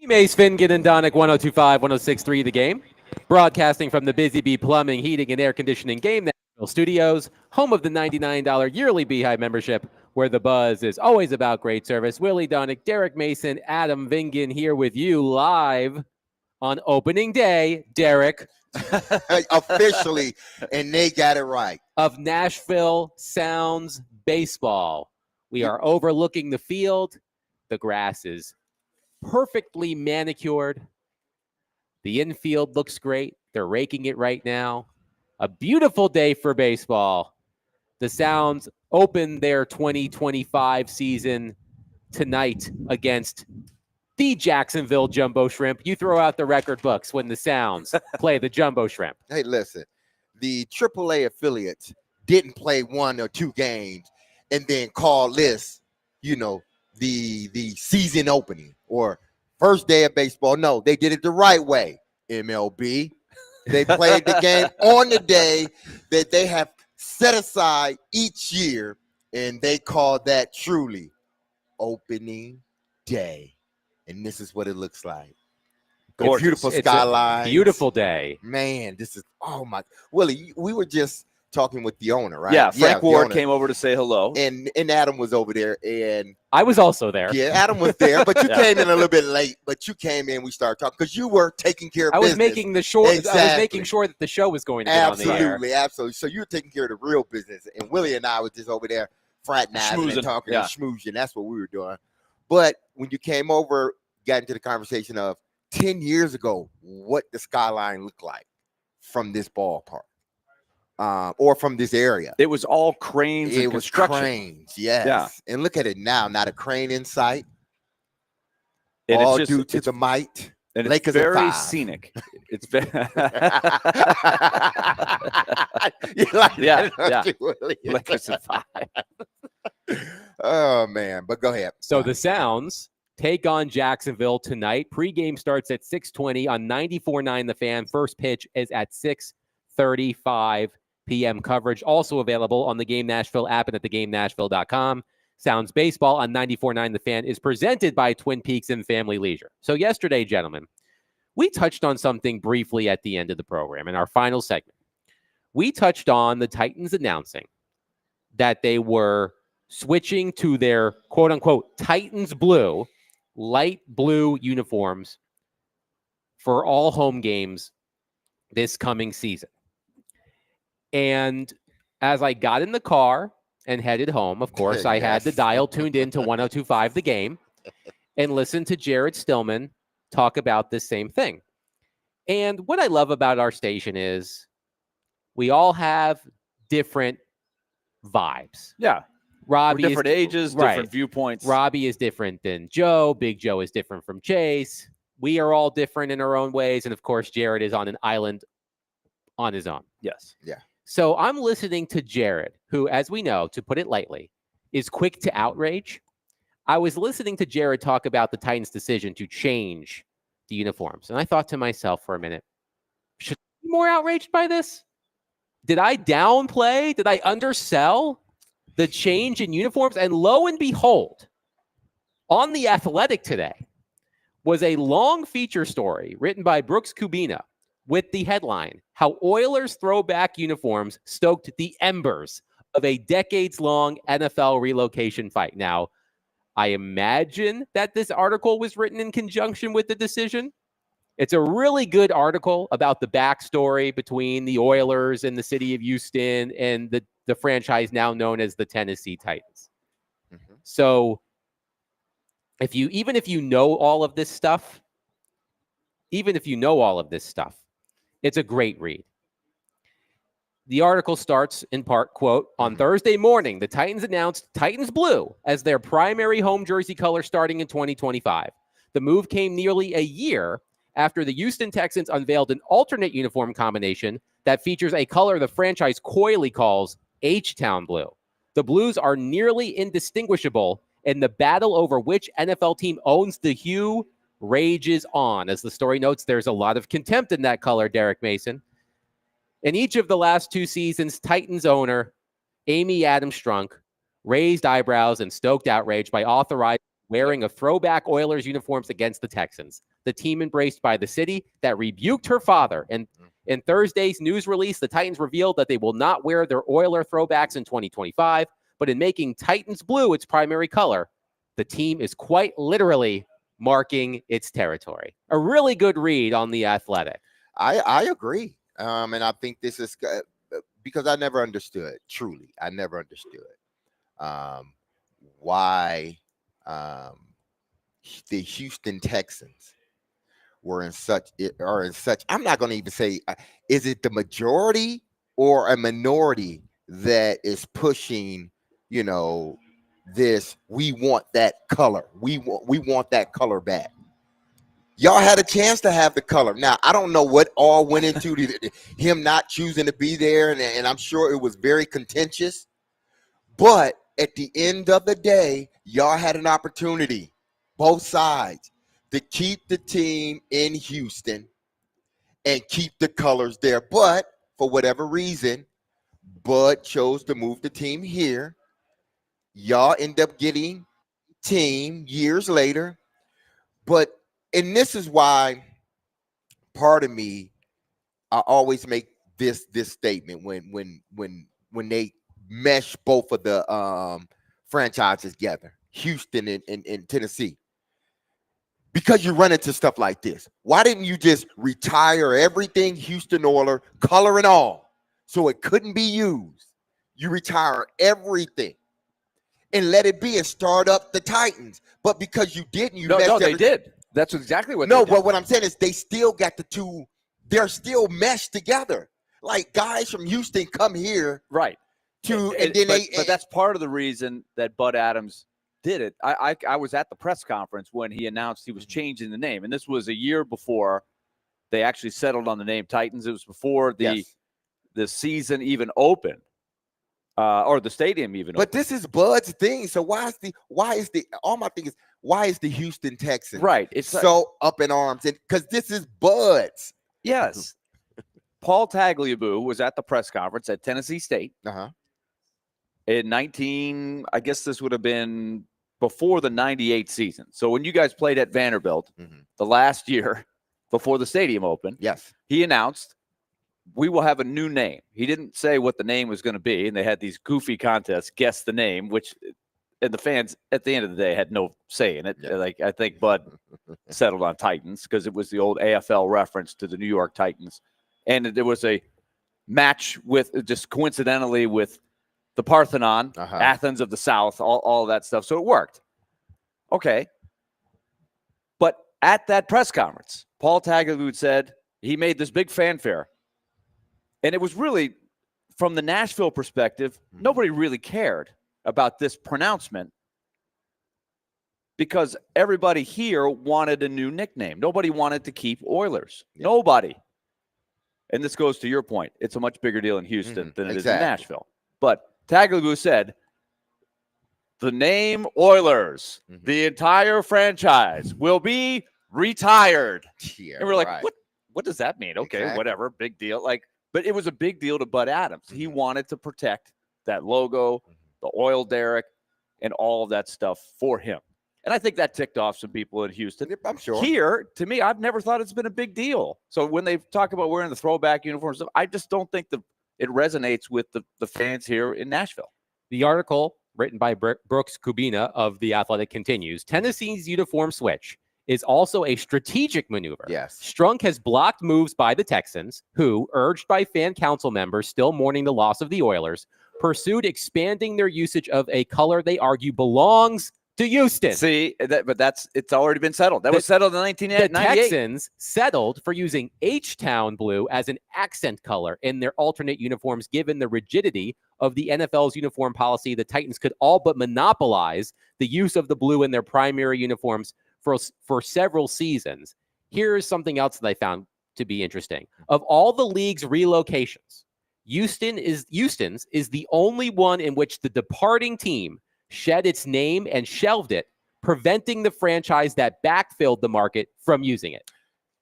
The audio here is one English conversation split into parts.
Mace Fingan and Donick 1025, 1063 The Game. Broadcasting from the Busy Bee Plumbing, Heating, and Air Conditioning Game National Studios, home of the $99 yearly Beehive membership, where the buzz is always about great service. Willie Donick, Derek Mason, Adam Vingan here with you live on opening day, Derek. Officially, and they got it right. Of Nashville Sounds Baseball. We are overlooking the field. The grass is perfectly manicured. The infield looks great. They're raking it right now. A beautiful day for baseball. The Sounds open their 2025 season tonight against the Jacksonville Jumbo Shrimp. You throw out the record books when the Sounds play the Jumbo Shrimp. Hey, listen, the AAA affiliates didn't play 1 or 2 games and then call this, the season opening or first day of baseball. No, they did it the right way, MLB. They played the game on the day that they have set aside each year, and they called that truly opening day. And this is what it looks like. Gorgeous. Beautiful skyline. Beautiful day. Man, this is, oh my. Willie, we were just talking with the owner, right? Yeah, Frank Ward came over to say hello. And Adam was over there. And I was also there. Yeah, Adam was there, but you came in a little bit late. But you came in, we started talking because you were taking care of business. I was making sure that the show was going to get absolutely, on the air. Absolutely. So you were taking care of the real business. And Willie and I was just over there fraternizing and talking and schmoozing. That's what we were doing. But when you came over, got into the conversation of 10 years ago, what the skyline looked like from this ballpark or from this area. It was all cranes and construction. Cranes, yes. Yeah. And look at it now, not a crane in sight. And all due to the might. And Lakers it's very scenic. It's very Lakers at 5. Oh man, but go ahead. So the Sounds take on Jacksonville tonight. Pre-game starts at 6:20 on 94.9 The Fan. First pitch is at 6:35 p.m. Coverage also available on the Game Nashville app and at theGameNashville.com. Sounds Baseball on 94.9 The Fan is presented by Twin Peaks and Family Leisure. So yesterday, gentlemen, we touched on something briefly at the end of the program in our final segment. We touched on the Titans announcing that they were switching to their quote-unquote Titans blue, light blue uniforms for all home games this coming season. And as I got in the car and headed home, of course, I had the dial tuned in to 1025 The Game and listened to Jared Stillman talk about this same thing. And what I love about our station is we all have different vibes. Yeah. Robbie different ages, different viewpoints. Robbie is different than Joe. Big Joe is different from Chase. We are all different in our own ways. And of course, Jared is on an island on his own. Yes. Yeah. So I'm listening to Jared, who, as we know, to put it lightly, is quick to outrage. I was listening to Jared talk about the Titans' decision to change the uniforms. And I thought to myself for a minute, should I be more outraged by this? Did I downplay? Did I undersell the change in uniforms? And lo and behold, on The Athletic today was a long feature story written by Brooks Kubina with the headline, How Oilers Throwback Uniforms Stoked the Embers of a Decades-Long NFL Relocation Fight. Now, I imagine that this article was written in conjunction with the decision. It's a really good article about the backstory between the Oilers and the city of Houston and the franchise now known as the Tennessee Titans. Mm-hmm. So even if you know all of this stuff, it's a great read. The article starts in part, quote, on Thursday morning, the Titans announced Titans Blue as their primary home jersey color starting in 2025. The move came nearly a year after the Houston Texans unveiled an alternate uniform combination that features a color the franchise coyly calls H-Town Blue. The Blues are nearly indistinguishable, and the battle over which NFL team owns the hue rages on. As the story notes, there's a lot of contempt in that color, Derek Mason. In each of the last 2 seasons, Titans owner Amy Adams Strunk raised eyebrows and stoked outrage by authorizing wearing of throwback Oilers uniforms against the Texans. the team embraced by the city that rebuked her father. And in Thursday's news release, the Titans revealed that they will not wear their Oiler throwbacks in 2025, but in making Titans blue its primary color, the team is quite literally marking its territory. A really good read on The Athletic. I agree. And I think this is because I never understood, truly, I never understood why the Houston Texans are in such, I'm not going to even say, is it the majority or a minority that is pushing, this, we want that color. We want that color back. Y'all had a chance to have the color. Now, I don't know what all went into him not choosing to be there, and I'm sure it was very contentious. But at the end of the day, y'all had an opportunity, both sides, to keep the team in Houston and keep the colors there. But for whatever reason, Bud chose to move the team here. Y'all end up getting team years later. And this is why part of me, I always make this statement when they mesh both of the franchises together, Houston and Tennessee. Because you run into stuff like this. Why didn't you just retire everything Houston Oilers, color and all, so it couldn't be used? You retire everything and let it be and start up the Titans. But because you didn't, they did. That's exactly what. No, they did. but what I'm saying is they still got the two. They're still meshed together. Like guys from Houston come here, right? But that's part of the reason that Bud Adams did it. I was at the press conference when he announced he was changing the name, and this was a year before they actually settled on the name Titans. It was before the season even opened, or the stadium even. But this is Bud's thing. So why is the Houston Texans right? It's so up in arms? And because this is Bud's. Yes. Paul Tagliabue was at the press conference at Tennessee State. In I guess this would have been before the 98 season. So when you guys played at Vanderbilt, the last year before the stadium opened, he announced, we will have a new name. He didn't say what the name was going to be, and they had these goofy contests, guess the name, which, and the fans at the end of the day had no say in it. Like, I think Bud settled on Titans because it was the old AFL reference to the New York Titans. And there was a match with, just coincidentally, with the Parthenon, Athens of the South, all that stuff. So it worked. Okay. But at that press conference, Paul Tagliabue said he made this big fanfare. And it was really, from the Nashville perspective, nobody really cared about this pronouncement because everybody here wanted a new nickname. Nobody wanted to keep Oilers. Nobody. And this goes to your point. It's a much bigger deal in Houston than it is in Nashville. But Tagliabue said, the name Oilers, the entire franchise will be retired. And we're like, what does that mean? Okay, whatever, big deal. But it was a big deal to Bud Adams. He wanted to protect that logo, the oil derrick, and all of that stuff for him. And I think that ticked off some people in Houston. I'm sure. Here, to me, I've never thought it's been a big deal. So when they talk about wearing the throwback uniforms, I just don't think it resonates with the fans here in Nashville. The article written by Brooks Kubina of The Athletic continues, Tennessee's uniform switch is also a strategic maneuver. Strunk has blocked moves by the Texans, who, urged by fan council members still mourning the loss of the Oilers, pursued expanding their usage of a color they argue belongs to Houston. See, it's already been settled. That was settled in 1998. The Texans settled for using H-Town blue as an accent color in their alternate uniforms, given the rigidity of the NFL's uniform policy. The Titans could all but monopolize the use of the blue in their primary uniforms for several seasons. Here's something else that I found to be interesting. Of all the league's relocations, Houston's is the only one in which the departing team shed its name and shelved it, preventing the franchise that backfilled the market from using it.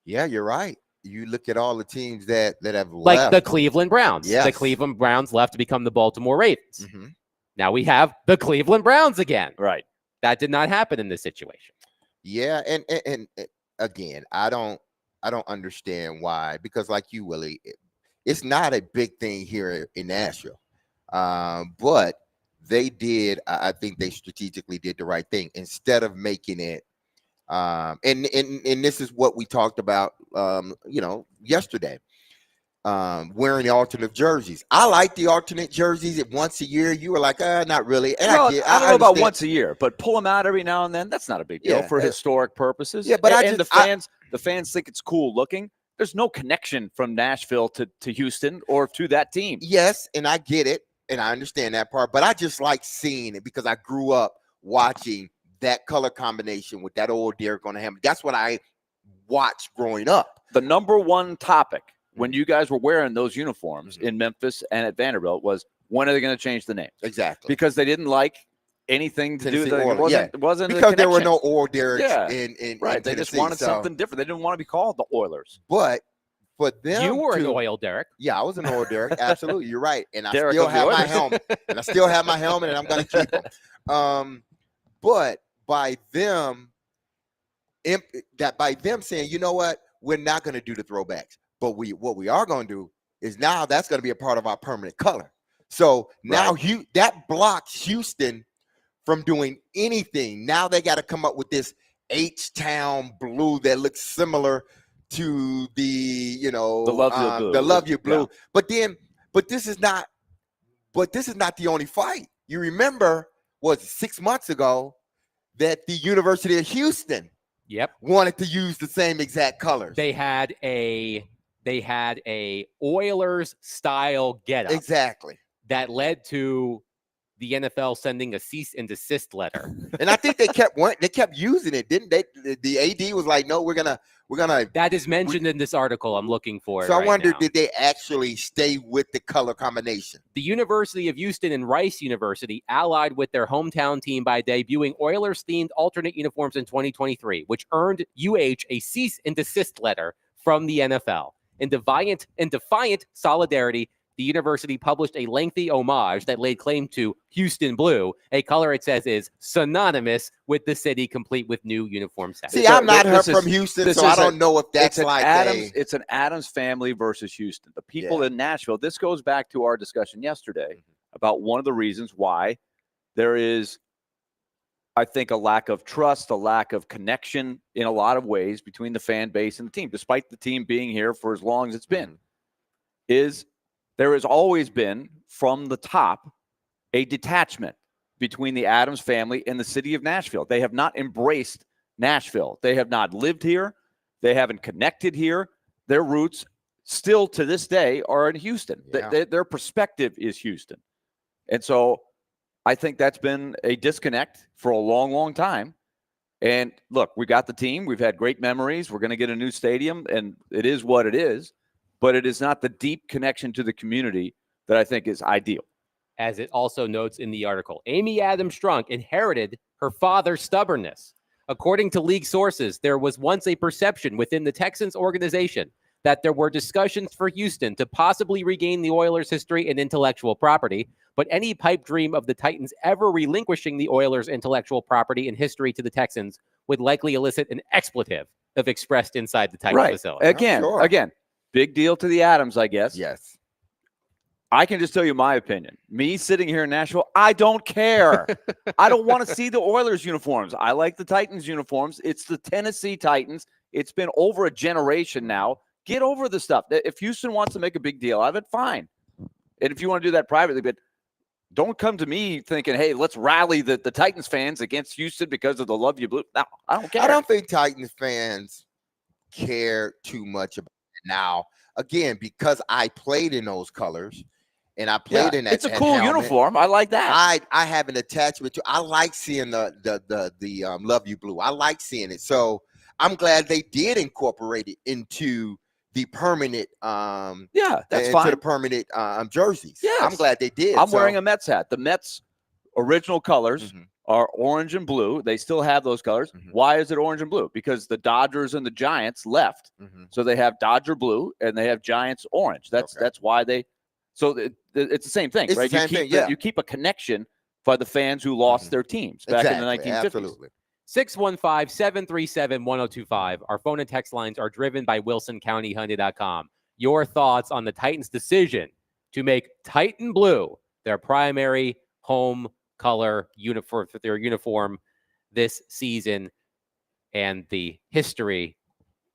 Yeah, you're right. You look at all the teams that have left. Like the Cleveland Browns. The Cleveland Browns left to become the Baltimore Ravens. Now we have the Cleveland Browns again. Right. That did not happen in this situation. Yeah, and again, I don't understand why, because like you, Willie, it's not a big thing here in Nashville. But they did, I think they strategically did the right thing instead of making it. And this is what we talked about, yesterday. Wearing the alternate jerseys. I like the alternate jerseys. Once a year, you were like, not really. And Well, I don't know about understand. once a year, but pull them out every now and then. That's not a big deal Yeah, for historic purposes. Yeah, but the fans think it's cool looking. There's no connection from Nashville to Houston or to that team. Yes, and I get it, and I understand that part, but I just like seeing it because I grew up watching that color combination with that old Derek on the helmet. That's what I watched growing up. The number one topic when you guys were wearing those uniforms in Memphis and at Vanderbilt was, when are they going to change the name? Exactly. Because they didn't like anything to do with it. It wasn't because there were no old Derricks in right. They just wanted something different. They didn't want to be called the Oilers. But for them, you were an oil Derrick. Yeah, I was an oil Derrick. Absolutely, you're right. And I Derrick still have my helmet. And I still have my helmet, and I'm going to keep them. But by them saying, you know what, we're not going to do the throwbacks, but what we are going to do is now that's going to be a part of our permanent color. So now that blocks Houston from doing anything. Now they got to come up with this H-Town blue that looks similar to the Love You Blue. Yeah. But this is not the only fight. You remember, 6 months ago that the University of Houston wanted to use the same exact colors. They had a Oilers style getup. Exactly. That led to the NFL sending a cease and desist letter. And I think they kept using it, didn't they? The AD was like, no, we're gonna. That is mentioned in this article. I'm looking for it. So I wonder, now. did they actually stay with the color combination? The University of Houston and Rice University allied with their hometown team by debuting Oilers-themed alternate uniforms in 2023, which earned UH a cease and desist letter from the NFL. In defiant solidarity, the university published a lengthy homage that laid claim to Houston Blue, a color it says is synonymous with the city, complete with new uniform sets. See, I'm not from Houston, so I don't know if that's like Adams. It's an Adams family versus Houston. The people in Nashville. This goes back to our discussion yesterday about one of the reasons why there is, I think, a lack of trust, a lack of connection in a lot of ways between the fan base and the team, despite the team being here for as long as it's been, is there has always been, from the top, a detachment between the Adams family and the city of Nashville. They have not embraced Nashville. They have not lived here. They haven't connected here. Their roots still to this day are in Houston. Yeah. Their perspective is Houston. And so I think that's been a disconnect for a long, long time. And look, we got the team. We've had great memories. We're going to get a new stadium, and it is what it is. But it is not the deep connection to the community that I think is ideal. As it also notes in the article, Amy Adams Strunk inherited her father's stubbornness. According to league sources, there was once a perception within the Texans organization that there were discussions for Houston to possibly regain the Oilers' history and intellectual property, but any pipe dream of the Titans ever relinquishing the Oilers' intellectual property and history to the Texans would likely elicit an expletive if expressed inside the Titans facility. Again, big deal to the Adams, I guess. Yes. I can just tell you my opinion. Me sitting here in Nashville, I don't care. I don't want to see the Oilers uniforms. I like the Titans uniforms. It's the Tennessee Titans. It's been over a generation now. Get over the stuff. If Houston wants to make a big deal out of it, fine. And if you want to do that privately, but don't come to me thinking, hey, let's rally the Titans fans against Houston because of the Love You Blue. No, I don't care. I don't think Titans fans care too much about it now. Again, because I played in those colors and I played in that. It's a cool uniform. I like that. I have an attachment to. I like seeing the Love You Blue. I like seeing it. So I'm glad they did incorporate it into the permanent that's fine. To the permanent jerseys. Yes. I'm glad they did. I'm wearing a Mets hat. The Mets original colors are orange and blue. They still have those colors. Why is it orange and blue? Because the Dodgers and the Giants left. So they have Dodger blue and they have Giants orange. That's why they. So it's the same thing, it's right? The same thing, you keep a connection for the fans who lost their teams back in the 1950s. Absolutely. 615-737-1025. Our phone and text lines are driven by WilsonCountyHyundai.com. Your thoughts on the Titans' decision to make Titan Blue their primary home color for their uniform this season, and the history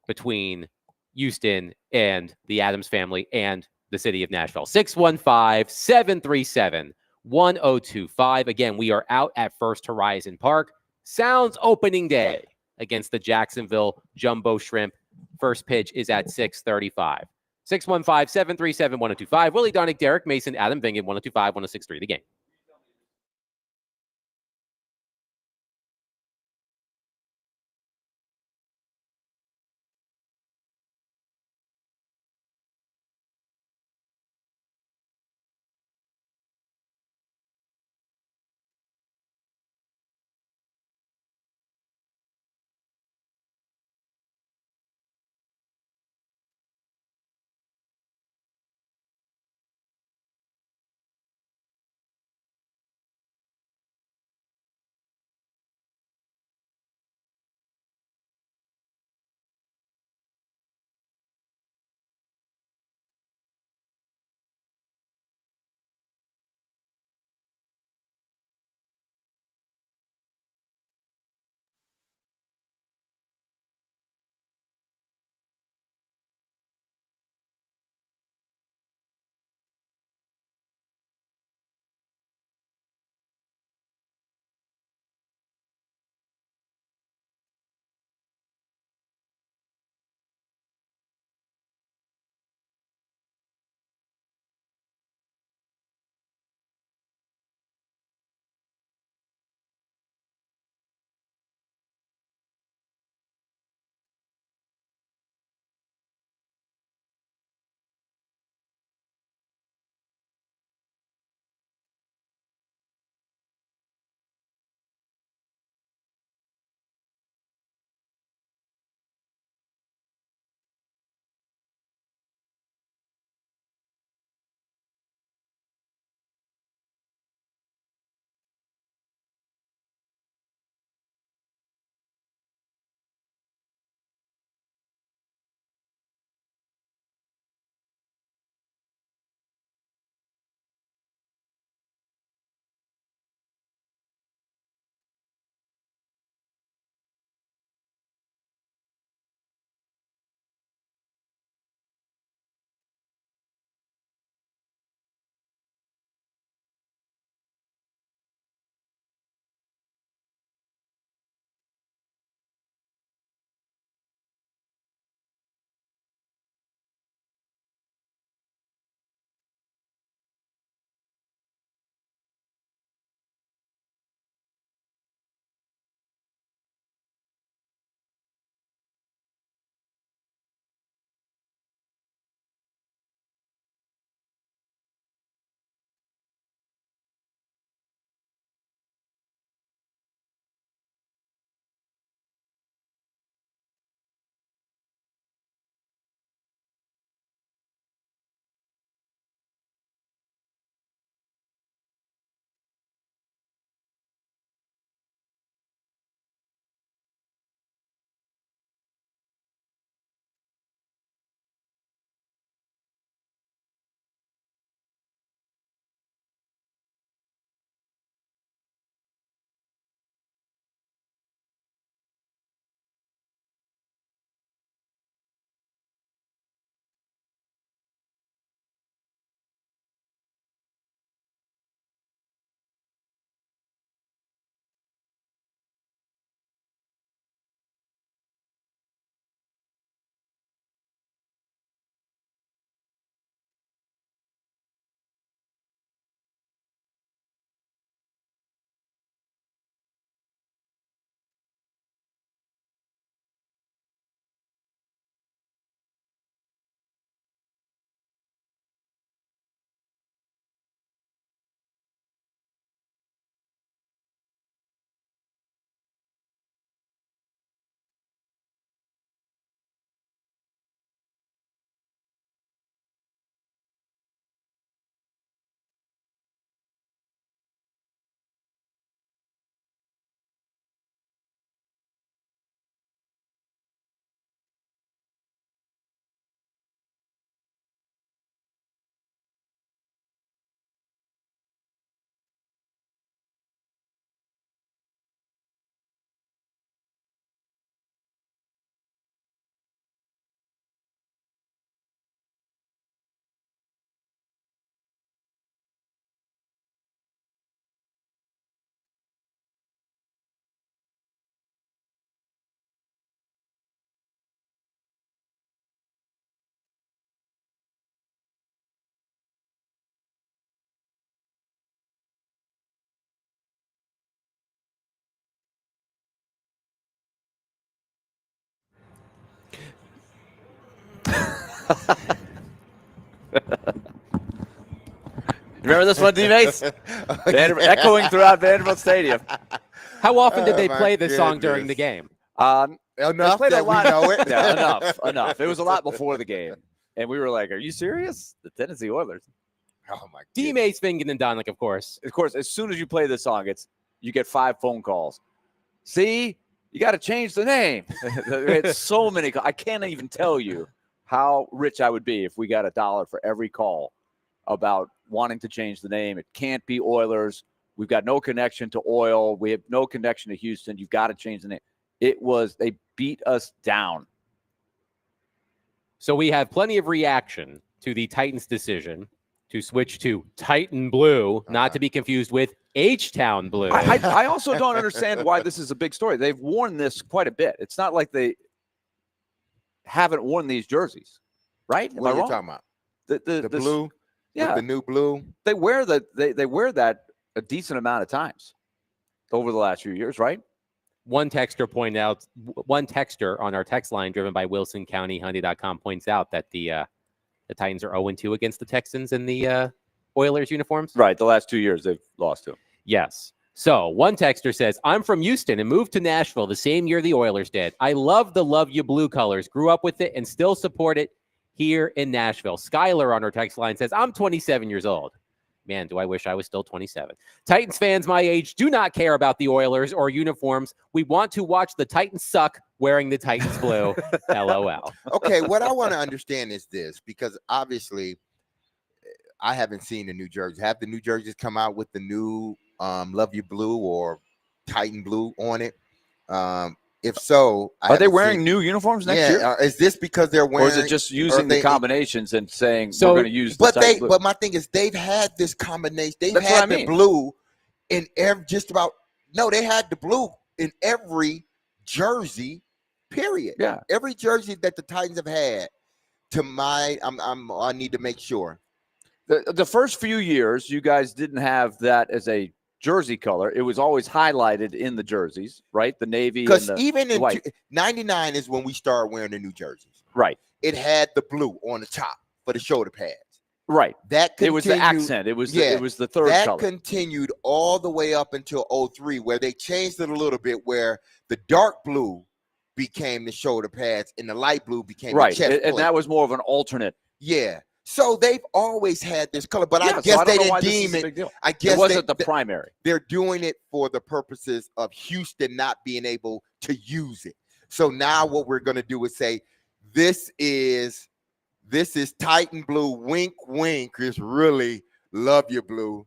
between Houston and the Adams family and the city of Nashville. 615-737-1025. Again, we are out at First Horizon Park. Sounds opening day against the Jacksonville Jumbo Shrimp. First pitch is at 6:35. 615-737-1025. Willie Donick, Derek Mason, Adam Vingan, 1025-1063. The Game. Remember this one, teammates? Echoing throughout Vanderbilt Stadium. How often did Oh, they my play this song during the goodness. game? Enough played a that we lot. know it. Yeah, enough. It was a lot before the game. And we were like, are you serious? The Tennessee Oilers. Oh my Teammates Fingen and Donnick, of course. Of course, as soon as you play this song, you get 5 phone calls. See, you got to change the name. It's so many. I can't even tell you how rich I would be if we got $1 for every call about wanting to change the name. It can't be Oilers. We've got no connection to oil. We have no connection to Houston. You've got to change the name. They beat us down. So we have plenty of reaction to the Titans' decision to switch to Titan Blue, not to be confused with H-Town Blue. I also don't understand why this is a big story. They've worn this quite a bit. It's not like they haven't worn these jerseys, right? What are you talking about? The blue? Yeah. The new blue? They wear that a decent amount of times over the last few years, right? One texter on our text line driven by WilsonCountyHonda.com points out that the Titans are 0-2 against the Texans in the Oilers uniforms. Right. The last 2 years they've lost to them. Yes. So one texter says, I'm from Houston and moved to Nashville the same year the Oilers did. I love the Love You Blue colors, grew up with it and still support it here in Nashville. Skylar on our text line says, I'm 27 years old. Man, do I wish I was still 27. Titans fans my age do not care about the Oilers or uniforms. We want to watch the Titans suck wearing the Titans blue. LOL. Okay, what I want to understand is this, because obviously I haven't seen the new jerseys. Have the new jerseys come out with the new Love You Blue or Titan Blue on it? If so, are they wearing new uniforms next year? Is this because they're wearing, or is it just using the combinations and saying so, we're going to use the Titan Blue? But my thing is, they've had this combination. They've That's had what I the mean. blue in they had the blue in every jersey, period. Yeah. Every jersey that the Titans have had. I need to make sure. The first few years, you guys didn't have that as a jersey color. It was always highlighted in the jerseys, right? The navy and Because the even in white. 99 is when we started wearing the new jerseys. Right. It had the blue on the top for the shoulder pads. Right. It was the accent. It was the third that color. continued all the way up until 03, where they changed it a little bit, where the dark blue became the shoulder pads and the light blue became the chest plate. And that was more of an alternate. Yeah. So they've always had this color, but I guess they didn't deem it. I guess it wasn't the primary. They're doing it for the purposes of Houston not being able to use it. So now what we're going to do is say, this is Titan Blue. Wink, wink. It's really Love You Blue,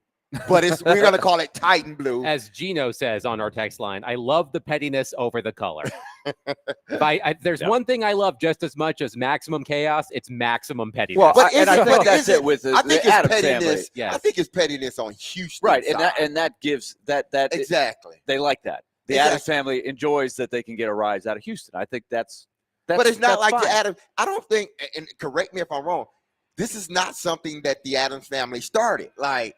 but we're going to call it Titan Blue. As Gino says on our text line, I love the pettiness over the color. If there's one thing I love just as much as maximum chaos, it's maximum pettiness. Well, But I think that's it with the Adams pettiness. family. Yes. I think it's pettiness on Houston, Right, side. and that gives that Exactly. they like that. The Exactly. Adams family enjoys that they can get a rise out of Houston. I think that's But it's not like fine. the Adams. I don't think, and correct me if I'm wrong, this is not something that the Adams family started. Like,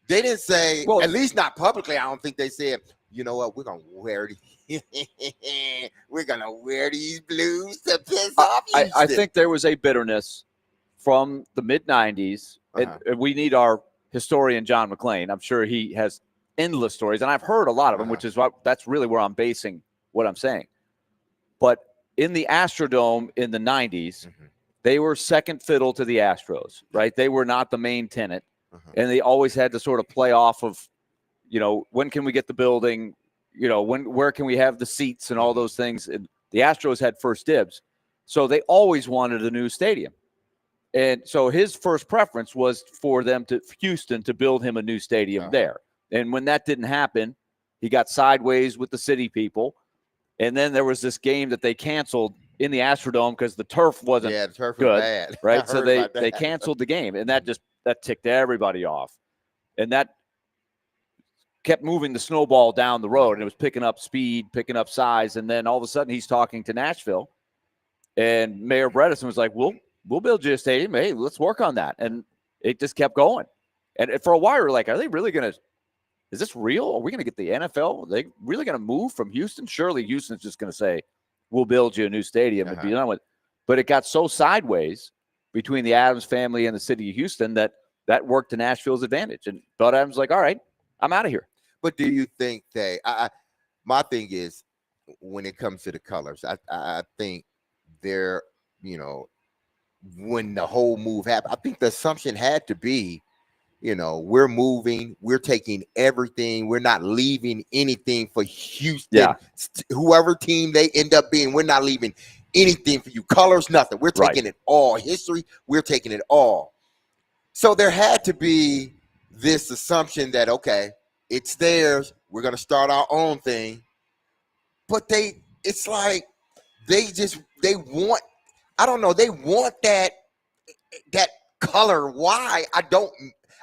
they didn't say, Well, at least not publicly, I don't think they said, you know what, we're gonna wear these blues to piss off Houston. I think there was a bitterness from the mid '90s, and we need our historian John McClain. I'm sure he has endless stories, and I've heard a lot of them, which is that's really where I'm basing what I'm saying. But in the Astrodome in the '90s, they were second fiddle to the Astros, right? They were not the main tenant, and they always had to sort of play off of, when can we get the building? Where can we have the seats and all those things? And the Astros had first dibs. So they always wanted a new stadium. And so his first preference was for Houston to build him a new stadium there. And when that didn't happen, he got sideways with the city people. And then there was this game that they canceled in the Astrodome because the turf wasn't the turf good, was bad. right? So they canceled the game, and that ticked everybody off. And that kept moving the snowball down the road, and it was picking up speed, picking up size, and then all of a sudden he's talking to Nashville, and Mayor Bredesen was like, "We'll build you a stadium. Hey, let's work on that." And it just kept going. And for a while, we were like, "Are they really going to? Is this real? Are we going to get the NFL? Are they really going to move from Houston? Surely Houston's just going to say, we'll build you a new stadium and be done with it." But it got so sideways between the Adams family and the city of Houston that worked to Nashville's advantage. And Bud Adams was like, all right, I'm out of here. But do you think my thing is, when it comes to the colors, I think they're, when the whole move happened, I think the assumption had to be, we're moving, we're taking everything, we're not leaving anything for Houston. Yeah. Whoever team they end up being, we're not leaving anything for you. Colors, nothing. We're taking it all. History, we're taking it all. So there had to be this assumption that, okay, it's theirs, we're going to start our own thing. But it's like they want, I don't know, they want that color. Why?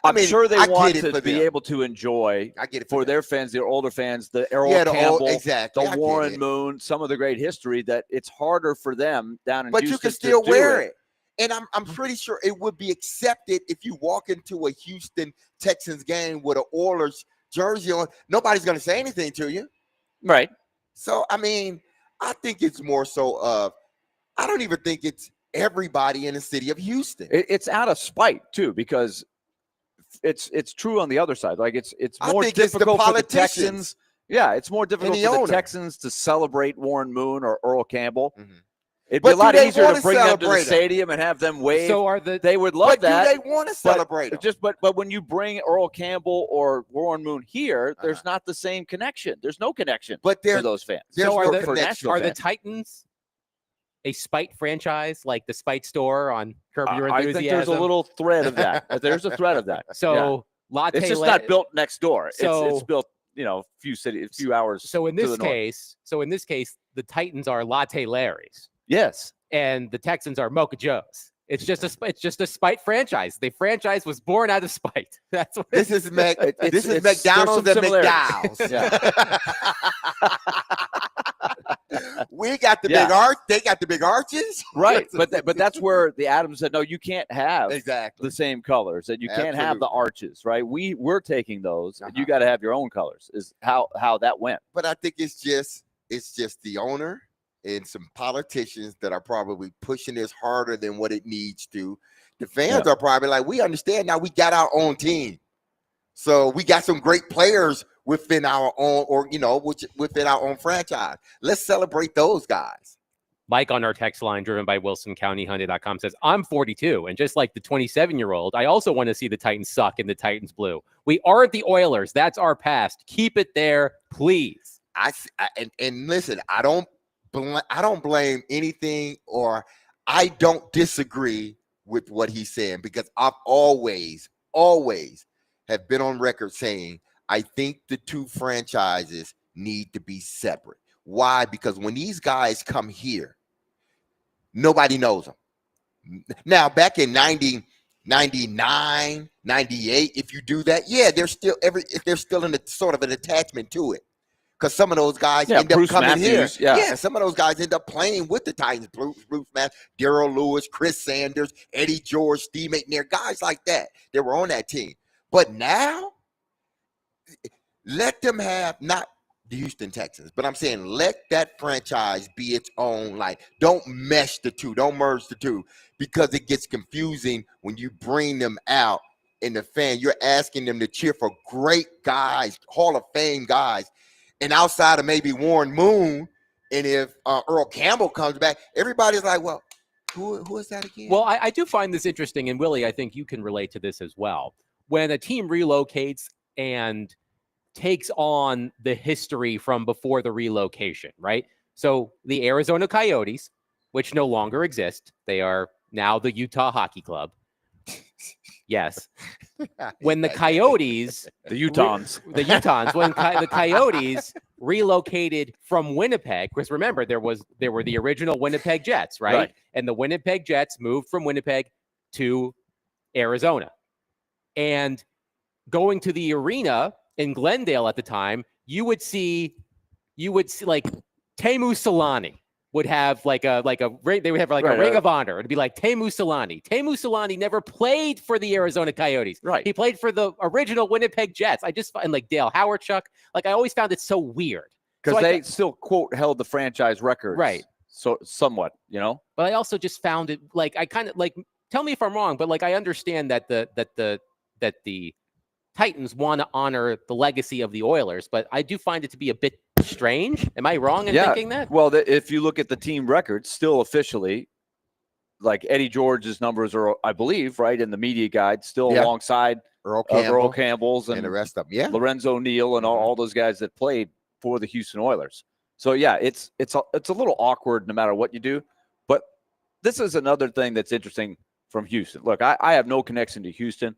I'm sure they want to be able to enjoy. I get it for their fans, their older fans, the Earl the Campbell, exactly. the Warren Moon, some of the great history that it's harder for them down in but Houston. But you can still wear it. And I'm pretty sure it would be accepted if you walk into a Houston Texans game with an Oilers jersey on. Nobody's going to say anything to you. Right. So, I mean, I think it's more so of, I don't even think it's everybody in the city of Houston. It's out of spite, too, because it's true on the other side. Like it's more difficult for the Texans. Yeah, it's more difficult for the Texans to celebrate Warren Moon or Earl Campbell. Mm-hmm. It'd be a lot easier to bring them to the stadium and have them wave. So they would love that. Do they want to celebrate them? But when you bring Earl Campbell or Warren Moon here, there's not the same connection. There's no connection for those fans. So are the Titans a Spite franchise, like the Spite store on Curb Your Enthusiasm? I think there's a little thread of that. There's a thread of that. So Latte, it's just not built next door. So, it's built, a few hours. So in this case, the Titans are Latte Larry's. Yes, and the Texans are Mocha Joe's. It's just a Spite franchise. The franchise was born out of spite. That's what this is. This is McDonald's and McDowell's. Yeah. We got the big arch. They got the big arches. Right, but that's where the Adams said, no, you can't have exactly the same colors, and you can't have the arches. Right, we're taking those, and you got to have your own colors. Is how that went. But I think it's just the owner and some politicians that are probably pushing this harder than what it needs to. The fans are probably like, we understand now. We got our own team, so we got some great players within our own, within our own franchise. Let's celebrate those guys. Mike on our text line, driven by WilsonCountyHyundai.com, says, I'm 42, and just like the 27-year-old, I also want to see the Titans suck in the Titans blue. We aren't the Oilers. That's our past. Keep it there, please. And listen, I don't blame anything, or I don't disagree with what he's saying, because I've always have been on record saying I think the two franchises need to be separate. Why? Because when these guys come here, nobody knows them. Now, back in 90, 99, 98, if you do that, they're still in a sort of an attachment to it. Because some of those guys end up coming Matthews, here. Yeah, some of those guys end up playing with the Titans. Bruce Matthews, Darrell Lewis, Chris Sanders, Eddie George, Steve McNair, guys like that. They were on that team. But now, let them have, not the Houston Texans, but I'm saying let that franchise be its own. Like, don't mesh the two. Don't merge the two, because it gets confusing when you bring them out in the fan. You're asking them to cheer for great guys, Hall of Fame guys. And outside of maybe Warren Moon, and if Earl Campbell comes back, everybody's like, well, who is that again? Well, I do find this interesting, and Willie, I think you can relate to this as well. When a team relocates and takes on the history from before the relocation, right? So the Arizona Coyotes, which no longer exist, they are now the Utah Hockey Club. Yes. When the Coyotes, the Utahns, when the Coyotes relocated from Winnipeg, because remember, there were the original Winnipeg Jets, right? And the Winnipeg Jets moved from Winnipeg to Arizona. And going to the arena in Glendale at the time, you would see like Teemu Selanne would have like a ring. They would have like a ring of honor. It'd be like Teemu Selanne. Teemu Selanne never played for the Arizona Coyotes. Right. He played for the original Winnipeg Jets. I just find, like, Dale Hawerchuk. Like, I always found it so weird. Because they still, quote, held the franchise records. Right. So somewhat, But I also just found it, like, I kind of like tell me if I'm wrong, but like I understand that the Titans want to honor the legacy of the Oilers, but I do find it to be a bit strange. Am I wrong in thinking that? Well, if you look at the team records, still officially, like Eddie George's numbers are, I believe, right in the media guide, still alongside Earl Campbell's and the rest of them. Yeah, Lorenzo Neal and all those guys that played for the Houston Oilers. So yeah, it's a little awkward no matter what you do. But this is another thing that's interesting from Houston. Look, I have no connection to Houston,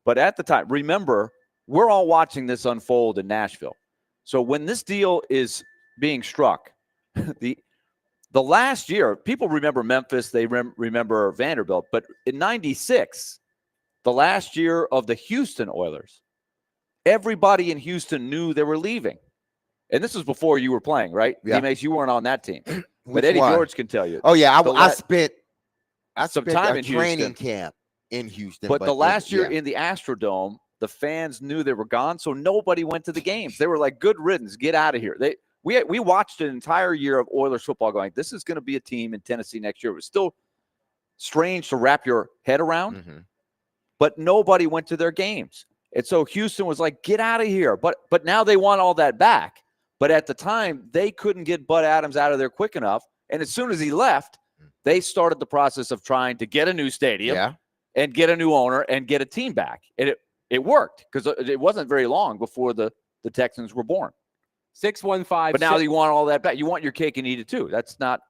but at the time, remember, we're all watching this unfold in Nashville. So when this deal is being struck, the last year, people remember Memphis, they remember Vanderbilt, but in '96, the last year of the Houston Oilers, everybody in Houston knew they were leaving. And this was before you were playing, right? Yeah. D-Mace, you weren't on that team. But Eddie George can tell you. Oh, yeah. I spent some time in training Houston. camp in Houston. But the last year in the Astrodome, the fans knew they were gone, so nobody went to the games. They were like, good riddance, get out of here. We watched an entire year of Oilers football going, this is going to be a team in Tennessee next year. It was still strange to wrap your head around, but nobody went to their games. And so Houston was like, get out of here. But now they want all that back. But at the time, they couldn't get Bud Adams out of there quick enough. And as soon as he left, they started the process of trying to get a new stadium and get a new owner and get a team back. And it worked because it wasn't very long before the Texans were born. 615. But now you want all that back. You want your cake and eat it too. That's not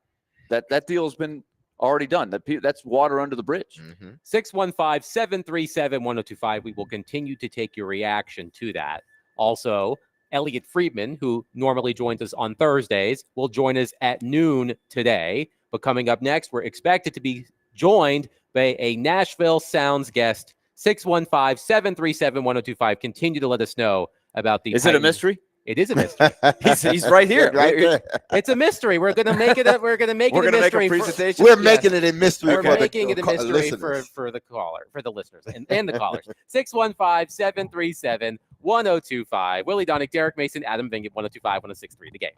that deal's been already done. That's water under the bridge. 615-737-1025. We will continue to take your reaction to that. Also, Elliot Friedman, who normally joins us on Thursdays, will join us at noon today. But coming up next, we're expected to be joined by a Nashville Sounds guest. 615-737-1025. Continue to let us know about the Is Titans. it a mystery? It is a mystery. He's right here. Right there. It's a mystery. We're going to make it. We're going to make it a mystery. Make a presentation. We're making it a mystery. We're making it a mystery for the caller, for the listeners, and the callers. 615-737-1025. Willie Donick, Derek Mason, Adam Vingan, 1025, 1063. The Game.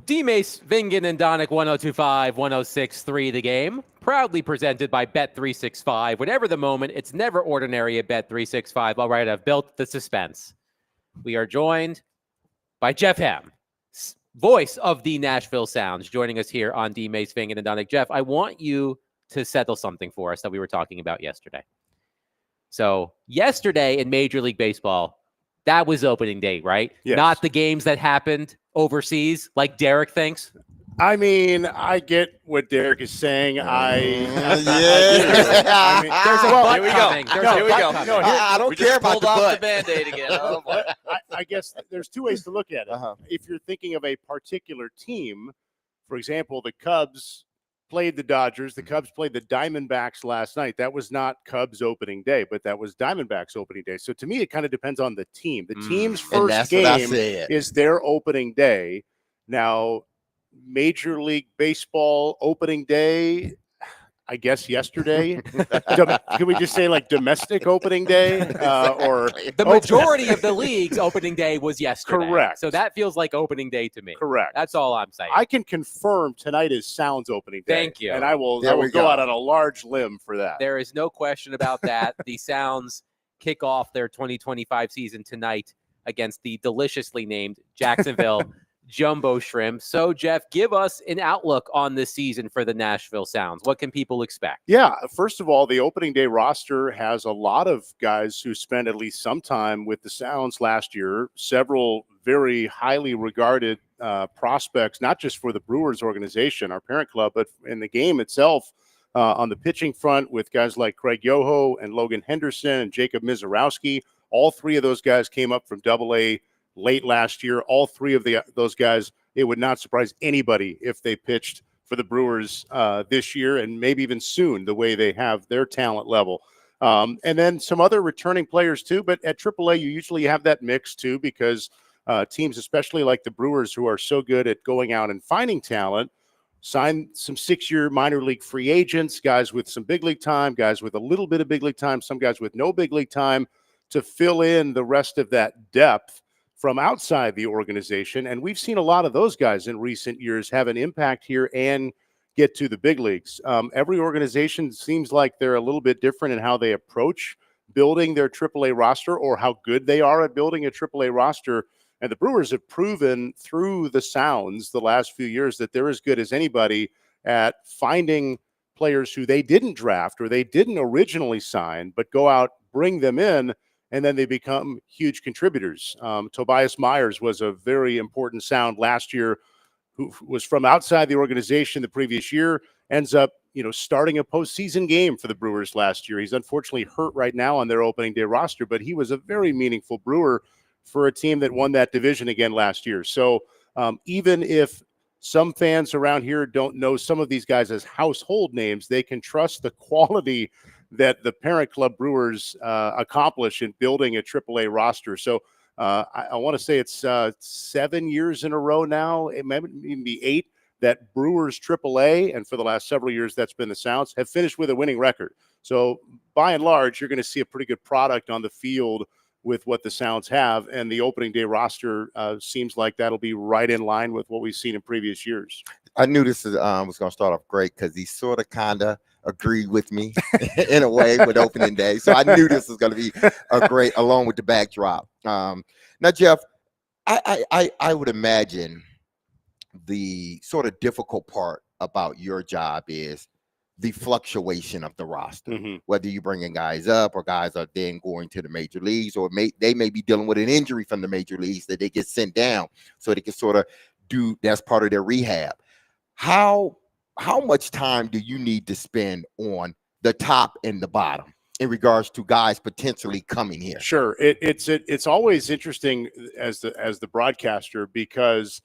D-Mace, Vingen, and Donick 1025, 1063 the game. Proudly presented by Bet365. Whatever the moment, it's never ordinary at Bet365. All right, I've built the suspense. We are joined by Jeff Hem, voice of the Nashville Sounds, joining us here on D-Mace, Vingen, and Donick. Jeff, I want you to settle something for us that we were talking about yesterday. So yesterday in Major League Baseball, that was opening day, right? Yes. Not the games that happened overseas, like Derek thinks. I mean, I get what Derek is saying. Yeah. I mean, There's a Well, butt here we go. coming. There's a Here we butt go. coming. No, I don't We care just about pulled the off butt. the Band-Aid again. Oh, boy. I guess there's two ways to look at it. Uh-huh. If you're thinking of a particular team, for example, the Cubs played the Dodgers. The Cubs played the Diamondbacks last night. That was not Cubs opening day, but that was Diamondbacks opening day. So to me, it kind of depends on the team. The team's And first that's what I game said. is their opening day. Now, Major League Baseball opening day, I guess yesterday. Can we just say like domestic opening day? Or The majority of the league's opening day was yesterday. Correct. So that feels like opening day to me. correct. That's all I'm saying. I can confirm tonight is Sounds opening day. Thank you. And I will There we go go. out on a large limb for that. There is no question about that. The Sounds kick off their 2025 season tonight against the deliciously named Jacksonville Jumbo Shrimp. So, Jeff, give us an outlook on this season for the Nashville Sounds. What can people expect? Yeah, first of all, the opening day roster has a lot of guys who spent at least some time with the Sounds last year, several very highly regarded prospects, not just for the Brewers organization, our parent club, but in the game itself. On the pitching front with guys like Craig Yoho and Logan Henderson and Jacob Mizorowski. All three of those guys came up from Double-A late last year. All three of those guys, it would not surprise anybody if they pitched for the Brewers this year and maybe even soon, the way they have their talent level. And then some other returning players too, but at AAA, you usually have that mix too, because teams, especially like the Brewers, who are so good at going out and finding talent, sign some 6-year minor league free agents, guys with some big league time, guys with a little bit of big league time, some guys with no big league time to fill in the rest of that depth from outside the organization. And we've seen a lot of those guys in recent years have an impact here and get to the big leagues. Every organization seems like they're a little bit different in how they approach building their AAA roster or how good they are at building a AAA roster. And the Brewers have proven through the Sounds the last few years that they're as good as anybody at finding players who they didn't draft or they didn't originally sign, but go out, bring them in, and then they become huge contributors. Tobias Myers was a very important Sound last year, who was from outside the organization the previous year, ends up, starting a postseason game for the Brewers last year. He's unfortunately hurt right now on their opening day roster, but he was a very meaningful Brewer for a team that won that division again last year. So even if some fans around here don't know some of these guys as household names, they can trust the quality that the parent club Brewers accomplish in building a AAA roster. So I want to say it's 7 years in a row now, it might even be 8, that Brewers AAA, and for the last several years that's been the Sounds, have finished with a winning record. So by and large, you're going to see a pretty good product on the field with what the Sounds have, and the opening day roster seems like that'll be right in line with what we've seen in previous years. I knew this was going to start off great because he sort of kind of agreed with me in a way with opening day. So I knew this was going to be a great, along with the backdrop. Now, Jeff, I would imagine the sort of difficult part about your job is the fluctuation of the roster, whether you're bringing guys up or guys are then going to the major leagues, or they may be dealing with an injury from the major leagues that they get sent down so they can sort of that's part of their rehab. How much time do you need to spend on the top and the bottom in regards to guys potentially coming here? Sure. It's always interesting as the broadcaster, because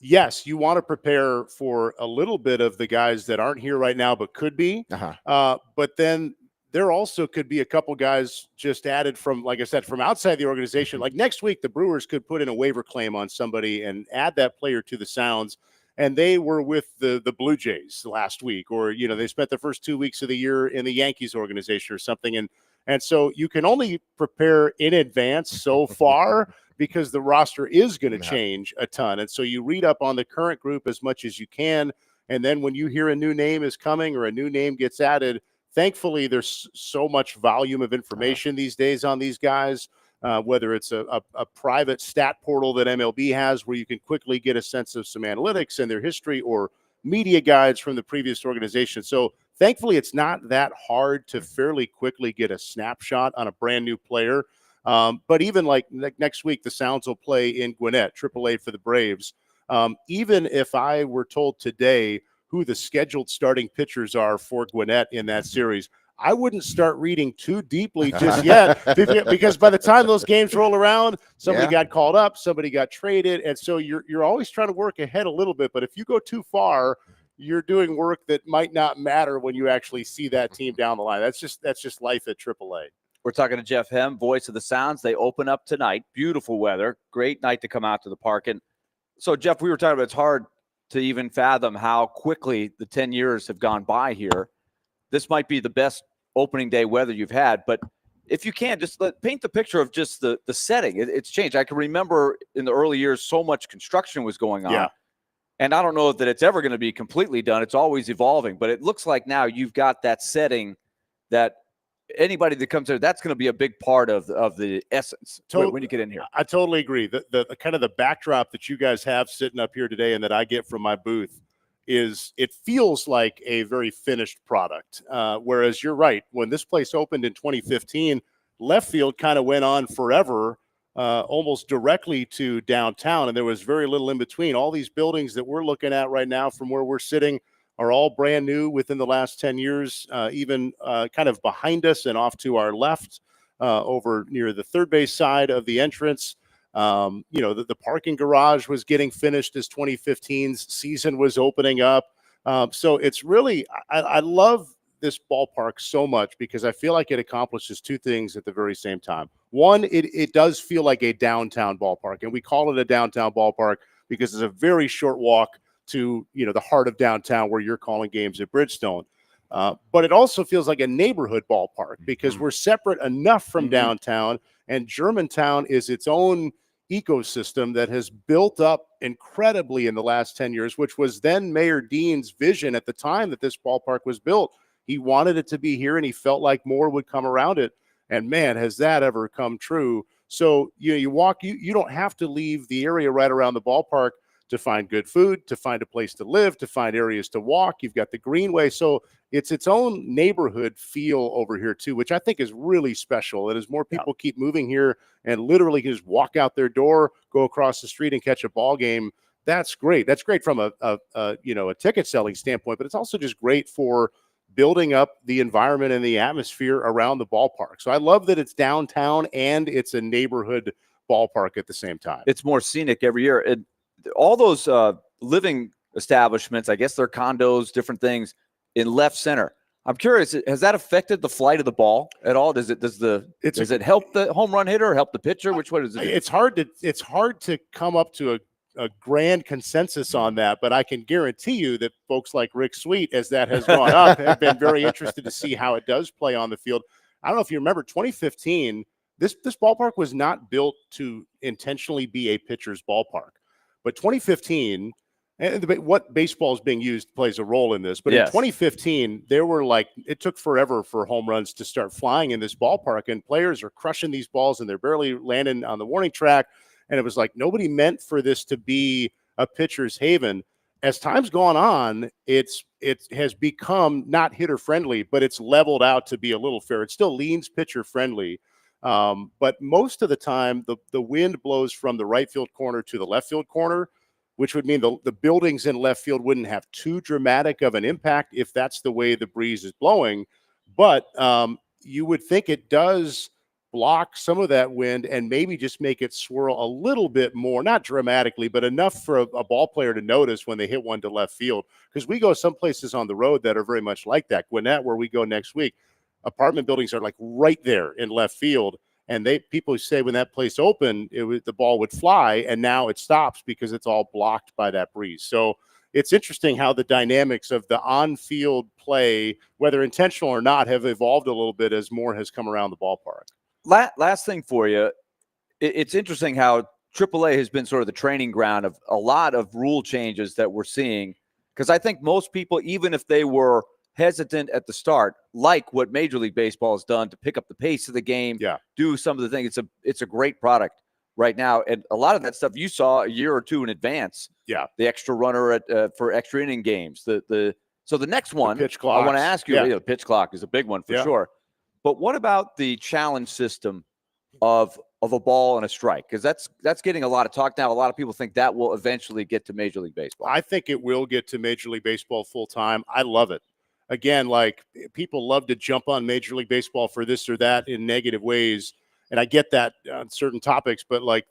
yes, you want to prepare for a little bit of the guys that aren't here right now, but could be. But then there also could be a couple guys just added from, like I said, from outside the organization. Like next week, the Brewers could put in a waiver claim on somebody and add that player to the Sounds. And they were with the Blue Jays last week, or, they spent the first 2 weeks of the year in the Yankees organization or something. And so you can only prepare in advance so far because the roster is going to change a ton. And so you read up on the current group as much as you can. And then when you hear a new name is coming or a new name gets added, thankfully there's so much volume of information these days on these guys. Whether it's a private stat portal that MLB has where you can quickly get a sense of some analytics and their history, or media guides from the previous organization. So thankfully, it's not that hard to fairly quickly get a snapshot on a brand new player. But even like next week, the Sounds will play in Gwinnett, AAA for the Braves. Even if I were told today who the scheduled starting pitchers are for Gwinnett in that series, I wouldn't start reading too deeply just yet because by the time those games roll around, somebody got called up, somebody got traded. And so you're always trying to work ahead a little bit. But if you go too far, you're doing work that might not matter when you actually see that team down the line. That's just life at AAA. We're talking to Jeff Hem, voice of the Sounds. They open up tonight. Beautiful weather. Great night to come out to the park. And so, Jeff, we were talking about it's hard to even fathom how quickly the 10 years have gone by here. This might be the best opening day weather you've had, but if you can, just paint the picture of just the setting. It's changed. I can remember in the early years, so much construction was going on. Yeah. And I don't know that it's ever going to be completely done. It's always evolving, but it looks like now you've got that setting that anybody that comes there, that's going to be a big part of the essence when you get in here. I totally agree. The kind of the backdrop that you guys have sitting up here today and that I get from my booth is it feels like a very finished product. Whereas you're right, when this place opened in 2015, left field kind of went on forever, almost directly to downtown, and there was very little in between. All these buildings that we're looking at right now from where we're sitting are all brand new within the last 10 years, even kind of behind us and off to our left over near the third base side of the entrance. The parking garage was getting finished as 2015's season was opening up. So it's really, I love this ballpark so much because I feel like it accomplishes two things at the very same time. One, it does feel like a downtown ballpark, and we call it a downtown ballpark because it's a very short walk to, the heart of downtown where you're calling games at Bridgestone. But it also feels like a neighborhood ballpark because we're separate enough from downtown, and Germantown is its own ecosystem that has built up incredibly in the last 10 years, which was then Mayor Dean's vision at the time that this ballpark was built. He wanted it to be here, and he felt like more would come around it. And man, has that ever come true. So you walk, you don't have to leave the area right around the ballpark to find good food, to find a place to live, to find areas to walk. You've got the Greenway. So it's its own neighborhood feel over here too, which I think is really special. And as more people keep moving here and literally can just walk out their door, go across the street and catch a ball game, that's great. That's great from a ticket selling standpoint, but it's also just great for building up the environment and the atmosphere around the ballpark. So I love that it's downtown and it's a neighborhood ballpark at the same time. It's more scenic every year. And all those living establishments, I guess they're condos, different things in left center. I'm curious, has that affected the flight of the ball at all? Does it help the home run hitter or help the pitcher? Which way does it do? It's hard to come up to a grand consensus on that, but I can guarantee you that folks like Rick Sweet, as that has gone up, have been very interested to see how it does play on the field. I don't know if you remember 2015, this ballpark was not built to intentionally be a pitcher's ballpark. But 2015, and what baseball is being used plays a role in this. But in 2015, there were it took forever for home runs to start flying in this ballpark, and players are crushing these balls and they're barely landing on the warning track. And it was like nobody meant for this to be a pitcher's haven. As time's gone on, it has become not hitter friendly, but it's leveled out to be a little fair. It still leans pitcher friendly. But most of the time, the wind blows from the right field corner to the left field corner, which would mean the buildings in left field wouldn't have too dramatic of an impact if that's the way the breeze is blowing. But you would think it does block some of that wind and maybe just make it swirl a little bit more, not dramatically, but enough for a ball player to notice when they hit one to left field. Because we go some places on the road that are very much like that. Gwinnett, where we go next week, apartment buildings are right there in left field. And people say when that place opened, the ball would fly, and now it stops because it's all blocked by that breeze. So it's interesting how the dynamics of the on-field play, whether intentional or not, have evolved a little bit as more has come around the ballpark. Last thing for you, it's interesting how AAA has been sort of the training ground of a lot of rule changes that we're seeing, because I think most people, even if they were hesitant at the start, like what Major League Baseball has done to pick up the pace of the game, do some of the things. It's a great product right now, and a lot of that stuff you saw a year or two in advance. Yeah, the extra runner for extra inning games. So the next one, pitch I want to ask you. The pitch clock is a big one for sure. But what about the challenge system of a ball and a strike? Because that's getting a lot of talk now. A lot of people think that will eventually get to Major League Baseball. I think it will get to Major League Baseball full time. I love it. Again, like, people love to jump on Major League Baseball for this or that in negative ways, and I get that on certain topics. But like,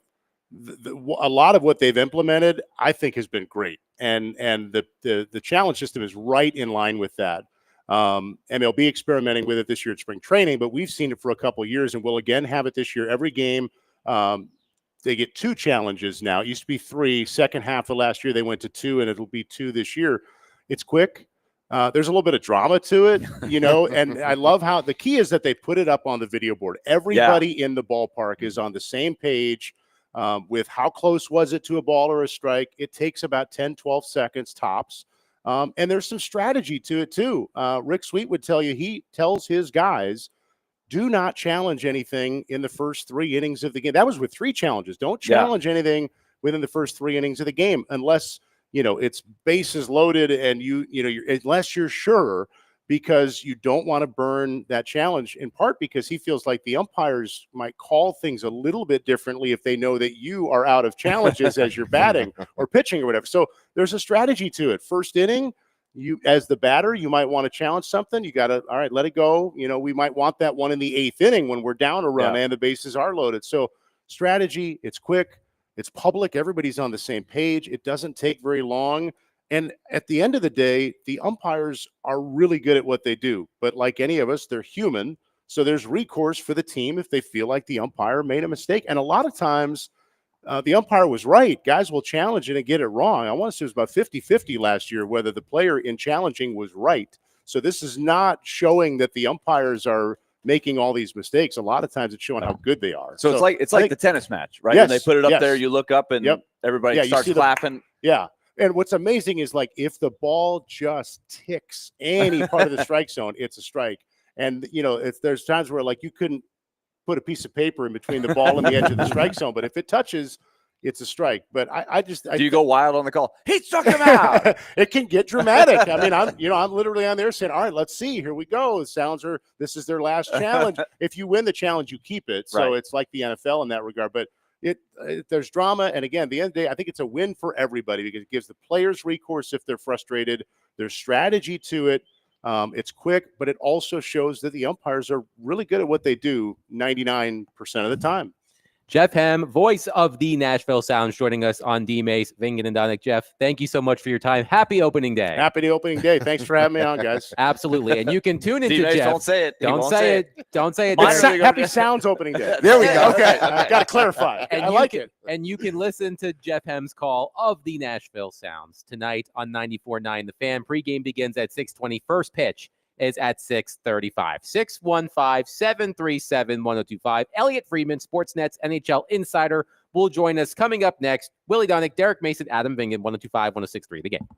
a lot of what they've implemented, I think, has been great, and the challenge system is right in line with that. MLB experimenting with it this year at spring training, but we've seen it for a couple of years, and we'll again have it this year. Every game, they get 2 challenges now. It used to be 3. Second half of last year, they went to 2, and it'll be 2 this year. It's quick. There's a little bit of drama to it, and I love how the key is that they put it up on the video board. Everybody in the ballpark is on the same page with how close was it to a ball or a strike. It takes about 10, 12 seconds tops. And there's some strategy to it too. Rick Sweet would tell you, he tells his guys, do not challenge anything in the first 3 innings of the game. That was with 3 challenges. Don't challenge anything within the first 3 innings of the game unless, it's bases loaded and unless you're sure, because you don't want to burn that challenge, in part because he feels like the umpires might call things a little bit differently if they know that you are out of challenges as you're batting or pitching or whatever. So there's a strategy to it. First inning, you, as the batter, you might want to challenge something. You got to, all right, let it go. We might want that one in the 8th inning when we're down a run and the bases are loaded. So strategy, it's quick, it's public, everybody's on the same page. It doesn't take very long. And at the end of the day, the umpires are really good at what they do. But like any of us, they're human. So there's recourse for the team if they feel like the umpire made a mistake. And a lot of times the umpire was right. Guys will challenge it and get it wrong. I want to say it was about 50-50 last year whether the player in challenging was right. So this is not showing that the umpires are making all these mistakes. A lot of times it's showing how good they are. So it's like the tennis match, right? When they put it up there, you look up and everybody starts clapping. And what's amazing is, like, if the ball just ticks any part of the strike zone, it's a strike. And, there's times where, like, you couldn't put a piece of paper in between the ball and the edge of the strike zone, but if it touches, it's a strike. But do you go wild on the call? He struck him out. It can get dramatic. I mean, I'm literally on there saying, all right, let's see, here we go. This is their last challenge. If you win the challenge, you keep it. So it's like the NFL in that regard. But there's drama, and again, at the end of the day, I think it's a win for everybody because it gives the players recourse if they're frustrated. There's strategy to it. It's quick, but it also shows that the umpires are really good at what they do 99% of the time. Jeff Hem, voice of the Nashville Sounds, joining us on D-Mace, Vingan and Donick. Jeff, thank you so much for your time. Happy opening day. Happy opening day. Thanks for having me on, guys. Absolutely. And you can tune into D-Mace, Jeff. don't say it. Don't say it. Don't say it. Happy Sounds opening day. There we go. Okay. I've got to clarify. And I like it. And you can listen to Jeff Hem's call of the Nashville Sounds tonight on 94.9 The Fan. Pregame begins at 6:20. First pitch is at 6:35. 615-737-1025. Elliot Friedman, Sportsnet's NHL insider, will join us coming up next. Willie Donick, Derek Mason, Adam Vingan, 102.5, 106.3 The Game.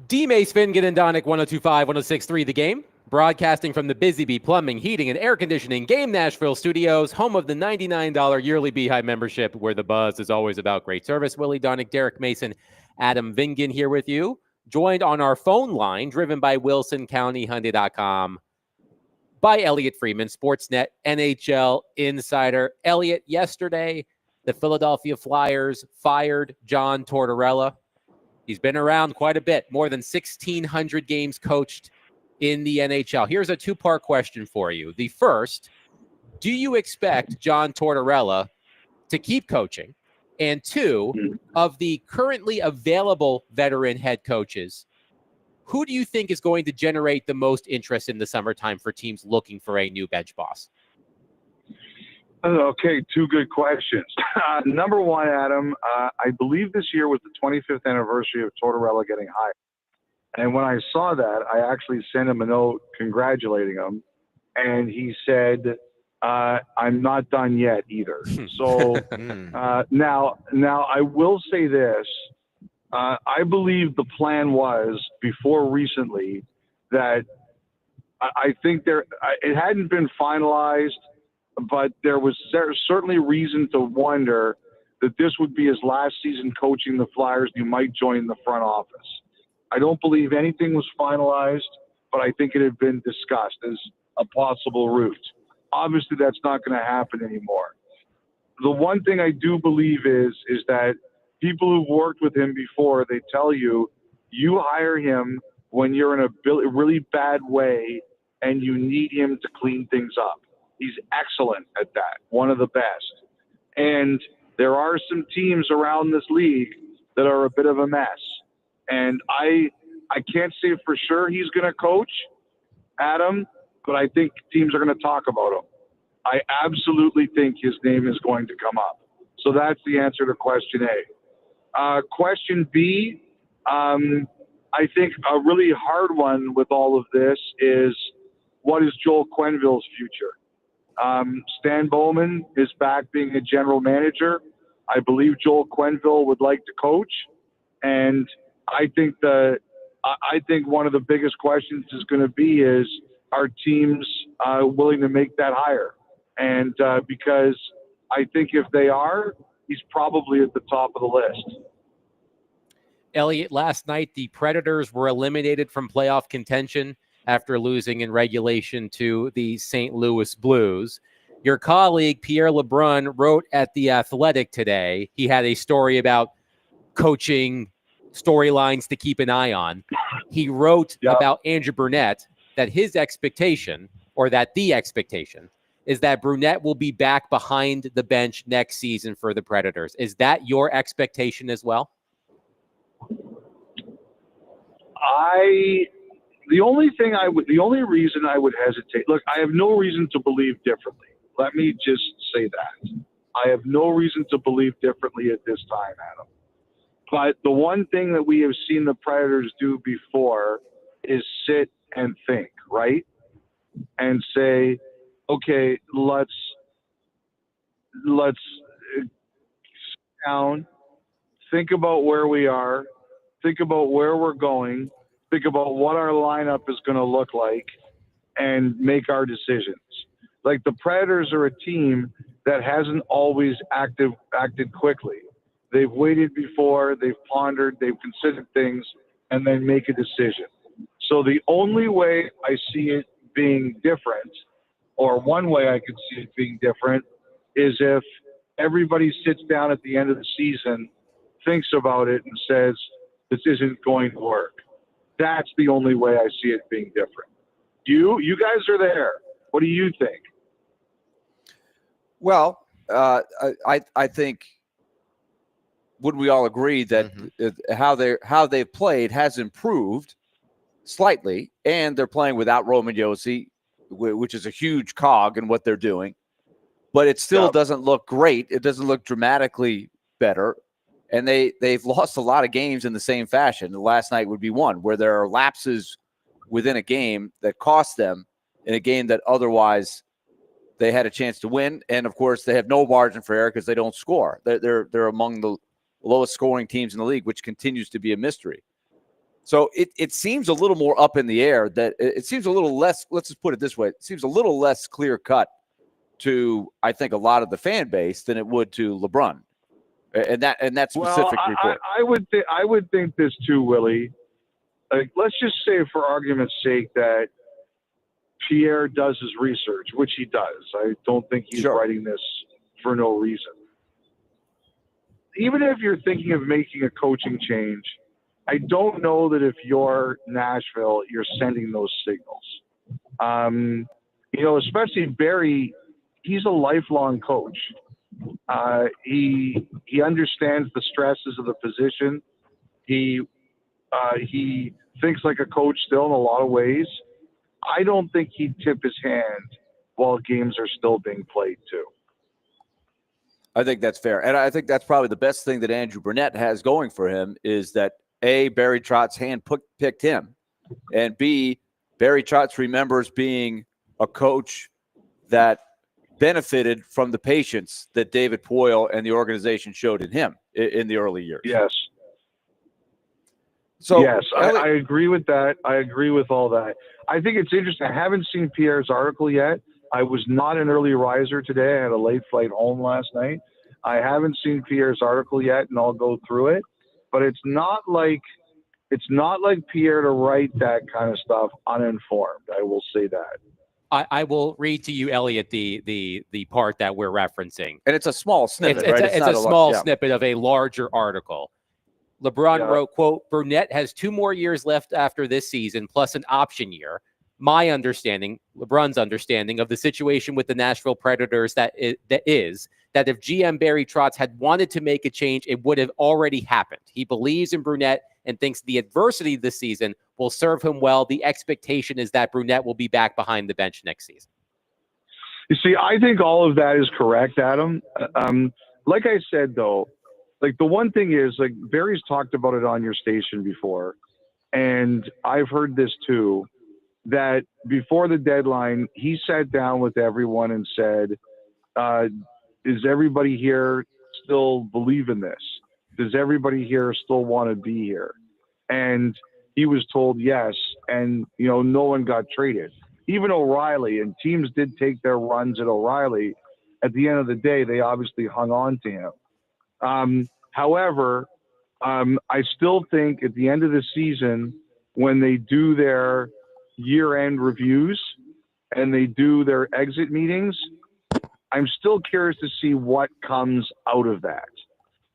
D-Mace, Fingen, and Donick, 102.5, 106.3 The Game. Broadcasting from the Busy Bee Plumbing, Heating, and Air Conditioning Game Nashville Studios, home of the $99 yearly Beehive membership, where the buzz is always about great service. Willie Donick, Derek Mason, Adam Vingan here with you. Joined on our phone line, driven by WilsonCountyHyundai.com, by Elliot Freeman, Sportsnet NHL insider. Elliot, yesterday, the Philadelphia Flyers fired John Tortorella. He's been around quite a bit, more than 1,600 games coached in the NHL. Here's a two-part question for you. The first, do you expect John Tortorella to keep coaching? And two, of the currently available veteran head coaches, who do you think is going to generate the most interest in the summertime for teams looking for a new bench boss? Okay, two good questions. Number one, Adam, I believe this year was the 25th anniversary of Tortorella getting hired. And when I saw that, I actually sent him a note congratulating him. And he said, I'm not done yet either. So now I will say this. I believe the plan was before recently that I think it hadn't been finalized, but there was certainly reason to wonder that this would be his last season coaching the Flyers. He might join the front office. I don't believe anything was finalized, but I think it had been discussed as a possible route. Obviously, that's not going to happen anymore. The one thing I do believe is that people who've worked with him before, they tell you, you hire him when you're in a really bad way and you need him to clean things up. He's excellent at that, one of the best. And there are some teams around this league that are a bit of a mess. And I can't say for sure he's going to coach, Adam, but I think teams are going to talk about him. I absolutely think his name is going to come up. So that's the answer to question A. Question B, I think a really hard one with all of this is, what is Joel Quenneville's future? Stan Bowman is back being a general manager. I believe Joel Quenneville would like to coach. And I think one of the biggest questions is going to be is, are teams willing to make that hire? And because I think if they are, he's probably at the top of the list. Elliot, last night the Predators were eliminated from playoff contention after losing in regulation to the St. Louis Blues. Your colleague, Pierre LeBrun, wrote at The Athletic today. He had a story about coaching storylines to keep an eye on. He wrote about Andrew Brunette that his expectation, or that the expectation, is that Brunette will be back behind the bench next season for the Predators. Is that your expectation as well? The only reason I would hesitate, look, I have no reason to believe differently. Let me just say that. I have no reason to believe differently at this time, Adam. But the one thing that we have seen the Predators do before is sit and think, right? And say, okay, let's sit down, think about where we are, think about where we're going, think about what our lineup is going to look like, and make our decisions. Like, the Predators are a team that hasn't always acted quickly. They've waited before, they've pondered, they've considered things, and then make a decision. So the only way I see it being different, or one way I could see it being different, is if everybody sits down at the end of the season, thinks about it, and says, this isn't going to work. That's the only way I see it being different. You guys are there. What do you think? Well, I think, wouldn't we all agree that how they've played has improved slightly, and they're playing without Roman Josi, which is a huge cog in what they're doing, but it still doesn't look great. It doesn't look dramatically better. And they've lost a lot of games in the same fashion. The last night would be one where there are lapses within a game that cost them in a game that otherwise they had a chance to win. And of course, they have no margin for error because they don't score. They're among the lowest scoring teams in the league, which continues to be a mystery. So it seems a little more up in the air. That it seems a little less. Let's just put it this way: it seems a little less clear cut to, I think, a lot of the fan base than it would to LeBron, and that specific report. I would think this too, Willie. Like, let's just say, for argument's sake, that Pierre does his research, which he does. I don't think he's writing this for no reason. Even if you're thinking of making a coaching change, I don't know that if you're Nashville, you're sending those signals. Especially Barry, he's a lifelong coach. He understands the stresses of the position. He thinks like a coach still in a lot of ways. I don't think he'd tip his hand while games are still being played too. I think that's fair. And I think that's probably the best thing that Andrew Brunette has going for him is that A, Barry Trotz picked him, and B, Barry Trotz remembers being a coach that benefited from the patience that David Poile and the organization showed in him in the early years. Yes. So yes, I agree with that. I agree with all that. I think it's interesting. I haven't seen Pierre's article yet. I was not an early riser today. I had a late flight home last night. I haven't seen Pierre's article yet, and I'll go through it. But it's not like Pierre to write that kind of stuff uninformed. I will say that. I will read to you, Elliot, the part that we're referencing. And it's a small snippet, right? It's a small snippet of a larger article. LeBron wrote, quote, Brunette has 2 more years left after this season, plus an option year. My understanding, LeBron's understanding of the situation with the Nashville Predators that is that if GM Barry Trotz had wanted to make a change, it would have already happened. He believes in Brunette and thinks the adversity this season will serve him well. The expectation is that Brunette will be back behind the bench next season. You see, I think all of that is correct, Adam. Like I said, though, like the one thing is, like Barry's talked about it on your station before, and I've heard this too, that before the deadline, he sat down with everyone and said, is everybody here still believe in this? Does everybody here still want to be here? And he was told yes, and no one got traded. Even O'Reilly, and teams did take their runs at O'Reilly. At the end of the day, they obviously hung on to him. However, I still think at the end of the season, when they do their year-end reviews and they do their exit meetings, I'm still curious to see what comes out of that,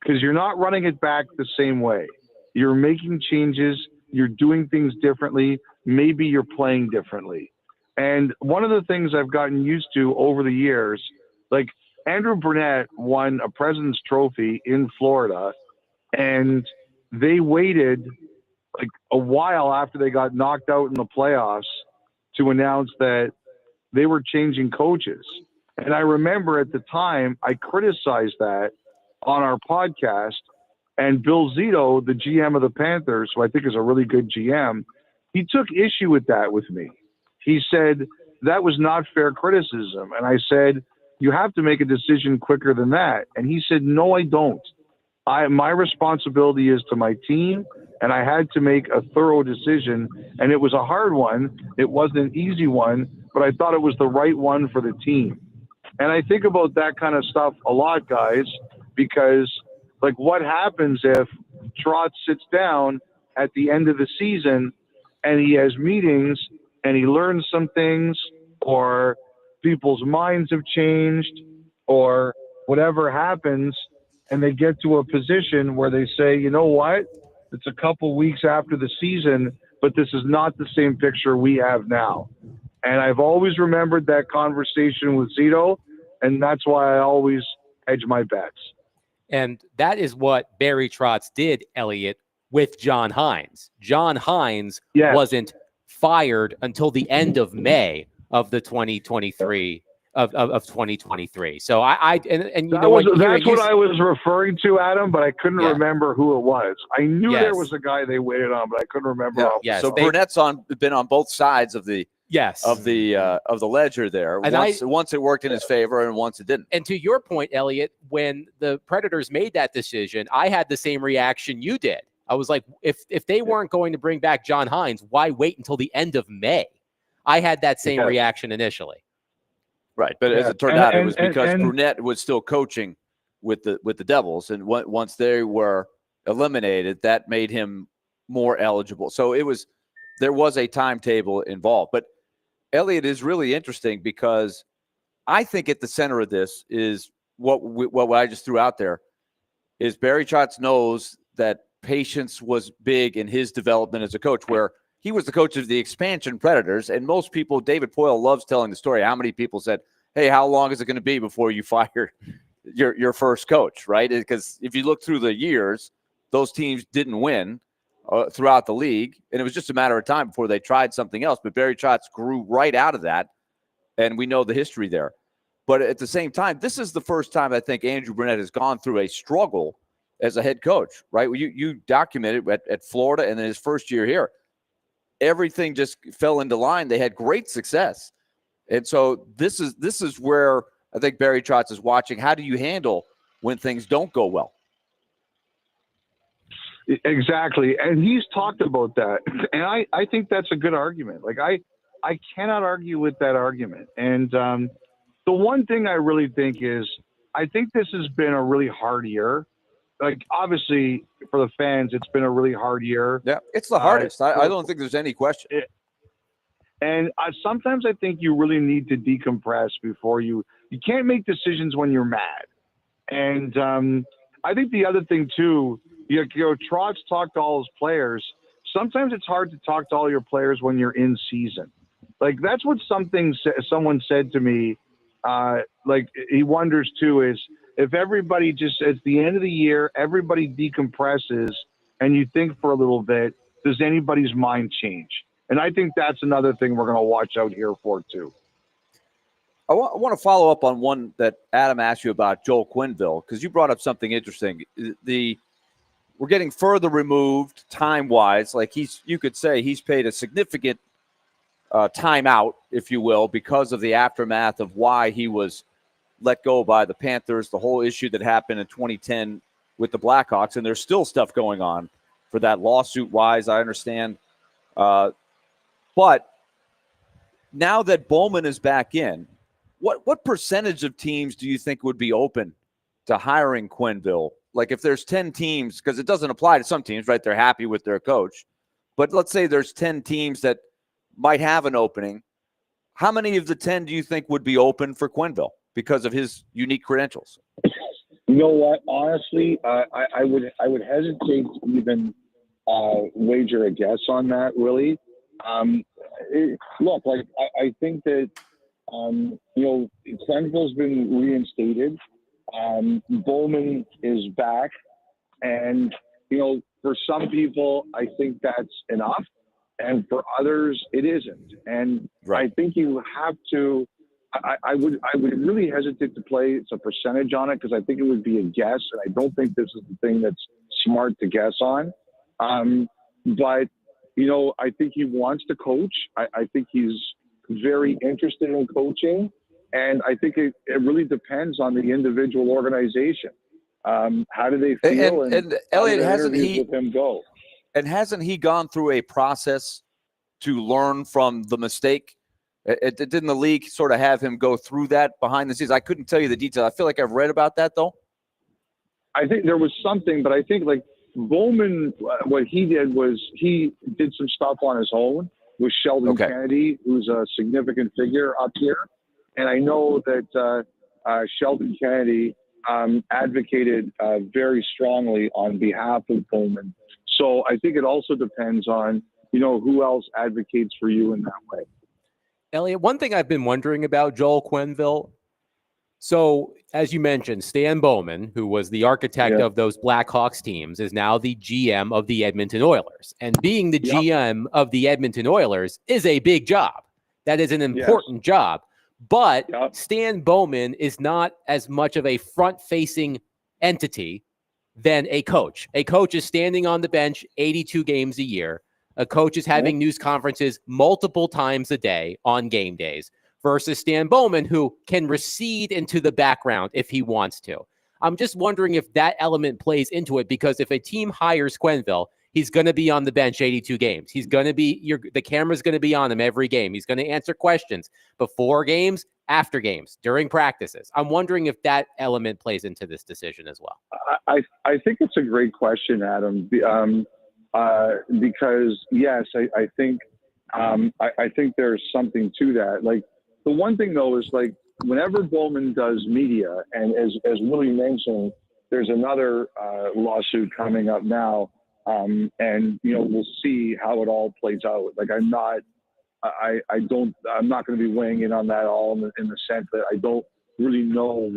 because you're not running it back the same way. You're making changes. You're doing things differently. Maybe you're playing differently. And one of the things I've gotten used to over the years, like Andrew Brunette won a President's Trophy in Florida, and they waited like a while after they got knocked out in the playoffs to announce that they were changing coaches. And I remember at the time I criticized that on our podcast, and Bill Zito, the GM of the Panthers, who I think is a really good GM, he took issue with that with me. He said that was not fair criticism. And I said, you have to make a decision quicker than that. And he said, no, I don't. My responsibility is to my team, and I had to make a thorough decision, and it was a hard one. It wasn't an easy one, but I thought it was the right one for the team. And I think about that kind of stuff a lot, guys, because like what happens if Trotz sits down at the end of the season and he has meetings and he learns some things, or people's minds have changed, or whatever happens, and they get to a position where they say, you know what, it's a couple weeks after the season, but this is not the same picture we have now. And I've always remembered that conversation with Zito, and that's why I always hedge my bets. And that is what Barry Trotz did, Elliot, with John Hines. John Hines wasn't fired until the end of May of the 2023 of 2023. So that's what I was referring to, Adam, but I couldn't remember who it was. I knew there was a guy they waited on, but I couldn't remember. So Burnett's been on both sides of the ledger there. And once it worked in his favor, and once it didn't. And to your point, Elliot, when the Predators made that decision, I had the same reaction you did. I was like, if they weren't going to bring back John Hines, why wait until the end of May? I had that same reaction initially. Right, but as it turned out, it was because Brunette was still coaching with the Devils, and once they were eliminated, that made him more eligible. So there was a timetable involved. But Elliot is really interesting because I think at the center of this is what I just threw out there is Barry Trotz knows that patience was big in his development as a coach, where he was the coach of the expansion Predators. And most people, David Poyle loves telling the story. How many people said, hey, how long is it going to be before you fire your first coach, right? Because if you look through the years, those teams didn't win throughout the league. And it was just a matter of time before they tried something else. But Barry Trotz grew right out of that. And we know the history there. But at the same time, this is the first time I think Andrew Brunette has gone through a struggle as a head coach, right? You documented at Florida and then his first year here. Everything just fell into line. They had great success. And so this is where I think Barry Trotz is watching. How do you handle when things don't go well? Exactly. And he's talked about that. And I think that's a good argument. Like I cannot argue with that argument. And the one thing I really think is I think this has been a really hard year. Like, obviously, for the fans, it's been a really hard year. Yeah, it's the hardest. I don't think there's any question. And sometimes I think you really need to decompress before you can't make decisions when you're mad. And I think the other thing, too, Trotz talked to all his players. Sometimes it's hard to talk to all your players when you're in season. Like, that's what someone said to me. Like, he wonders, too, is if everybody just, at the end of the year, everybody decompresses and you think for a little bit, does anybody's mind change? And I think that's another thing we're going to watch out here for, too. I want to follow up on one that Adam asked you about, Joel Quenneville, because you brought up something interesting. We're getting further removed time-wise. Like you could say he's paid a significant timeout, if you will, because of the aftermath of why he was let go by the Panthers, the whole issue that happened in 2010 with the Blackhawks, and there's still stuff going on for that lawsuit-wise, I understand. But now that Bowman is back in, what percentage of teams do you think would be open to hiring Quenneville? Like if there's 10 teams, because it doesn't apply to some teams, right? They're happy with their coach. But let's say there's 10 teams that might have an opening. How many of the 10 do you think would be open for Quenneville because of his unique credentials? You know what? Honestly, I would hesitate to even wager a guess on that, really. Look, like I think that Quenneville's been reinstated. Bowman is back, and for some people, I think that's enough, and for others, it isn't. And I think you have to. I would really hesitate to place a percentage on it because I think it would be a guess, and I don't think this is the thing that's smart to guess on. But I think he wants to coach. I think he's very interested in coaching, and I think it really depends on the individual organization. How do they feel? And Elliot, hasn't he with him go? And hasn't he gone through a process to learn from the mistake? Didn't the league sort of have him go through that behind the scenes? I couldn't tell you the detail. I feel like I've read about that, though. I think there was something, but I think like Bowman, what he did was he did some stuff on his own with Sheldon Kennedy, who's a significant figure up here. And I know that Sheldon Kennedy advocated very strongly on behalf of Bowman. So I think it also depends on, who else advocates for you in that way. Elliot, one thing I've been wondering about Joel Quenneville. So, as you mentioned, Stan Bowman, who was the architect of those Blackhawks teams, is now the GM of the Edmonton Oilers. And being the GM of the Edmonton Oilers is a big job. That is an important job. But Stan Bowman is not as much of a front-facing entity than a coach. A coach is standing on the bench 82 games a year. A coach is having news conferences multiple times a day on game days versus Stan Bowman, who can recede into the background if he wants to. I'm just wondering if that element plays into it, because if a team hires Quenneville, He's going to be on the bench 82 games. He's going to be the camera's going to be on him every game. He's going to answer questions before games, after games, during practices. I'm wondering if that element plays into this decision as well. I think it's a great question, Adam, because yes, I think there's something to that. Like the one thing though is like whenever Bowman does media, and as Willie mentioned, there's another lawsuit coming up now, and we'll see how it all plays out. Like I'm not going to be weighing in on that all in the sense that I don't really know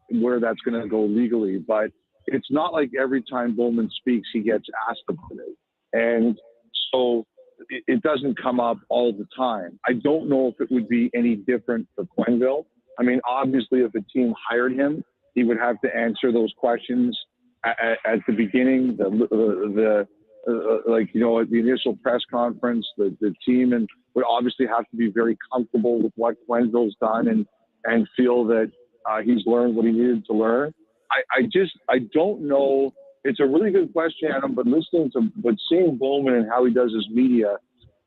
where that's going to go legally, but it's not like every time Bowman speaks, he gets asked about it. And so it doesn't come up all the time. I don't know if it would be any different for Quenneville. I mean, obviously, if a team hired him, he would have to answer those questions at the beginning, at the initial press conference. The team would obviously have to be very comfortable with what Quenneville's done and feel that he's learned what he needed to learn. I don't know. It's a really good question, Adam, but seeing Bowman and how he does his media,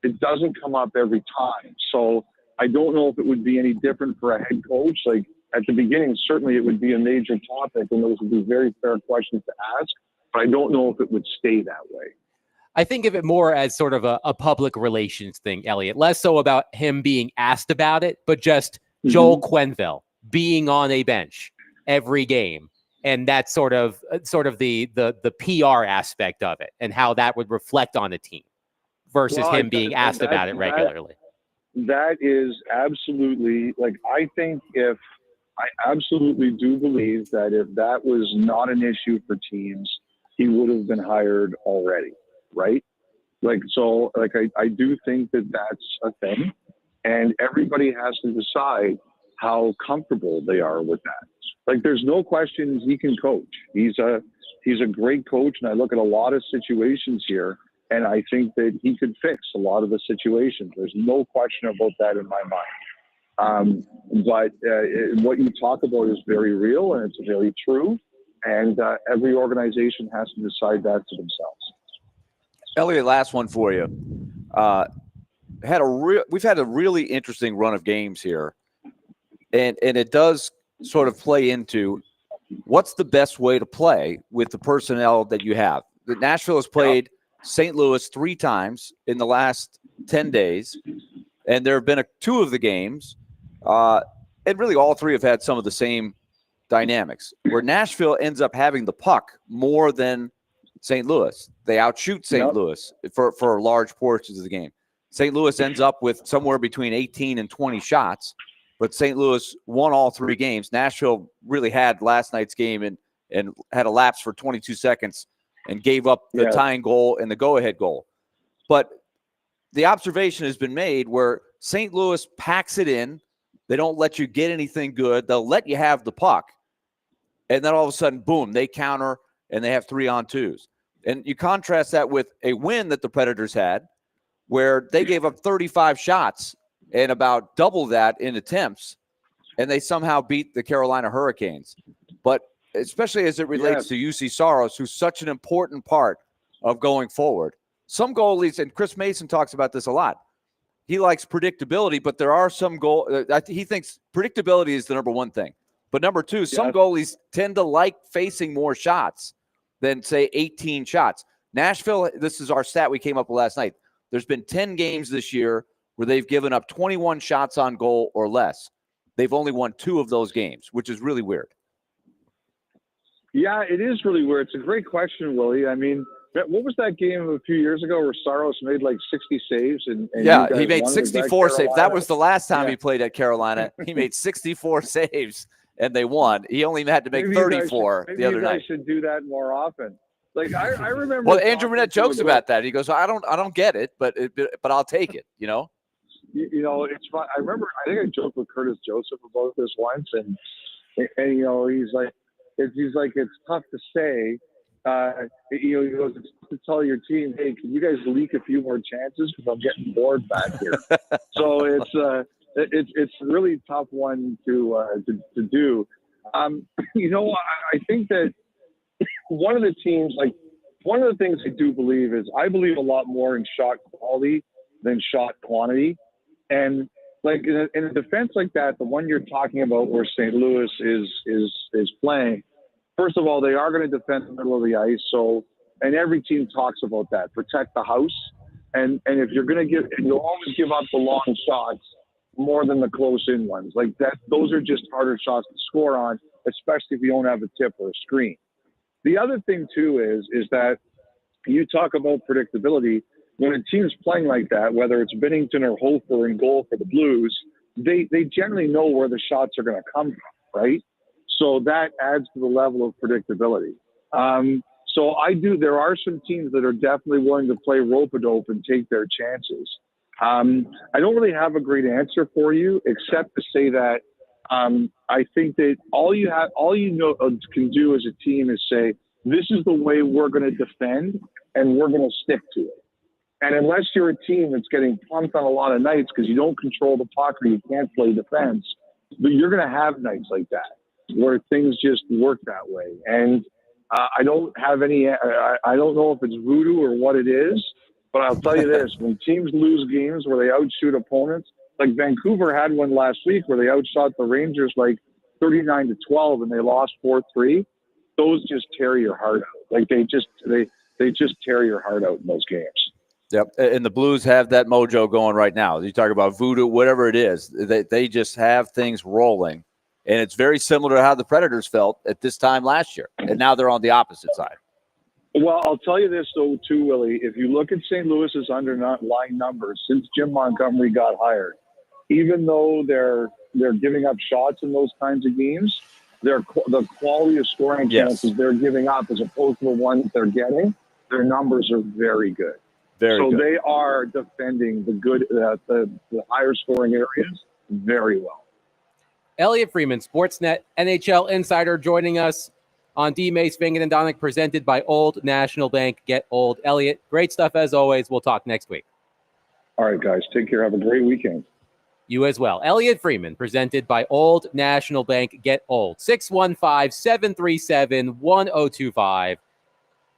it doesn't come up every time. So I don't know if it would be any different for a head coach. Like at the beginning, certainly it would be a major topic and those would be very fair questions to ask, but I don't know if it would stay that way. I think of it more as sort of a public relations thing, Elliot, less so about him being asked about it, but just Joel Quenneville being on a bench every game. And that's sort of the PR aspect of it and how that would reflect on the team versus him being asked about it regularly. That is absolutely I absolutely do believe that if that was not an issue for teams, he would have been hired already. Right. I do think that that's a thing and everybody has to decide how comfortable they are with that. Like, there's no question he can coach. He's a great coach, and I look at a lot of situations here, and I think that he could fix a lot of the situations. There's no question about that in my mind. But what you talk about is very real, and it's very true, and every organization has to decide that for themselves. Elliot, last one for you. We've had a really interesting run of games here, and it does sort of play into what's the best way to play with the personnel that you have. Nashville has played St. Louis 3 times in the last 10 days, and there have been 2 of the games, and really all 3 have had some of the same dynamics, where Nashville ends up having the puck more than St. Louis. They outshoot St. Louis for large portions of the game. St. Louis ends up with somewhere between 18 and 20 shots, but St. Louis won all 3 games. Nashville really had last night's game and had a lapse for 22 seconds and gave up the tying goal and the go-ahead goal. But the observation has been made where St. Louis packs it in. They don't let you get anything good. They'll let you have the puck. And then all of a sudden, boom, they counter and they have 3-on-2s. And you contrast that with a win that the Predators had where they gave up 35 shots and about double that in attempts, and they somehow beat the Carolina Hurricanes. But especially as it relates to UC Saros, who's such an important part of going forward. Some goalies, and Chris Mason talks about this a lot, he likes predictability, but there are some he thinks predictability is the number 1 thing. But number 2, some goalies tend to like facing more shots than, say, 18 shots. Nashville, this is our stat we came up with last night. There's been 10 games this year where they've given up 21 shots on goal or less. They've only won 2 of those games, which is really weird. Yeah, it is really weird. It's a great question, Willie. I mean, what was that game a few years ago where Saros made like 60 saves? And he made 64 saves. That was the last time he played at Carolina. He made 64 saves, and they won. He only had to make 34 the other night. Maybe should do that more often. Like I remember. Well, Andrew Burnett jokes about that. He goes, "I don't get it, but I'll take it." You know. It's fun. I remember. I think I joked with Curtis Joseph about this once, and he's like, it's tough to say. He goes, it's tough to tell your team, hey, can you guys leak a few more chances because I'm getting bored back here. So it's really tough one to do. I think that one of the teams, like one of the things I do believe is I believe a lot more in shot quality than shot quantity. And like in a defense like that, the one you're talking about where St. Louis is playing, first of all, they are going to defend the middle of the ice. So, and every team talks about that, protect the house. And if you're going to you'll always give up the long shots more than the close in ones. Like that, those are just harder shots to score on, especially if you don't have a tip or a screen. The other thing too is that you talk about predictability. When a team's playing like that, whether it's Binnington or Hofer in goal for the Blues, they generally know where the shots are going to come from, right? So that adds to the level of predictability. So there are some teams that are definitely willing to play rope-a-dope and take their chances. I don't really have a great answer for you, except to say that I think that all you can do as a team is say, this is the way we're going to defend, and we're going to stick to it. And unless you're a team that's getting pumped on a lot of nights because you don't control the puck or you can't play defense, but you're going to have nights like that where things just work that way. And I don't have any. I don't know if it's voodoo or what it is, but I'll tell you this: when teams lose games where they outshoot opponents, like Vancouver had one last week where they outshot the Rangers like 39-12 and they lost 4-3. Those just tear your heart out. Like they just tear your heart out in those games. Yep, and the Blues have that mojo going right now. You talk about voodoo, whatever it is, they just have things rolling, and it's very similar to how the Predators felt at this time last year, and now they're on the opposite side. Well, I'll tell you this though, too, Willie. If you look at St. Louis's underlying numbers since Jim Montgomery got hired, even though they're giving up shots in those kinds of games, the quality of scoring chances they're giving up as opposed to the ones they're getting, their numbers are very good. So they are defending the higher scoring areas very well. Elliot Freeman, Sportsnet NHL insider, joining us on D. Mace, Vingan, and Donick, presented by Old National Bank. Get old. Elliot, great stuff as always. We'll talk next week. All right, guys. Take care. Have a great weekend. You as well. Elliot Freeman, presented by Old National Bank. Get old. 615-737-1025.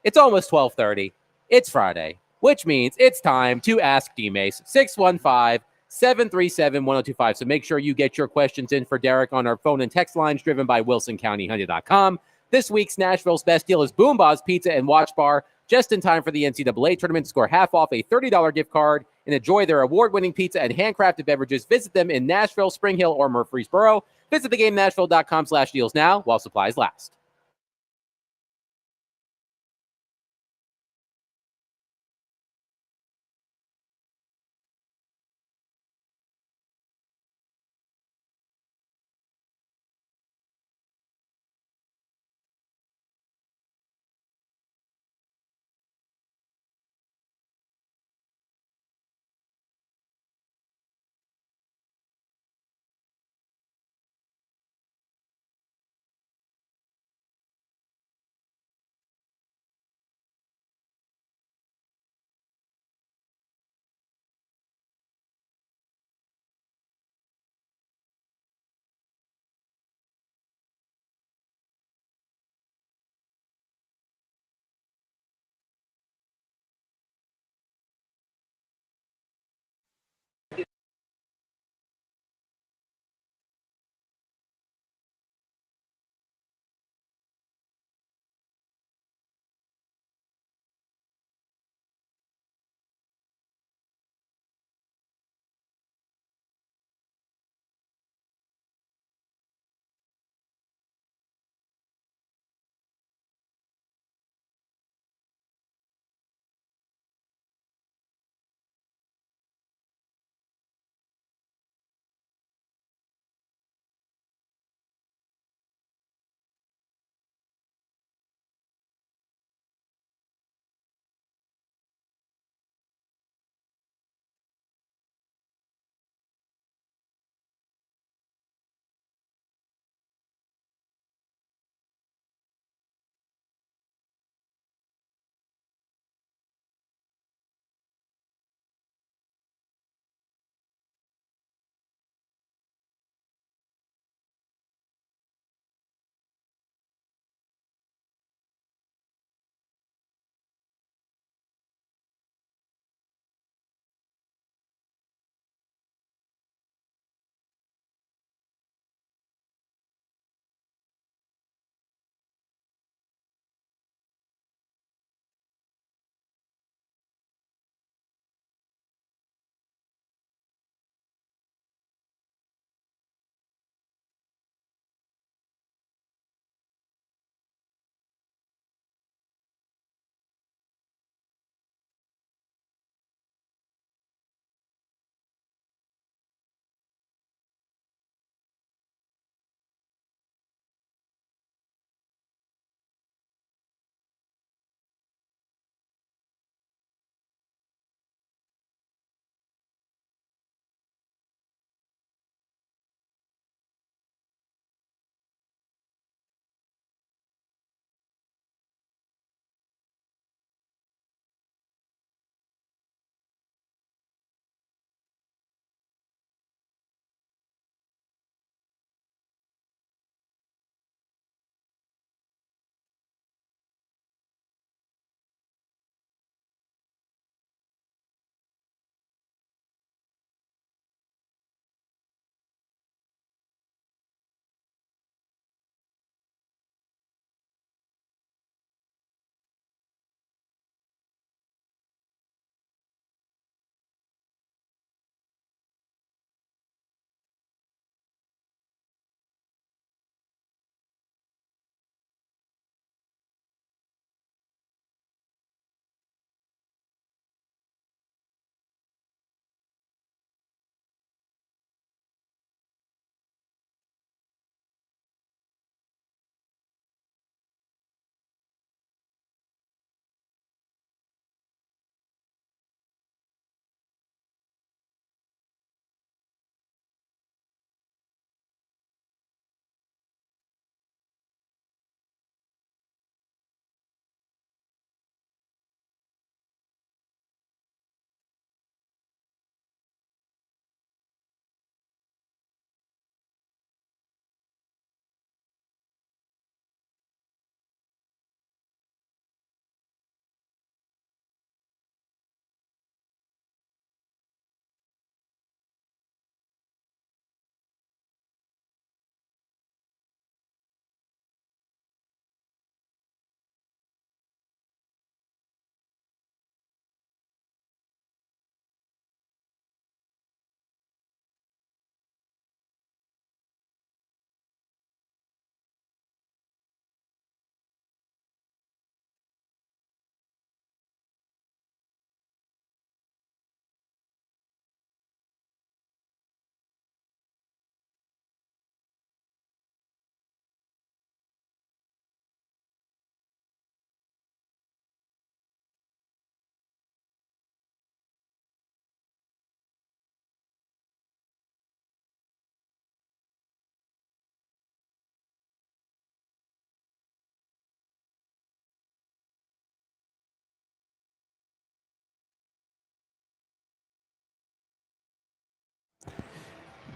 It's almost 12:30. It's Friday, which means it's time to ask D-Mace. 615-737-1025. So make sure you get your questions in for Derek on our phone and text lines driven by WilsonCountyHunter.com. This week's Nashville's best deal is Boom Boss Pizza and Watch Bar, just in time for the NCAA tournament. Score half off a $30 gift card and enjoy their award-winning pizza and handcrafted beverages. Visit them in Nashville, Spring Hill, or Murfreesboro. Visit thegamenashville.com/deals now while supplies last.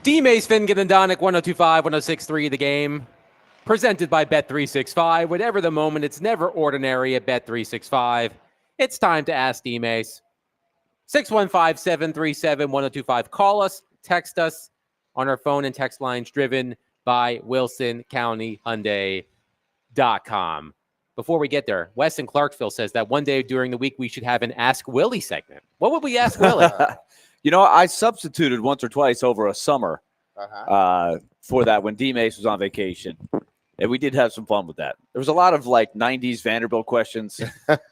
D-Mace, Finnegan, and Donick, 102.5, 106.3 The Game. Presented by Bet365. Whatever the moment, it's never ordinary at Bet365. It's time to ask D-Mace. 615-737-1025. Call us, text us on our phone and text lines driven by WilsonCountyHyundai.com. Before we get there, Wes in Clarksville says that one day during the week we should have an Ask Willie segment. What would we ask Willie? I substituted once or twice over a summer for that when D-Mace was on vacation. And we did have some fun with that. There was a lot of 90s Vanderbilt questions.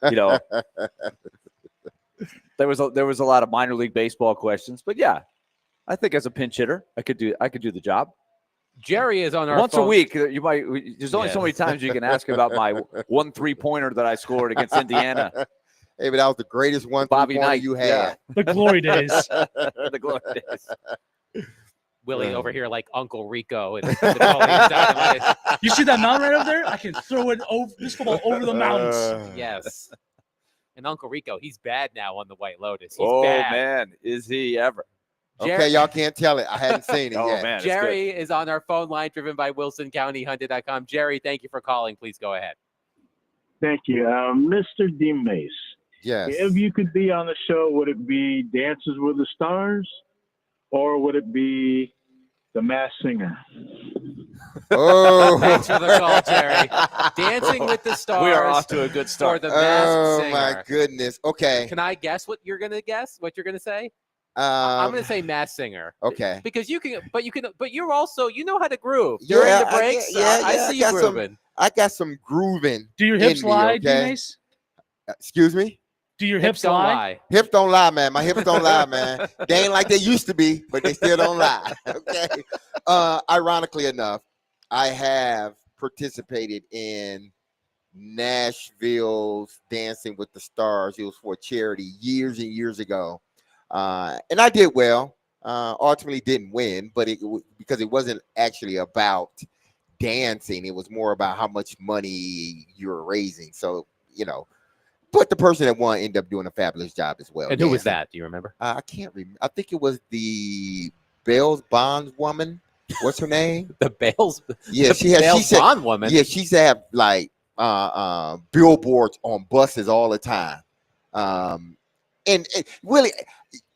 There was a lot of minor league baseball questions, but yeah, I think as a pinch hitter, I could do the job. Jerry is on our once phone. a week. There's only so many times you can ask about my 1 3-pointer that I scored against Indiana. Hey, but that was the greatest one Bobby three-pointer Knight you had. yeah. The glory days. The glory days. Willie Yeah. over here like Uncle Rico. And Napoleon. You see that mountain right over there? I can throw it over this football over the mountains. Yes. And Uncle Rico, he's bad now on the White Lotus. He's Oh bad. man, is he ever? Okay, y'all can't tell it. I hadn't seen it Oh yet. man, it's Jerry is on our phone line driven by WilsonCountyHyundai.com. Jerry, thank you for calling. Please go ahead. Thank you. Mr. D-Mace, Yes. if you could be on the show, would it be Dances with the Stars or would it be The Masked Singer? Oh, Thanks for the call, Jerry. Dancing with the Stars. We are off to a good Or start. the Masked Singer. my goodness. Okay. Can I guess what you're gonna guess? What you're gonna say? I'm gonna say Masked Singer. Okay. Because you can, but you're also, you know how to groove during Yeah, the breaks. I see you got some- grooving. I got some grooving. Do your hips in me, lie, okay? D-Mace? Excuse me? Do your Hips hips don't lie? lie. Hips don't lie, man. My hips don't lie, man. They ain't like they used to be, but they still don't lie. Okay. Ironically enough, I have participated in Nashville's Dancing with the Stars. It was for a charity years and years ago. And I did well. Ultimately didn't win, but because it wasn't actually about dancing. It was more about how much money you were raising. So, but the person that won ended up doing a fabulous job as well. And who was dancing. that? Do you remember? I can't remember. I think it was the Bell's Bonds woman. What's her name? The Bales. Yeah, the she had. She Bales said, Bond woman. yeah, she used to have billboards on buses all the time. And really,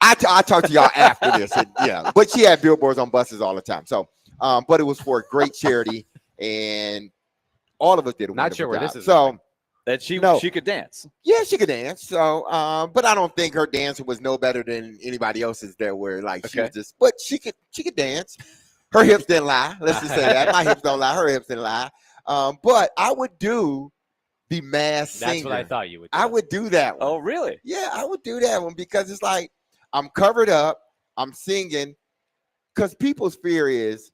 I talk to y'all after this. And, yeah, but she had billboards on buses all the time. So, but it was for a great charity, and all of us did a Not sure wonderful where job. this is So. going. That she could dance. Yeah, she could dance. So, but I don't think her dancing was no better than anybody else's. There were she was just, but she could dance. Her hips didn't lie. Let's just say that my hips don't lie. Her hips didn't lie. But I would do the Masked Singer. That's what I thought you would do. I would do that one. Oh, really? Yeah, I would do that one because it's like I'm covered up, I'm singing, because people's fear is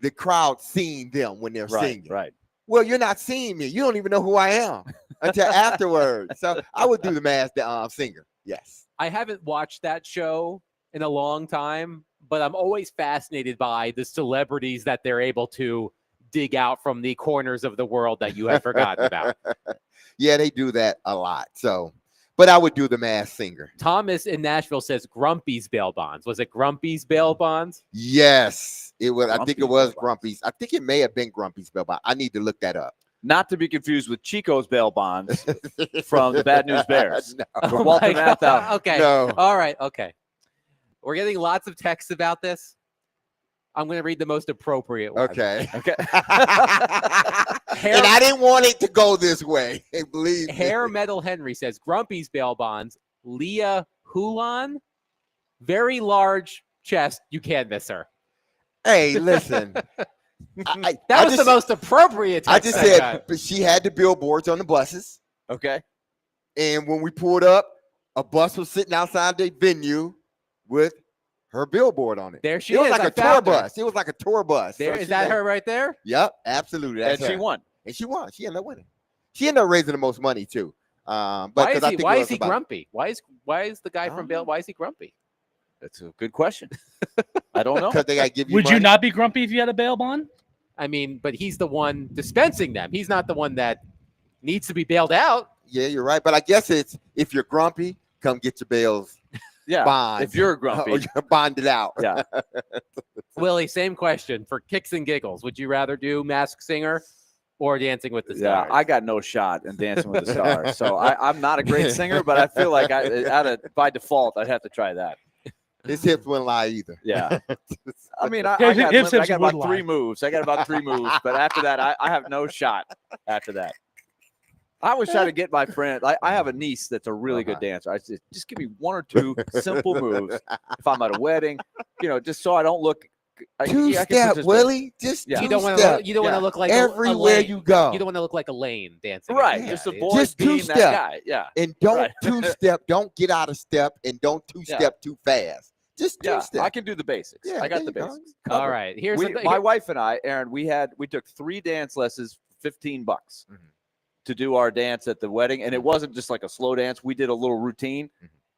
the crowd seeing them when they're singing. Right. Well, you're not seeing me. You don't even know who I am until afterwards. So I would do the Masked Singer. Yes. I haven't watched that show in a long time, but I'm always fascinated by the celebrities that they're able to dig out from the corners of the world that you have forgotten about. Yeah, they do that a lot. So, but I would do the Masked Singer. Thomas in Nashville says Grumpy's bail bonds. Was it Grumpy's bail bonds? Yes, it was. I think it Grumpy's was Bail Bonds. Grumpy's. I think it may have been Grumpy's Bail Bond. I need to look that up. Not to be confused with Chico's bail bonds from the Bad News Bears. No. For Walter my God. Matthau. Okay. No. All right. Okay. We're getting lots of texts about this. I'm going to read the most appropriate one. Okay. Okay. And I didn't want it to go this way. Believe me. Hair Metal Henry says Grumpy's bail bonds. Leah Hulan, very large chest. You can't miss her. Hey, listen. That was the most appropriate. I text just said, got. but she had the billboards on the buses. Okay. And when we pulled up, a bus was sitting outside the venue with her billboard on it. There she It was is. like I a tour found her. bus. It was like a tour bus. There So is she that like- her right there? Yep, absolutely. That's And she her. won. And she won. She ended up winning. She ended up raising the most money too. But Why 'cause is I he? think Why it is was he about- grumpy? Why is the guy I from don't Bail? know. Why is he grumpy? That's a good question. I don't know. Because they got to give you Would you money? not be grumpy if you had a bail bond? I mean, but he's the one dispensing them. He's not the one that needs to be bailed out. Yeah, you're right. But I guess it's if you're grumpy, come get your bills. Yeah. bond. If you're grumpy. Or you're bonded out. Yeah. Willie, same question for kicks and giggles. Would you rather do Masked Singer or Dancing with the Yeah, Stars? I got no shot in Dancing with the Stars. So I'm not a great singer, but I feel like by default, I'd have to try that. His hips wouldn't lie either. Yeah. I mean, I His got hips about would three lie. moves. I got about 3 moves, but after that, I have no shot after that. I always try to get my friend. I have a niece that's a really good dancer. I said, just give me 1 or 2 simple moves if I'm at a wedding, just so I don't look. Two-step, Willie. Just Yeah. You don't want two-step. to. You don't want to look like Everywhere a lane. you go. You don't want to look like a lane dancing. Right. Yeah. Just the avoid Just being two-step. that guy. Yeah. And don't Right. two-step. Don't get out of step, and don't two-step too fast. Just Yeah. two-step. I can do the basics. Yeah, I got there the you go. basics. All covered. right. Here's My wife and I, Aaron, we took 3 dance lessons, $15 to do our dance at the wedding. And it wasn't just like a slow dance. We did a little routine,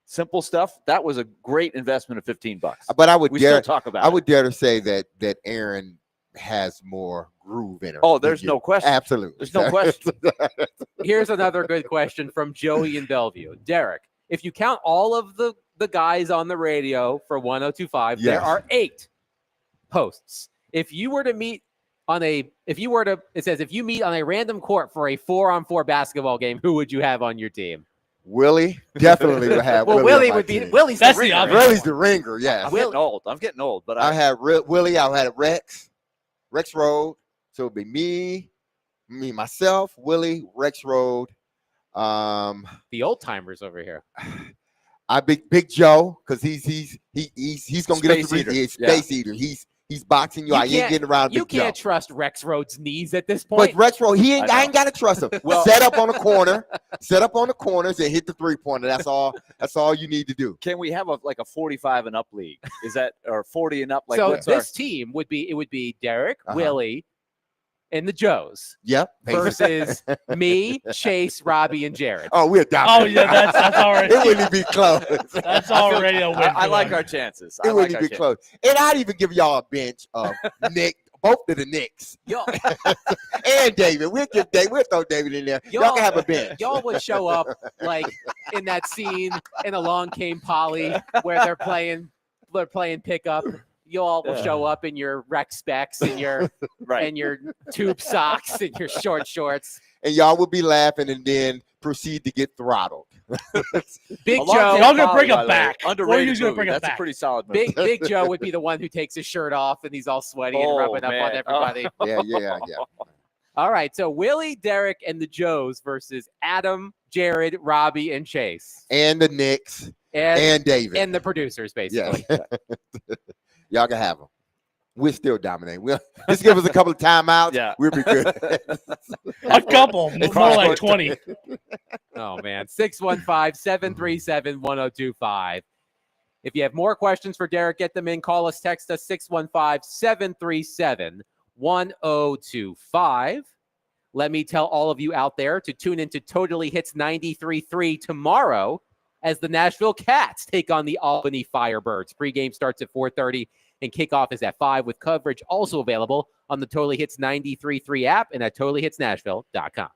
simple stuff. That was a great investment of $15. But I would We dare still talk about I it. would dare to say that Aaron has more groove in her. Oh, than there's you. no question. Absolutely. There's no question. Here's another good question from Joey in Bellevue. Derek, if you count all of the guys on the radio for 1025, there Yes. are 8 hosts. If you were to meet on it says if you meet on a random court for a 4-on-4 basketball game, who would you have on your team? Willie definitely would have. Well, Willie Willie on my would be. team. Willie's That's the the ringer. obvious Willie's the ringer. Yes. I'm getting old, but I had Willie. I had Rex Road. So it'd be me, myself, Willie, Rex Road. The old timers over here. I Big Joe because he's gonna get us Space the eater. space eater. He's boxing you out. You ain't getting around You Big Joe. can't trust Rex Rhodes' knees at this point. But Rex Road, I I ain't got to trust him. Well- set up on the corner, set up on the corners, and hit the 3-pointer. That's all. That's all you need to do. can we have a 45 and up league? Is that or 40 and up? Like so what's this team would be Derek, Uh-huh. Willie, and the Joes Yep. versus me, Chase, Robbie, and Jared. Oh, we're Oh dominating. yeah, that's already It wouldn't be close. that's already a win. I for like them. our chances. It I like wouldn't our be chances. close. And I'd even give y'all a bench of Nick, both of the Knicks, Y'all, and David. We'll throw David in there. Y'all can have a bench. y'all would show up like in that scene in Along Came Polly where they're playing pickup. You all will show up in your rec specs and your Right. and your tube socks and your short shorts. And y'all would be laughing and then proceed to get throttled. Big Along Joe, Came Y'all gonna Polly, bring him by the way, back. We're Underrated usually gonna movie. bring him That's a back. pretty solid movie. Big Joe would be the one who takes his shirt off and he's all sweaty and Oh, rubbing up on man. everybody. Yeah. All right, so Willie, Derek, and the Joes versus Adam, Jared, Robbie, and Chase, And the Knicks and David. and the producers, basically. Yeah. Y'all can have them. We're still dominating. Just give us a couple of timeouts. Yeah. We'll be good. A couple, more like 20. Oh, man. 615-737-1025. If you have more questions for Derek, get them in. Call us, text us, 615-737-1025. Let me tell all of you out there to tune into Totally Hits 93.3 tomorrow as the Nashville Cats take on the Albany Firebirds. Pregame starts at 4:30 and kickoff is at 5 with coverage also available on the Totally Hits 93.3 app and at totallyhitsnashville.com.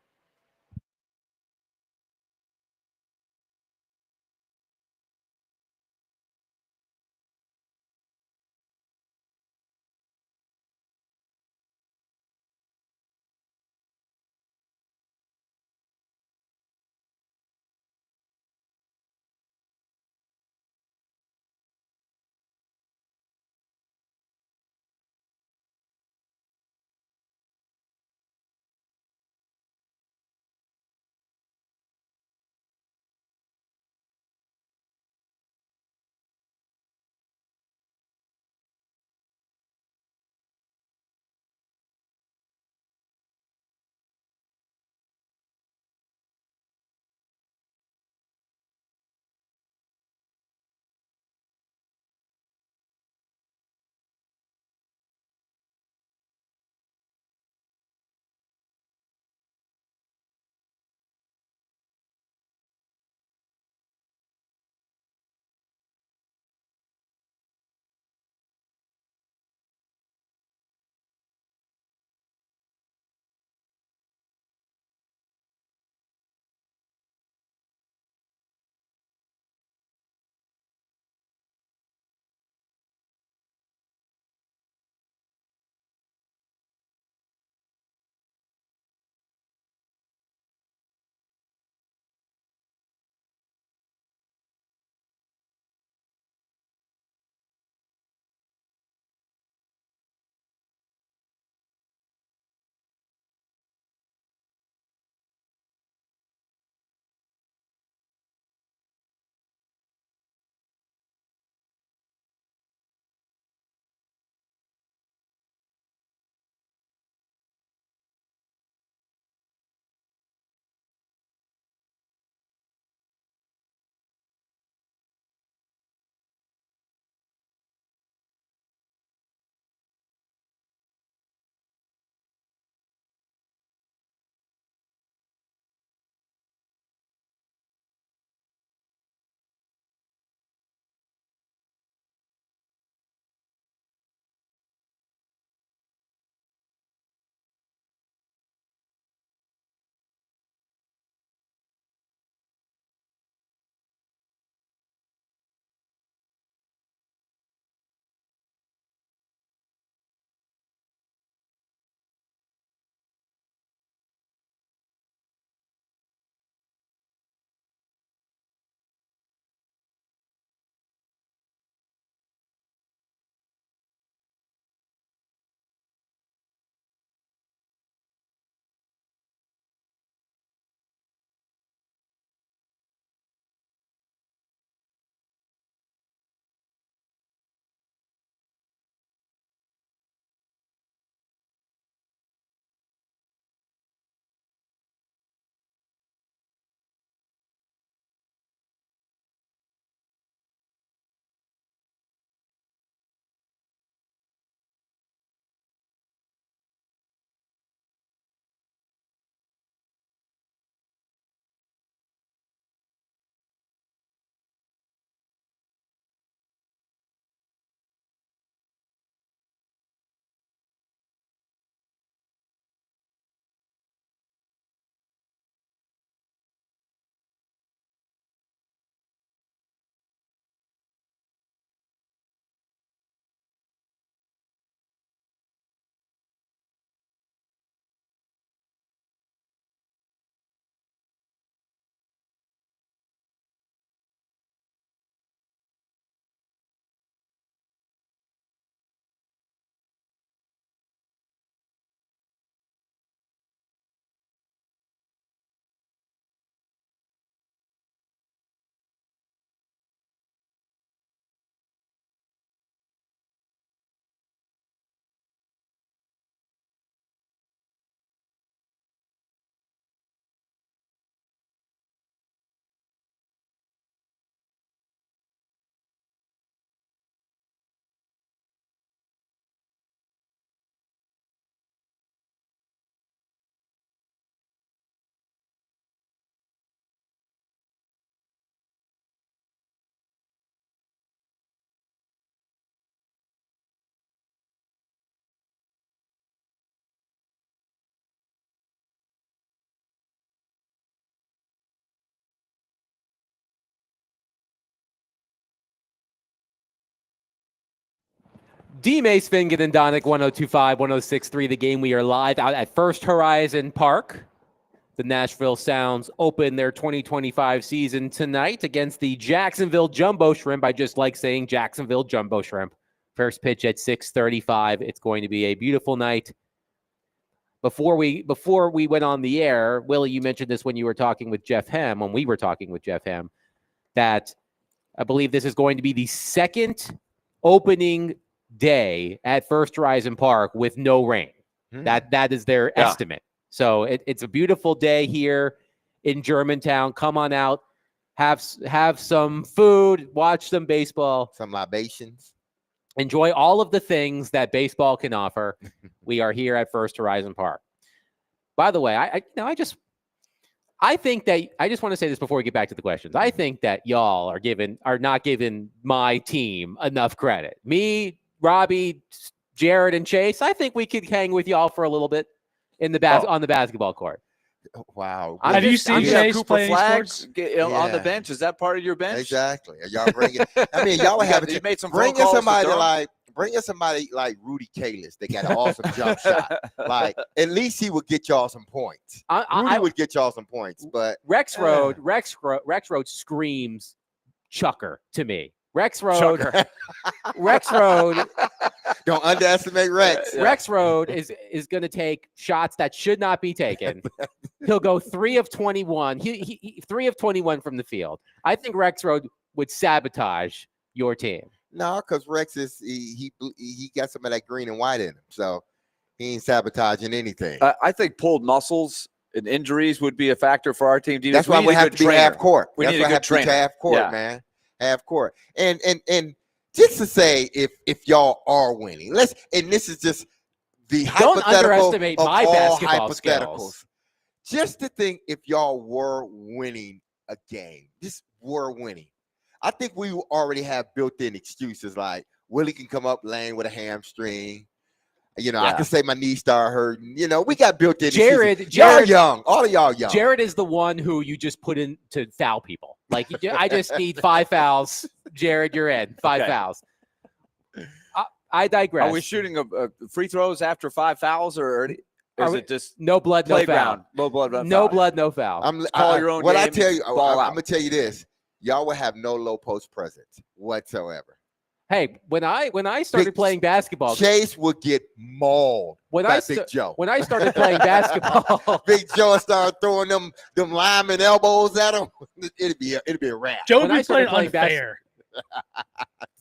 D. Mace, Fingan, and Donick, 102.5, 106.3, The Game. We are live out at First Horizon Park. The Nashville Sounds open their 2025 season tonight against the Jacksonville Jumbo Shrimp. I just like saying Jacksonville Jumbo Shrimp. First pitch at 6:35. It's going to be a beautiful night. Before we went on the air, Willie, you mentioned this when you were talking with Jeff Hem, when we were talking with Jeff Hem, that I believe this is going to be the second opening day at First Horizon Park with no rain. That is their estimate. So it's a beautiful day here in Germantown. Come on out, have some food, watch some baseball, some libations. Enjoy all of the things that baseball can offer. We are here at First Horizon Park. By the way, I just want to say this before we get back to the questions. I think that y'all are not giving my team enough credit. Me, Robbie, Jared, and Chase. I think we could hang with y'all for a little bit on the basketball court. Wow. Have you seen Chase play Flags on the bench? Is that part of your bench? Exactly. Y'all bring it. I mean, y'all would have made some bring in somebody like Rudy Kalis. They got an awesome jump shot. Like, at least he would get y'all some points. Rudy would get y'all some points, but Rex Road screams chucker to me. Rex Road. Don't underestimate Rex. Rex Road is going to take shots that should not be taken. He'll go 3 of 21. He 3 of 21 from the field. I think Rex Road would sabotage your team. No, because Rex is he got some of that green and white in him, so he ain't sabotaging anything. I think pulled muscles and injuries would be a factor for our team. That's why we have to be half court. We need a good trainer. Half court, man. Half court. And just to say, if y'all are winning, this is just the don't hypothetical underestimate of my all basketball hypotheticals. skills. Just to think, if y'all were winning a game, I think we already have built-in excuses like Willie can come up lane with a hamstring. I can say my knee started hurting. We got built-in excuses. Y'all young. All of y'all young. Jared is the one who you just put in to foul people. Like, I just need 5 fouls. Jared, you're in. 5 fouls. I digress. Are we shooting free throws after 5 fouls, or is it just no blood, no foul? No blood, no blood, no foul. Call your own what game. I tell you, I'm going to tell you this. Y'all will have no low post presence whatsoever. Hey, when I started playing basketball, Chase would get mauled. Big Joe. When I started playing basketball, Big Joe started throwing them lineman elbows at him. It'd be a wrap. Joe would be playing unfair.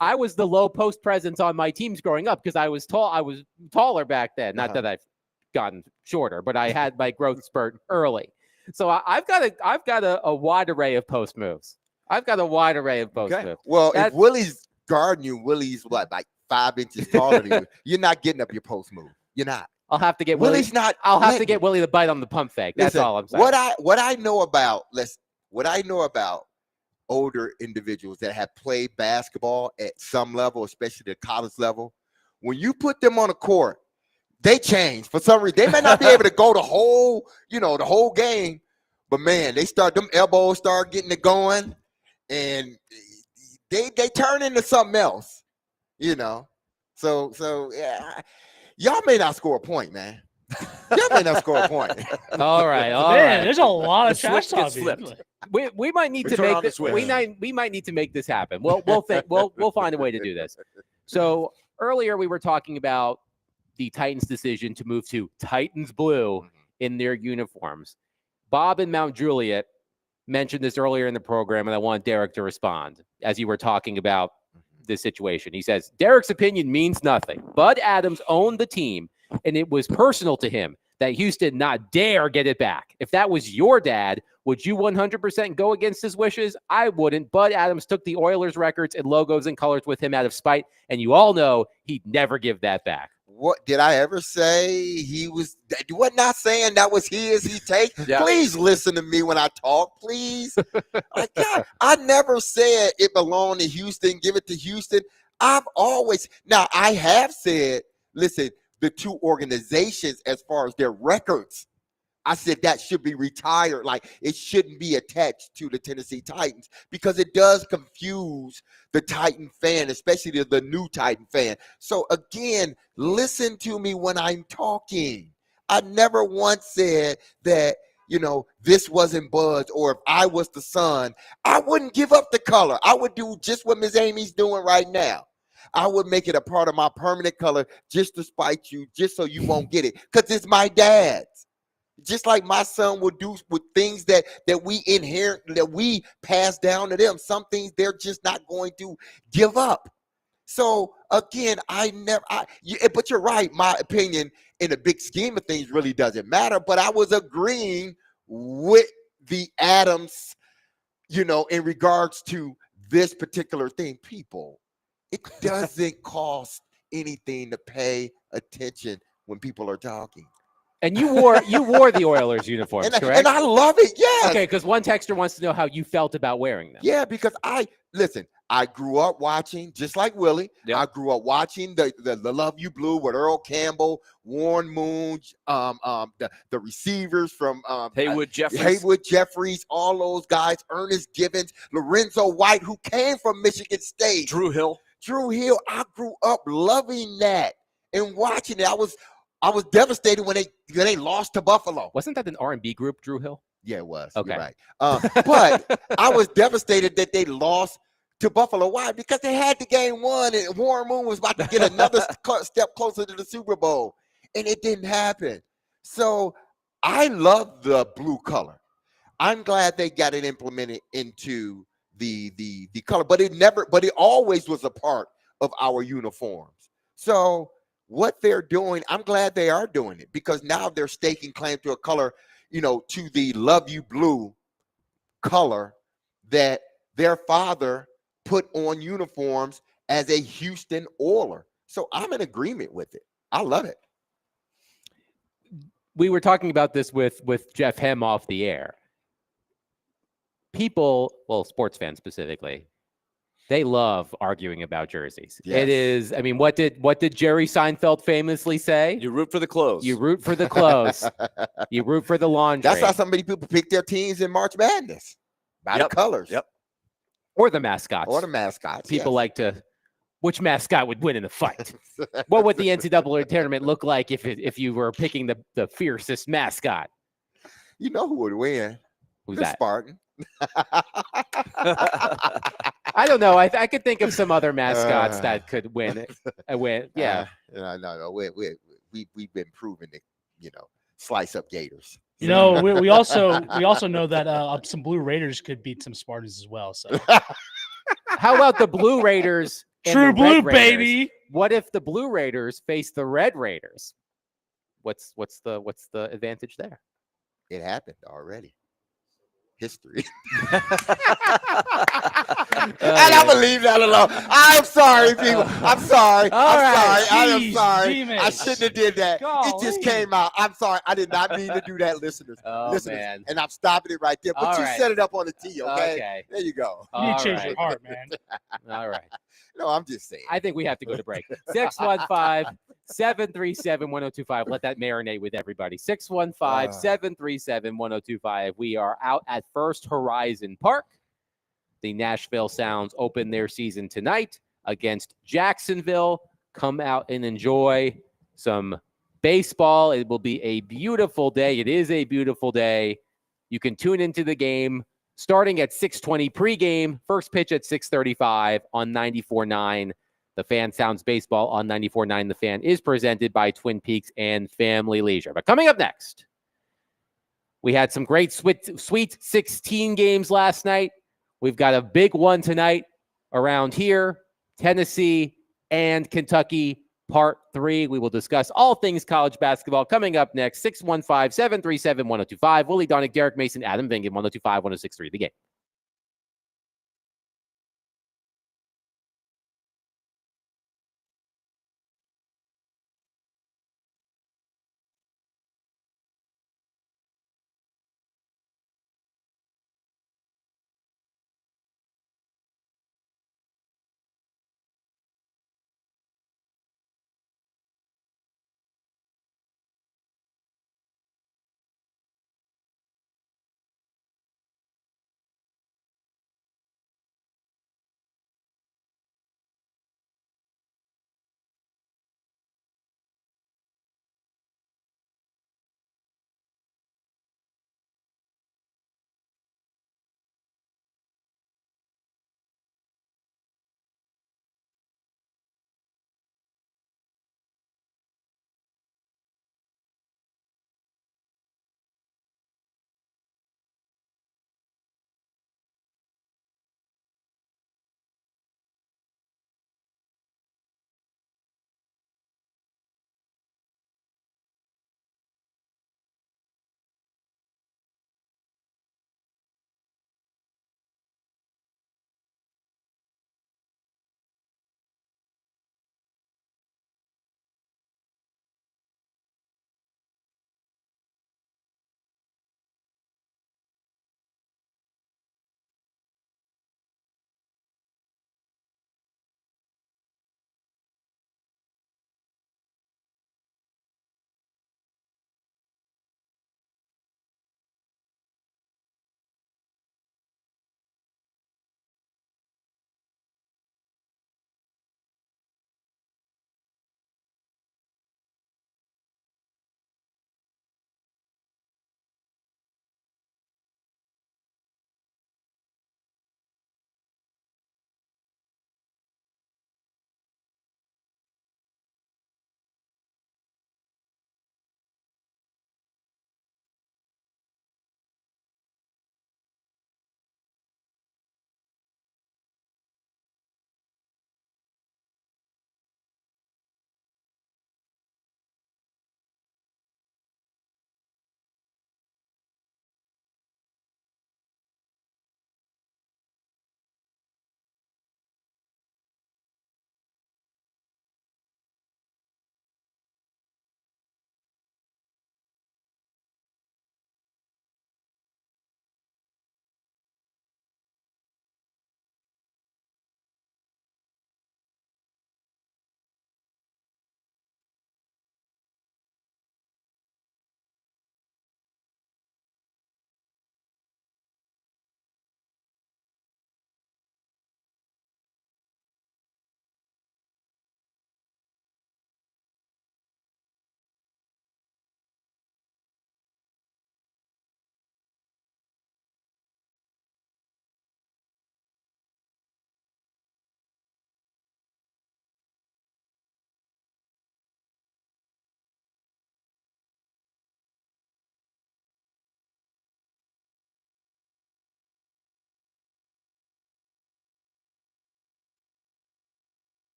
I was the low post presence on my teams growing up because I was tall. I was taller back then. Not that I've gotten shorter, but I had my growth spurt early. So I've got a wide array of post moves. I've got a wide array of post moves. Well, if Willie's guarding you, Willie's like 5 inches taller than you. You're not getting up your post move. You're not. I'll have to get Willie's Willie. not. I'll have to get Willie to bite on the pump fake. That's all I'm saying. What I know about older individuals that have played basketball at some level, especially the college level, when you put them on a court, they change for some reason. They may not be able to go the whole game, but man, them elbows start getting it going, and they turn into something else, So yeah, y'all may not score a point, man. Y'all may not score a point. All right. There's a lot of trash talk. We might need to make this. We might need to make this happen. We'll find a way to do this. So earlier we were talking about the Titans' decision to move to Titans blue in their uniforms. Bob in Mount Juliet mentioned this earlier in the program, and I want Derek to respond as you were talking about this situation. He says, Derek's opinion means nothing. Bud Adams owned the team, and it was personal to him that Houston not dare get it back. If that was your dad, would you 100% go against his wishes? I wouldn't. Bud Adams took the Oilers records and logos and colors with him out of spite, and you all know he'd never give that back. What did I ever say? He was not saying that was his. He take. Yeah. Please listen to me when I talk, please. I never said it belonged to Houston. Give it to Houston. I have said, listen, the two organizations as far as their records I said that should be retired. Like, it shouldn't be attached to the Tennessee Titans because it does confuse the Titan fan, especially the new Titan fan. So again, listen to me when I'm talking. I never once said that, this wasn't Buzz, or if I was the son, I wouldn't give up the color. I would do just what Miss Amy's doing right now. I would make it a part of my permanent color just to spite you, just so you won't get it, because it's my dad's. Just like my son would do with things that we inherit, that we pass down to them. Some things they're just not going to give up. So again, but you're right. My opinion in the big scheme of things really doesn't matter. But I was agreeing with the Adams, in regards to this particular thing. People, it doesn't cost anything to pay attention when people are talking. And you wore the Oilers uniforms, correct? And I love it. Yes. Okay, because one texter wants to know how you felt about wearing them. Yeah, because I grew up watching, just like Willie. Yep. I grew up watching the Love You Blue with Earl Campbell, Warren Moon, the receivers from Haywood Jeffries, all those guys, Ernest Givens, Lorenzo White, who came from Michigan State, Drew Hill. I grew up loving that and watching it. I was devastated when they lost to Buffalo. Wasn't that an R&B group, Drew Hill? Yeah, it was. Okay. You're right. But I was devastated that they lost to Buffalo. Why? Because they had the game won, and Warren Moon was about to get another step closer to the Super Bowl, and it didn't happen. So I love the blue color. I'm glad they got it implemented into the color, but it always was a part of our uniforms. So what they're doing, I'm glad they are doing it, because now they're staking claim to a color, to the Love You Blue color that their father put on uniforms as a Houston Oiler. So I'm in agreement with it. I love it. We were talking about this with Jeff Hem off the air. People, well, sports fans specifically, they love arguing about jerseys. Yes. It is, I mean, what did Jerry Seinfeld famously say? You root for the clothes. You root for the clothes. You root for the laundry. That's how so many people pick their teams in March Madness. By the colors. Yep. Or the mascots. People People like to, which mascot would win in a fight? What would the NCAA tournament look like if you were picking the fiercest mascot? You know who would win? Who's the that? Spartan. I don't know. I could think of some other mascots that could win. Yeah. No. We've been proven to, slice up gators. We also know that some Blue Raiders could beat some Spartans as well. So how about the Blue Raiders? True blue, baby. What if the Blue Raiders face the Red Raiders? What's the advantage there? It happened already. History. And I'm gonna leave that alone. I'm sorry, people. I'm sorry. I'm sorry. I shouldn't have did that. Golly. It just came out. I'm sorry. I did not mean to do that, listeners. Man. And I'm stopping it right there. But you set it up on the tee, okay? There you go. You need to change your heart, man. All right. No, I'm just saying. I think we have to go to break. 615-737-1025. Let that marinate with everybody. 615-737-1025. We are out at First Horizon Park. The Nashville Sounds open their season tonight against Jacksonville. Come out and enjoy some baseball. It will be a beautiful day. It is a beautiful day. You can tune into the game starting at 6:20 pregame, first pitch at 6:35 on 94.9. The Fan. Sounds baseball on 94.9. The Fan is presented by Twin Peaks and Family Leisure. But coming up next, we had some great Sweet 16 games last night. We've got a big one tonight around here, Tennessee and Kentucky, Part 3. We will discuss all things college basketball coming up next. 615-737-1025. Willie Donick, Derek Mason, Adam Vingan, 102.5, 106.3. The Game.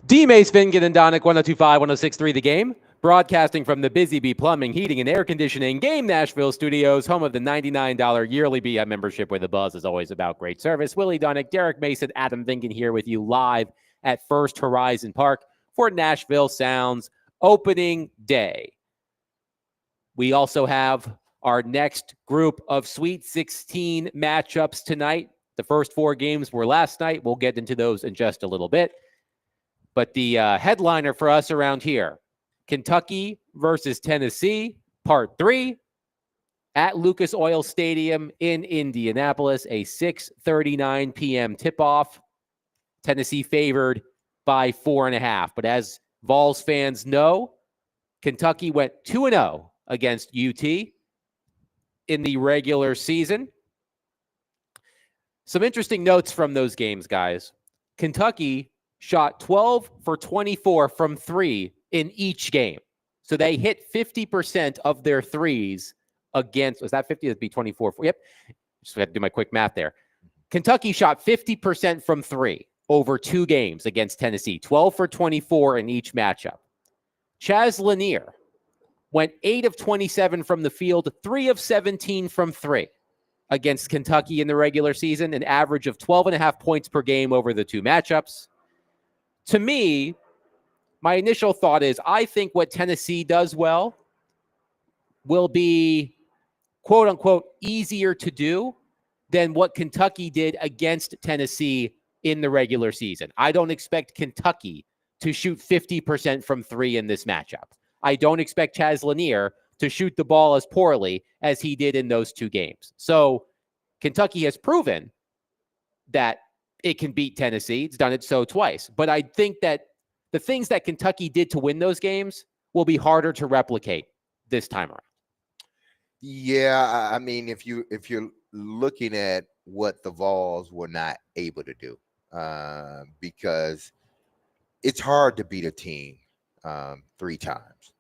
D. Mace Finken and Donick 1025, 1063 The Game. Broadcasting from the Busy Bee Plumbing, Heating, and Air Conditioning Game Nashville Studios, home of the $99 yearly BM membership where the buzz is always about great service. Willie Donick, Derek Mason, Adam Finken here with you live at First Horizon Park for Nashville Sounds opening day. We also have our next group of Sweet 16 matchups tonight. The first 4 games were last night. We'll get into those in just a little bit. But the headliner for us around here, Kentucky versus Tennessee, Part 3, at Lucas Oil Stadium in Indianapolis, a 6:39 p.m. tip-off. Tennessee favored by 4.5. But as Vols fans know, Kentucky went 2-0 against UT in the regular season. Some interesting notes from those games, guys. Kentucky shot 12 for 24 from 3 in each game. So they hit 50% of their threes against, was that 50? That'd be 24. Yep. Just had to do my quick math there. Kentucky shot 50% from 3 over 2 games against Tennessee, 12 for 24 in each matchup. Chaz Lanier went 8 of 27 from the field, 3 of 17 from 3 against Kentucky in the regular season, an average of 12.5 points per game over the 2 matchups. To me, my initial thought is I think what Tennessee does well will be, quote unquote, easier to do than what Kentucky did against Tennessee in the regular season. I don't expect Kentucky to shoot 50% from 3 in this matchup. I don't expect Chaz Lanier to shoot the ball as poorly as he did in those 2 games. So Kentucky has proven that it can beat Tennessee. It's done it so twice. But I think that the things that Kentucky did to win those games will be harder to replicate this time around. Yeah, I mean, if you're looking at what the Vols were not able to do, because it's hard to beat a team 3 times.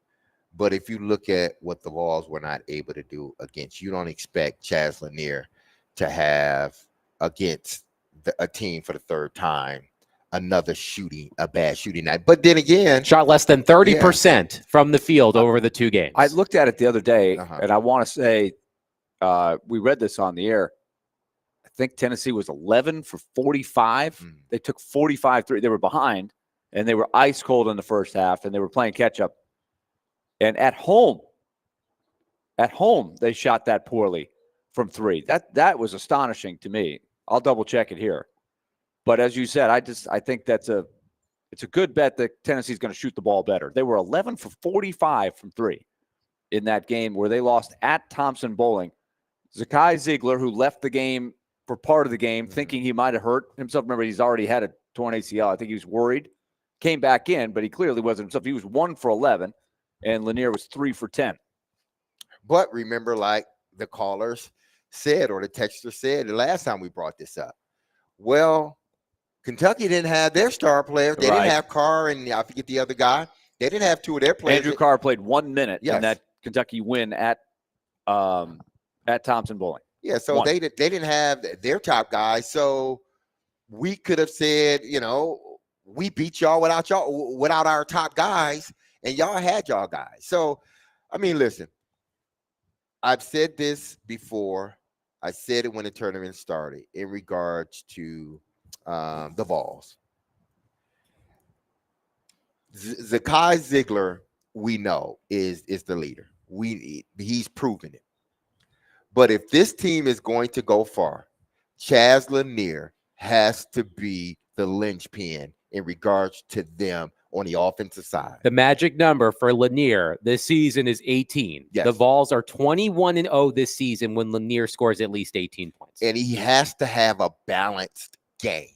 But if you look at what the Vols were not able to do against, you don't expect Chaz Lanier to have against a team for the 3rd time a bad shooting night. But then again, shot less than 30% from the field over the 2 games. I looked at it the other day, and I want to say we read this on the air. I think Tennessee was 11 for 45. They took 45 3. They were behind, and they were ice cold in the first half, and they were playing catch up. And at home, they shot that poorly from 3. That was astonishing to me. I'll double check it here. But as you said, I think it's a good bet that Tennessee's going to shoot the ball better. They were 11 for 45 from 3 in that game where they lost at Thompson Bowling. Zakai Ziegler, who left the game for part of the game thinking he might have hurt himself. Remember, he's already had a torn ACL. I think he was worried. Came back in, but he clearly wasn't himself. He was 1 for 11, and Lanier was 3 for 10. But remember, like the callers said, or the texter said the last time we brought this up, well, Kentucky didn't have their star players. They didn't have Carr and I forget the other guy. They didn't have 2 of their players. Andrew Carr played 1 minute in that Kentucky win at Thompson Bowling. Yeah, so they didn't have their top guys. So we could have said, we beat y'all without our top guys, and y'all had y'all guys. So, I mean, listen, I've said this before. I said it when the tournament started in regards to the Vols. Zakai Ziegler, we know, is the leader. He's proven it. But if this team is going to go far, Chaz Lanier has to be the linchpin in regards to them on the offensive side. The magic number for Lanier this season is 18. Yes. The Vols are 21-0 this season when Lanier scores at least 18 points. And he has to have a balanced game.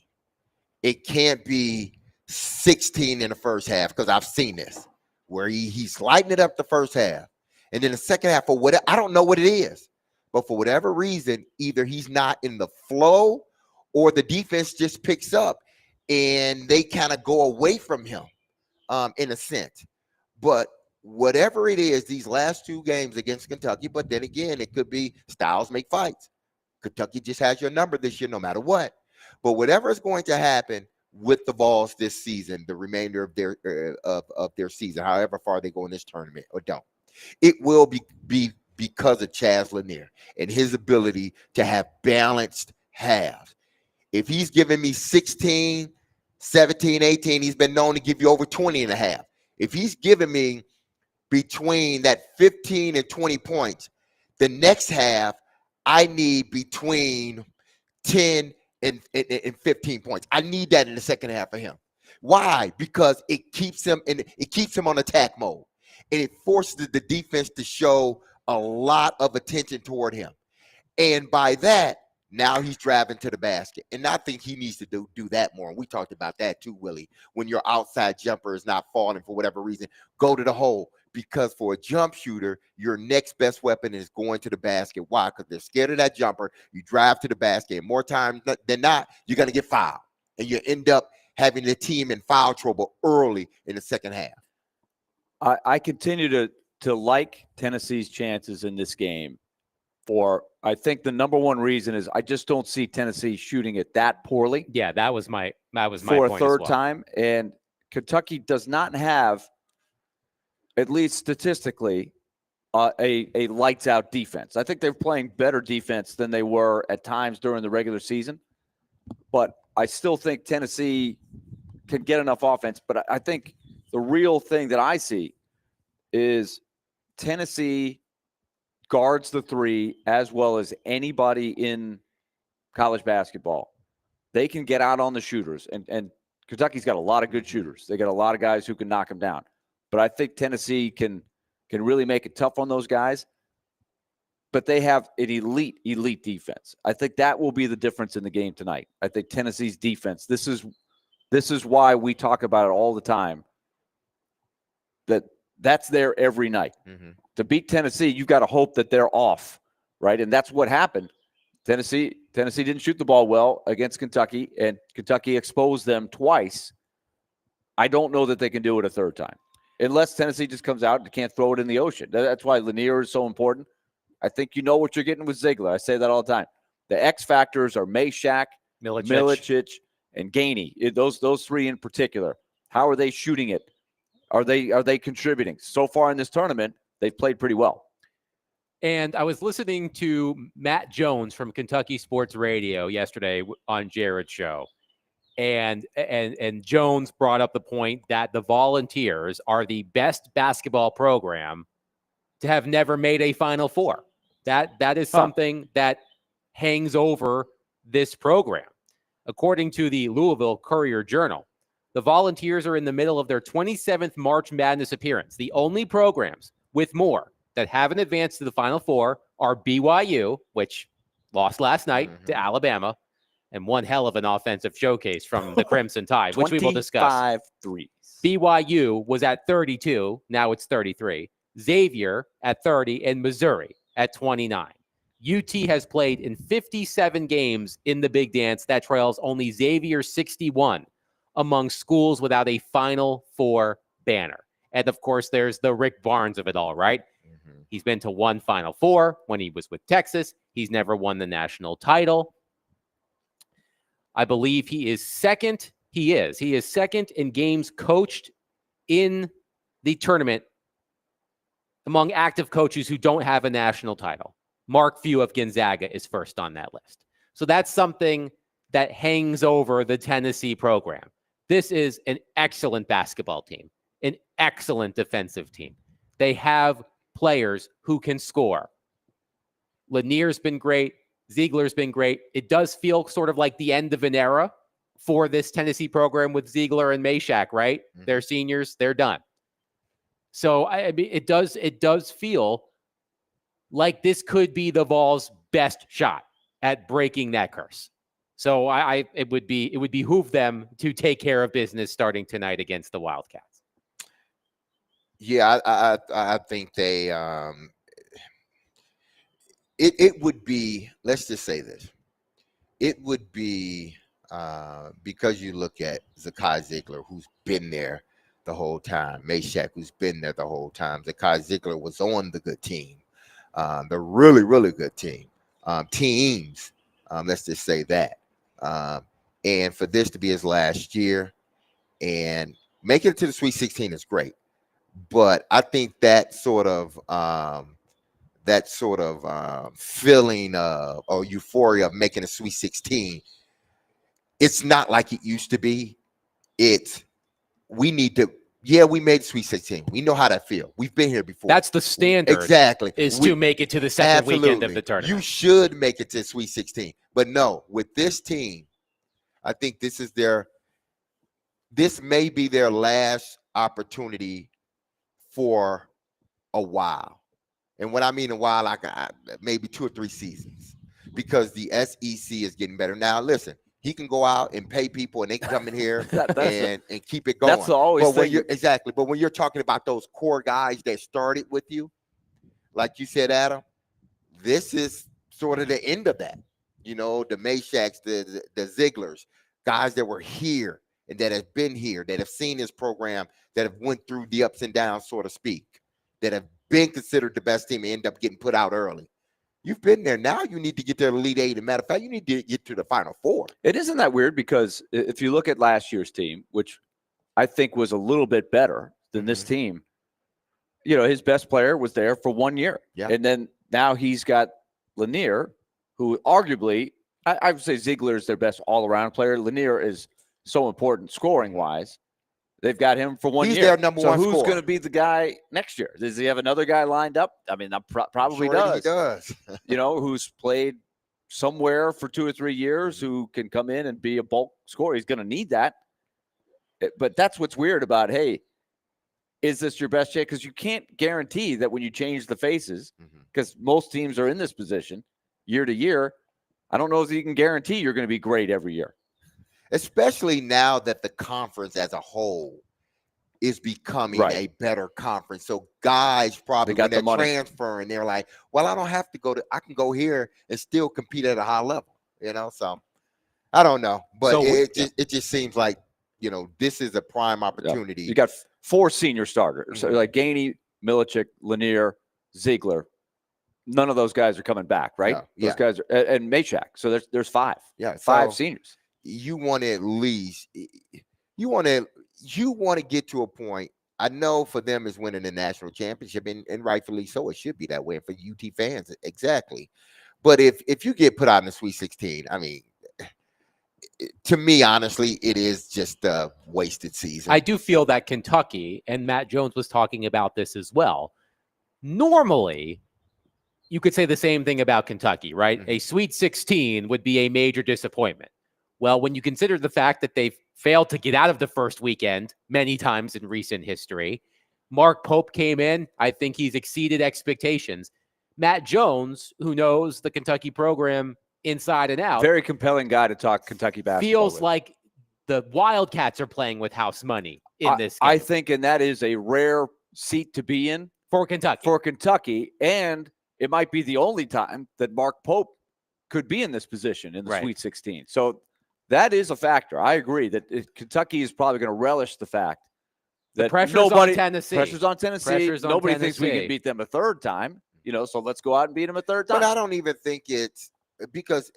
It can't be 16 in the first half, because I've seen this where he's lighting it up the first half, and then the second half, for what, I don't know what it is, but for whatever reason, either he's not in the flow or the defense just picks up and they kind of go away from him in a sense. But whatever it is, these last 2 games against Kentucky, but then again, it could be styles make fights. Kentucky just has your number this year no matter what. But whatever is going to happen, with the Vols this season, the remainder of their season, however far they go in this tournament or don't, it will be because of Chaz Lanier and his ability to have balanced halves. If he's giving me 16, 17, 18, he's been known to give you over 20 and a half. If he's giving me between that 15 and 20 points, the next half, I need between 10 and 15 points. I need that in the second half of him. Why? Because it keeps him on attack mode, and it forces the defense to show a lot of attention toward him. And by that, now he's driving to the basket. And I think he needs to do that more. And we talked about that too, Willie. When your outside jumper is not falling for whatever reason, go to the hole. Because for a jump shooter, your next best weapon is going to the basket. Why? Because they're scared of that jumper. You drive to the basket. And more times than not, you're going to get fouled. And you end up having the team in foul trouble early in the second half. I continue to like Tennessee's chances in this game. I think the number one reason is I just don't see Tennessee shooting it that poorly. Yeah, that was my point for a as third well. time. And Kentucky does not have, at least statistically, a lights out defense. I think they're playing better defense than they were at times during the regular season. But I still think Tennessee can get enough offense. But I think the real thing that I see is Tennessee guards the three as well as anybody in college basketball. They can get out on the shooters. And Kentucky's got a lot of good shooters. They got a lot of guys who can knock them down. But I think Tennessee can really make it tough on those guys. But they have an elite defense. I think that will be the difference in the game tonight. I think Tennessee's defense, this is why we talk about it all the time, that's there every night. Mm-hmm. To beat Tennessee, you've got to hope that they're off, right? And that's what happened. Tennessee didn't shoot the ball well against Kentucky, and Kentucky exposed them twice. I don't know that they can do it a third time. Unless Tennessee just comes out and can't throw it in the ocean. That's why Lanier is so important. I think you know what you're getting with Ziegler. I say that all the time. The X factors are Meshack, Milicic, and Gainey. Those three in particular. How are they shooting it? Are they contributing? So far in this tournament, they've played pretty well. And I was listening to Matt Jones from Kentucky Sports Radio yesterday on Jared's show. And Jones brought up the point that the Volunteers are the best basketball program to have never made a Final Four. That is something that hangs over this program. According to the Louisville Courier-Journal, the Volunteers are in the middle of their 27th March Madness appearance. The only programs with more that haven't advanced to the Final Four are BYU, which lost last night to Alabama, and one hell of an offensive showcase from the Crimson Tide, which we will discuss. 25 threes. BYU was at 32. Now it's 33. Xavier at 30 and Missouri at 29. UT has played in 57 games in the Big Dance. That trails only Xavier 61 among schools without a Final Four banner. And of course, there's the Rick Barnes of it all, right? Mm-hmm. He's been to one Final Four when he was with Texas. He's never won the national title. I believe he is second. He is second in games coached in the tournament among active coaches who don't have a national title. Mark Few of Gonzaga is first on that list. So that's something that hangs over the Tennessee program. This is an excellent basketball team, an excellent defensive team. They have players who can score. Lanier's been great. Ziegler's been great. It does feel sort of like the end of an era for this Tennessee program with Ziegler and Meshack, right? Mm-hmm. They're seniors. They're done. So I mean, it does feel like this could be the Vols' best shot at breaking that curse. So it would behoove them to take care of business starting tonight against the Wildcats. Yeah, I think they it would be, let's just say this. It would be because you look at Zakai Ziegler, who's been there the whole time, Meshack, who's been there the whole time. Zakai Ziegler was on the good team, the really, really good team, teams. Let's just say that. And for this to be his last year and making it to the Sweet 16 is great. But I think that sort of feeling of or euphoria of making a Sweet 16, it's not like it used to be. We need to. Yeah, we made Sweet 16. We know how that feels. We've been here before. That's the standard. Exactly. To make it to the second weekend of the You tournament. should make it to Sweet 16. But no, with this team, I think this may be their last opportunity for a while. And what I mean a while, like maybe 2 or 3 seasons, because the SEC is getting better. Now, listen, he can go out and pay people and they can come in here and keep it going. That's always exactly. But when you're talking about those core guys that started with you, like you said, Adam, this is sort of the end of that. You know, the Mashaks, the Zieglers, guys that were here and that have been here, that have seen this program, that have went through the ups and downs, so to speak, that have been considered the best team and end up getting put out early. You've been there. Now you need to get to the Elite Eight. As a matter of fact, you need to get to the Final Four. It isn't that weird because if you look at last year's team, which I think was a little bit better than this team, you know, his best player was there for 1 year. Yeah. And then now he's got Lanier, who arguably, I would say Ziegler is their best all-around player. Lanier is so important scoring-wise. They've got him for 1 year. He's their number one who's scorer. going to be the guy next year? Does he have another guy lined up? I mean, probably Sure does. He does. You know, who's played somewhere for 2 or 3 years, who can come in and be a bulk scorer. He's going to need that. But that's what's weird about, hey, is this your best chance? Because you can't guarantee that when you change the faces, because most teams are in this position year to year. I don't know if you can guarantee you're going to be great every year. Especially now that the conference as a whole is becoming a better conference. So guys probably when they're transferring, they're like, well, I don't have to I can go here and still compete at a high level, you know? So I don't know, but so, it just seems like, you know, this is a prime opportunity. You got 4 senior starters, so like Gainey, Milicic, Lanier, Ziegler. None of those guys are coming back, right? No, those guys are, and Mashak. So there's 5. Yeah, 5 seniors. You want to at least you want to get to a point. I know for them is winning the national championship, and rightfully so. It should be that way for UT fans, exactly. But if you get put out in the Sweet 16, I mean, to me, honestly, it is just a wasted season. I do feel that Kentucky, and Matt Jones was talking about this as well. Normally, you could say the same thing about Kentucky, right? A Sweet 16 would be a major disappointment. Well, when you consider the fact that they've failed to get out of the first weekend many times in recent history, Mark Pope came in. I think he's exceeded expectations. Matt Jones, who knows the Kentucky program inside and out. Very compelling guy to talk Kentucky basketball Feels with. like the Wildcats are playing with house money in this game. I think, and that is a rare seat to be in. For Kentucky. For Kentucky, and it might be the only time that Mark Pope could be in this position in the Sweet 16. So that is a factor. I agree that Kentucky is probably going to relish the fact that the pressure's on Tennessee. Pressure's on Tennessee. Nobody thinks we can beat them a third time. You know, so let's go out and beat them a third time. But I don't even think it's because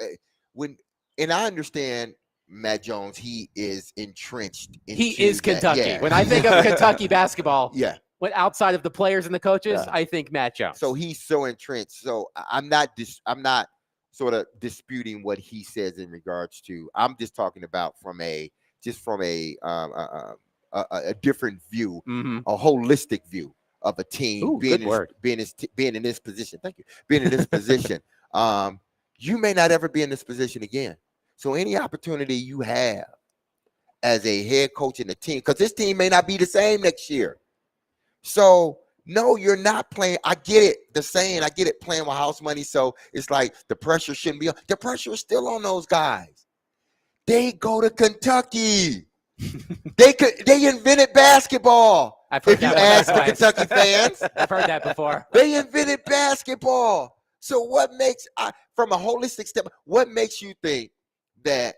and I understand Matt Jones, he is entrenched. He is Kentucky. Yeah. When I think of Kentucky basketball, when outside of the players and the coaches, I think Matt Jones. So he's so entrenched. So I'm not sort of disputing what he says in regards to. I'm just talking about from a different view, a holistic view of a team being in this position. Thank you. Being in this position. You may not ever be in this position again. So any opportunity you have as a head coach in the team, because this team may not be the same next year. So no, you're not playing. I get it. I get it, playing with house money. So it's like the pressure shouldn't be on. The pressure is still on those guys. They go to Kentucky. They invented basketball. I've heard that. If you ask the Kentucky fans, I've heard that before. They invented basketball. So what makes, from a holistic step, what makes you think that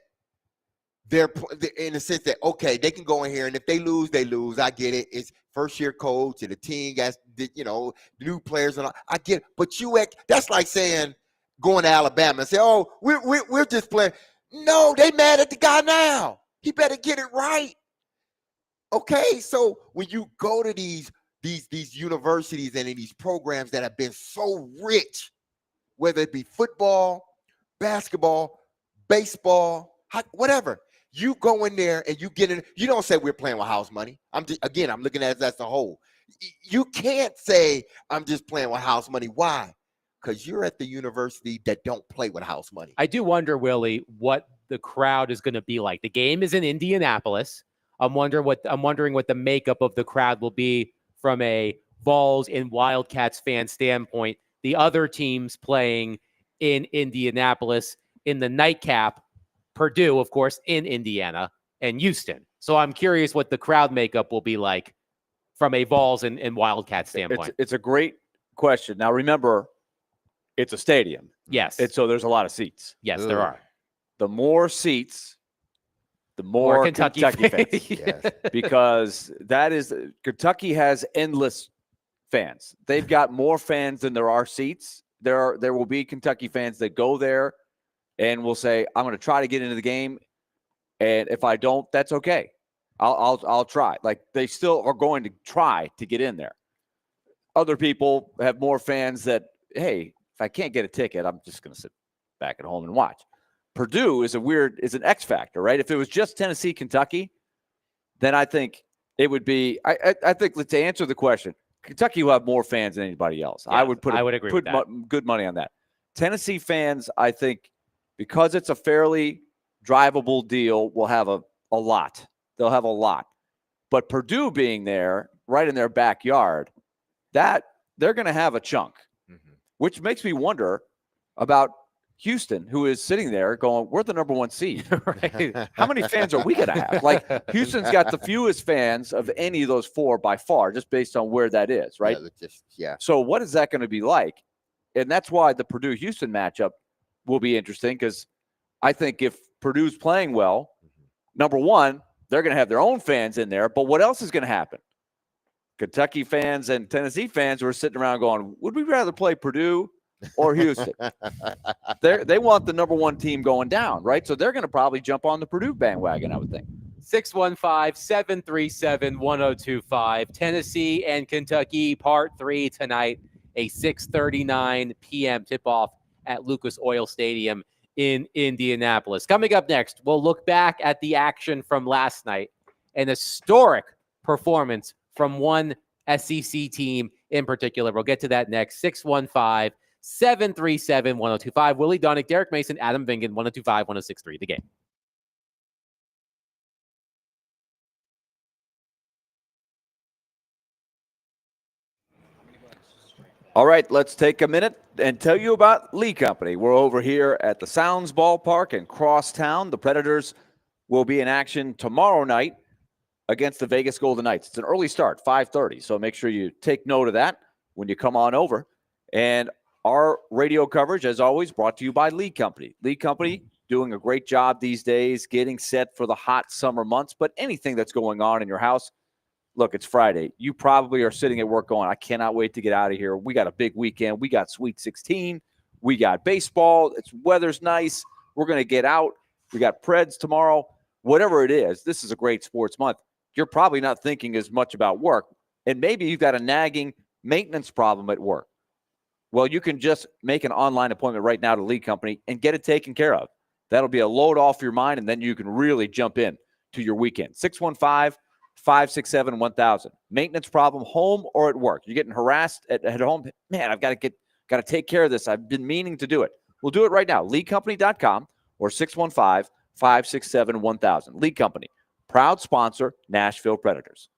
they're in the sense that, okay, they can go in here and if they lose, they lose. I get it. It's first year coach and the team got, new players and all. I get it. But that's like saying going to Alabama and say, oh, we're just playing. No, they mad at the guy now. He better get it right. Okay, so when you go to these universities and in these programs that have been so rich, whether it be football, basketball, baseball, whatever, you go in there and you get in. You don't say we're playing with house money. I'm looking at it as a whole. You can't say I'm just playing with house money. Why? Because you're at the university that don't play with house money. I do wonder, Willie, what the crowd is going to be like. The game is in Indianapolis. I'm wondering what the makeup of the crowd will be from a Vols and Wildcats fan standpoint. The other teams playing in Indianapolis, in the nightcap, Purdue, of course, in Indiana, and Houston. So I'm curious what the crowd makeup will be like from a Vols and Wildcats standpoint. It's a great question. Now, remember, it's a stadium. Yes. So there's a lot of seats. Yes, there are. The more seats, the more Kentucky fans. Yes. Because Kentucky has endless fans. They've got more fans than there are seats. There will be Kentucky fans that go there and will say, I'm going to try to get into the game. And if I don't, that's okay. I'll try. Like, they still are going to try to get in there. Other people have more fans that, hey, if I can't get a ticket, I'm just going to sit back at home and watch. Purdue is an X factor, right? If it was just Tennessee, Kentucky, then I think it would be, I think, to answer the question, Kentucky will have more fans than anybody else. Yeah, I would agree with that. Good money on that. Tennessee fans, I think, because it's a fairly drivable deal, will have a lot. They'll have a lot. But Purdue being there, right in their backyard, that they're going to have a chunk, which makes me wonder about Houston, who is sitting there going, we're the number one seed. Right. How many fans are we going to have? Like, Houston's got the fewest fans of any of those four by far, just based on where that is, right? Yeah. So what is that going to be like? And that's why the Purdue-Houston matchup will be interesting, because I think if Purdue's playing well, number one, they're going to have their own fans in there. But what else is going to happen? Kentucky fans and Tennessee fans who are sitting around going, would we rather play Purdue or Houston? They want the number one team going down, right? So they're going to probably jump on the Purdue bandwagon, I would think. 615-737-1025. Tennessee and Kentucky, part 3 tonight, a 6:39 p.m. tip-off at Lucas Oil Stadium in Indianapolis. Coming up next, we'll look back at the action from last night, an historic performance from one SEC team in particular. We'll get to that next. 615-737-1025. Willie Donick, Derek Mason, Adam Vingan, 1025-1063. The Game. All right, let's take a minute and tell you about Lee Company. We're over here at the Sounds Ballpark in Crosstown. The Predators will be in action tomorrow night against the Vegas Golden Knights. It's an early start, 5:30, so make sure you take note of that when you come on over. And our radio coverage, as always, brought to you by Lee Company. Lee Company doing a great job these days getting set for the hot summer months, but anything that's going on in your house, look, it's Friday. You probably are sitting at work going, I cannot wait to get out of here. We got a big weekend. We got Sweet 16. We got baseball. Weather's nice. We're going to get out. We got Preds tomorrow. Whatever it is, this is a great sports month. You're probably not thinking as much about work, and maybe you've got a nagging maintenance problem at work. Well, you can just make an online appointment right now to Lee Company and get it taken care of. That'll be a load off your mind, and then you can really jump in to your weekend. 615-567-1000. Maintenance problem, home or at work. You're getting harassed at home. Man, I've got to take care of this. I've been meaning to do it. We'll do it right now. LeeCompany.com or 615-567-1000. Lee Company, proud sponsor, Nashville Predators.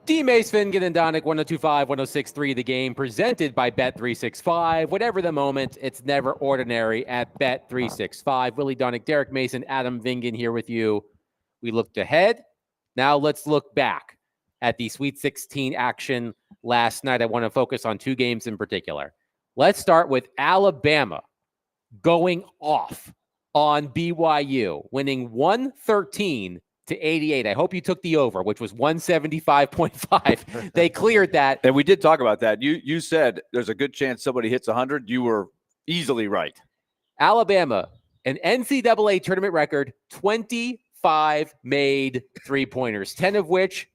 D-Mace, Fingan, and Donick, 102.5, 106.3, the game presented by Bet365. Whatever the moment, it's never ordinary at Bet365. Willie Donick, Derek Mason, Adam Vingan here with you. We looked ahead. Now let's look back at the Sweet 16 action last night. I want to focus on two games in particular. Let's start with Alabama going off on BYU, winning 113-88. I hope you took the over, which was 175.5. They cleared that. And we did talk about that. You said there's a good chance somebody hits 100. You were easily right. Alabama, an NCAA tournament record, 25 made three-pointers, 10 of which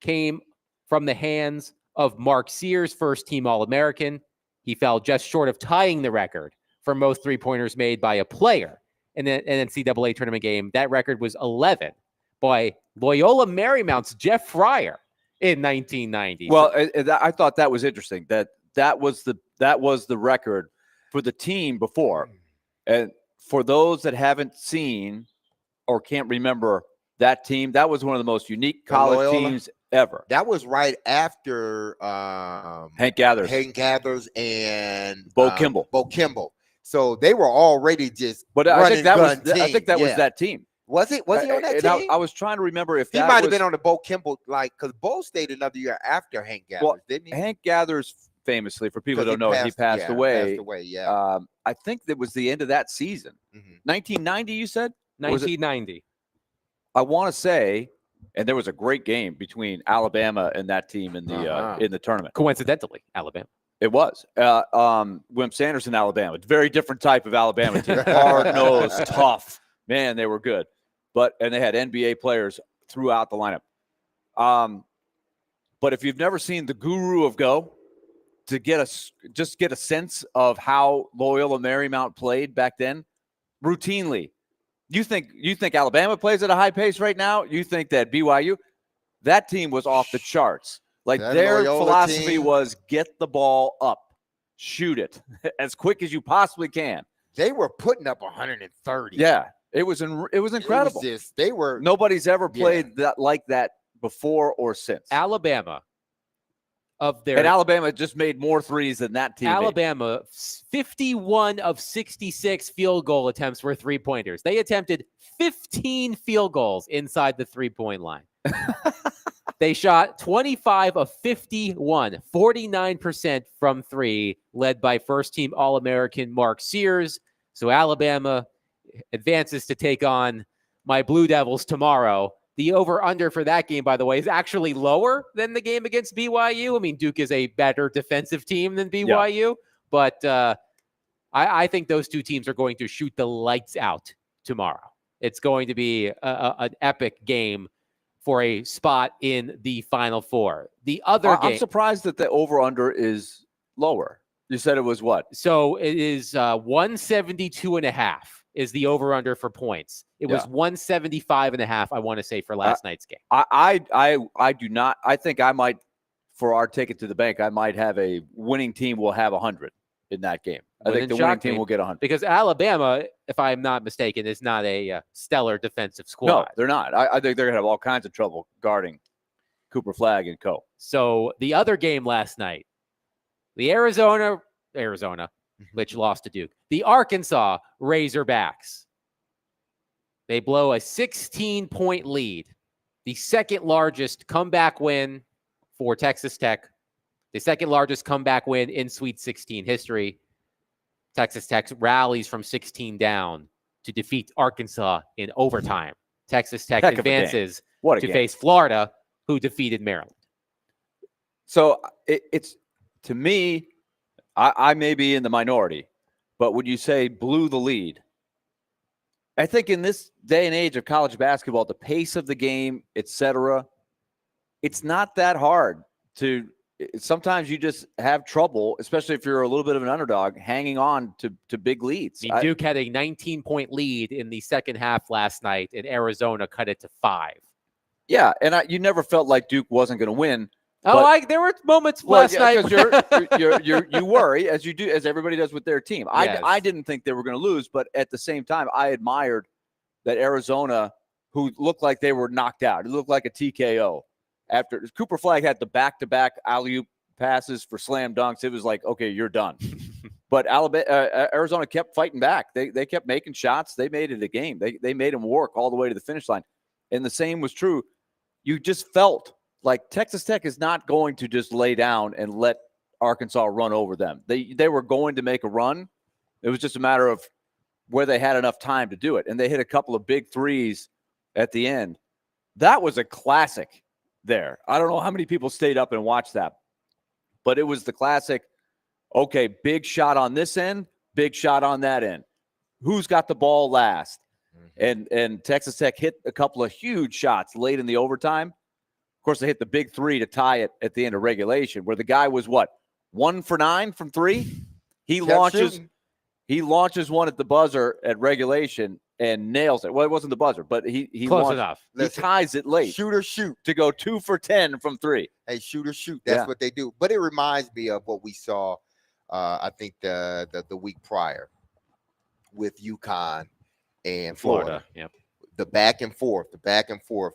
came from the hands of Mark Sears, first-team All-American. He fell just short of tying the record for most three-pointers made by a player in an NCAA tournament game. That record was 11 by Loyola Marymount's Jeff Fryer in 1990. Well, I thought that was interesting. That was the record for the team before. And for those that haven't seen or can't remember that team, that was one of the most unique college teams ever. That was right after Hank Gathers. And Bo Kimball. Bo Kimball. So they were already just But I think that was that team. Was he on that team? I was trying to remember if he might have been on the Bo Kimball, because Bo stayed another year after Hank Gathers, didn't he? Hank Gathers, famously, for people who don't know, he passed away. I think that was the end of that season. 1990, you said? 1990. I want to say, and there was a great game between Alabama and that team in the tournament. Coincidentally, Alabama. It was. Wimp Sanderson, Alabama. Very different type of Alabama team. Hard-nosed, tough. Man, they were good. And they had NBA players throughout the lineup. But if you've never seen the Guru of Go, to get a sense of how Loyola Marymount played back then, routinely. You think Alabama plays at a high pace right now? You think that BYU, that team was off the charts. Like their philosophy was get the ball up, shoot it as quick as you possibly can. They were putting up 130. Yeah, it was incredible. Nobody's ever played that like that before or since. Alabama. And Alabama just made more threes than that team. Alabama, 51 of 66 field goal attempts were three-pointers. They attempted 15 field goals inside the three-point line. They shot 25 of 51, 49% from three, led by first-team All-American Mark Sears. So Alabama advances to take on my Blue Devils tomorrow. The over-under for that game, by the way, is actually lower than the game against BYU. I mean, Duke is a better defensive team than BYU, but I think those two teams are going to shoot the lights out tomorrow. It's going to be an epic game for a spot in the Final Four. The other game, I'm surprised that the over-under is lower. You said it was what? So it is 172.5 is the over-under for points. It was 175.5, I want to say, for last night's game. I do not. I think I might, for our ticket to the bank, I might have a winning team will have 100 in that game. I think the winning team will get 100. Because Alabama, if I'm not mistaken, is not a stellar defensive squad. No, they're not. I think they're going to have all kinds of trouble guarding Cooper Flagg and co. So the other game last night, the Arizona, which lost to Duke. The Arkansas Razorbacks. They blow a 16-point lead. The second largest comeback win for Texas Tech. The second largest comeback win in Sweet 16 history. Texas Tech rallies from 16 down to defeat Arkansas in overtime. Texas Tech advances to face Florida, who defeated Maryland. So it's, to me, I may be in the minority, but would you say blew the lead? I think in this day and age of college basketball, the pace of the game, etc., it's not that hard to. Sometimes you just have trouble, especially if you're a little bit of an underdog, hanging on to big leads. I mean, Duke had a 19-point lead in the second half last night, and Arizona cut it to 5. Yeah, and you never felt like Duke wasn't going to win. There were moments last night. You worry, as you do, as everybody does with their team. Yes. I didn't think they were going to lose, but at the same time, I admired that Arizona, who looked like they were knocked out. It looked like a TKO. after Cooper Flag had the back-to-back alley-oop passes for slam dunks, it was like, okay, you're done. But Arizona kept fighting back. They kept making shots. They made it a game. They made them work all the way to the finish line. And the same was true. You just felt like Texas Tech is not going to just lay down and let Arkansas run over them. They were going to make a run. It was just a matter of where they had enough time to do it. And they hit a couple of big threes at the end. That was a classic there. I don't know how many people stayed up and watched that, but it was the classic. Okay, big shot on this end, big shot on that end. Who's got the ball last? And Texas Tech hit a couple of huge shots late in the overtime. Of course, they hit the big three to tie it at the end of regulation, where the guy was 1 for 9 from 3. He launches one at the buzzer at regulation and nails it. Well, it wasn't the buzzer, but he Close enough. He ties it late. Shoot or shoot to go 2 for 10 from 3. Hey, shoot or shoot. That's what they do. But it reminds me of what we saw. I think the week prior with UConn and Florida. Yep. The back and forth,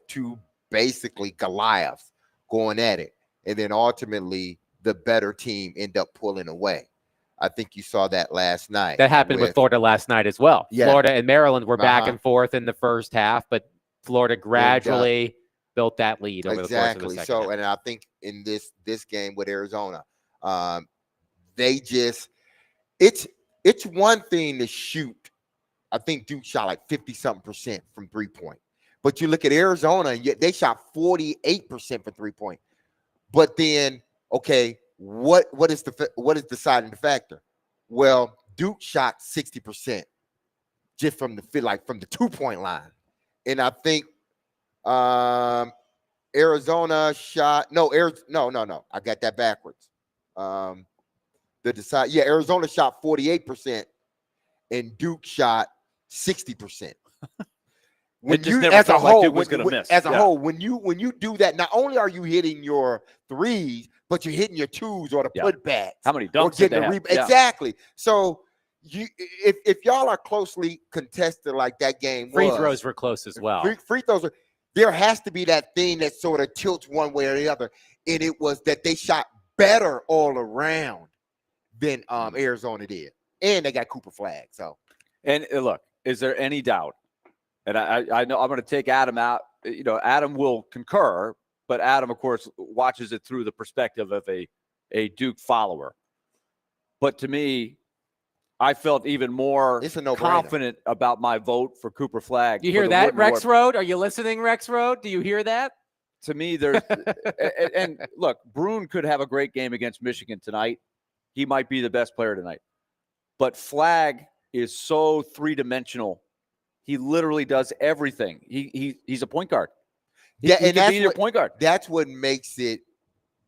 two basically Goliaths going at it. And then ultimately the better team end up pulling away. I think you saw that last night. That happened with Florida last night as well. Yeah. Florida and Maryland were back and forth in the first half, but Florida gradually built that lead over the course of the second half. And I think in this game with Arizona, they just it's one thing to shoot. I think Duke shot like 50-something% from 3-point. But you look at Arizona, they shot 48% for 3-point. But then, okay, what is the deciding factor? Well, Duke shot 60% just from the 2-point line. And I think Arizona shot no. I got that backwards. Arizona shot 48% and Duke shot 60%. When you as a whole, when you do that, not only are you hitting your threes, but you're hitting your twos or the putbacks. How many dunks did they have? Exactly. So if y'all are closely contested like that game free throws were close as well. Free throws there has to be that thing that sort of tilts one way or the other. And it was that they shot better all around than Arizona did. And they got Cooper Flag. So, and look, is there any doubt? And I know I'm going to take Adam out. You know, Adam will concur, but Adam, of course, watches it through the perspective of a Duke follower. But to me, I felt even more confident about my vote for Cooper Flag. You hear that, Rex Road? Are you listening, Rex Road? Do you hear that? To me, there's and look, Brune could have a great game against Michigan tonight. He might be the best player tonight. But Flag is so three-dimensional. He literally does everything. He's a point guard. He can be your point guard. That's what makes it.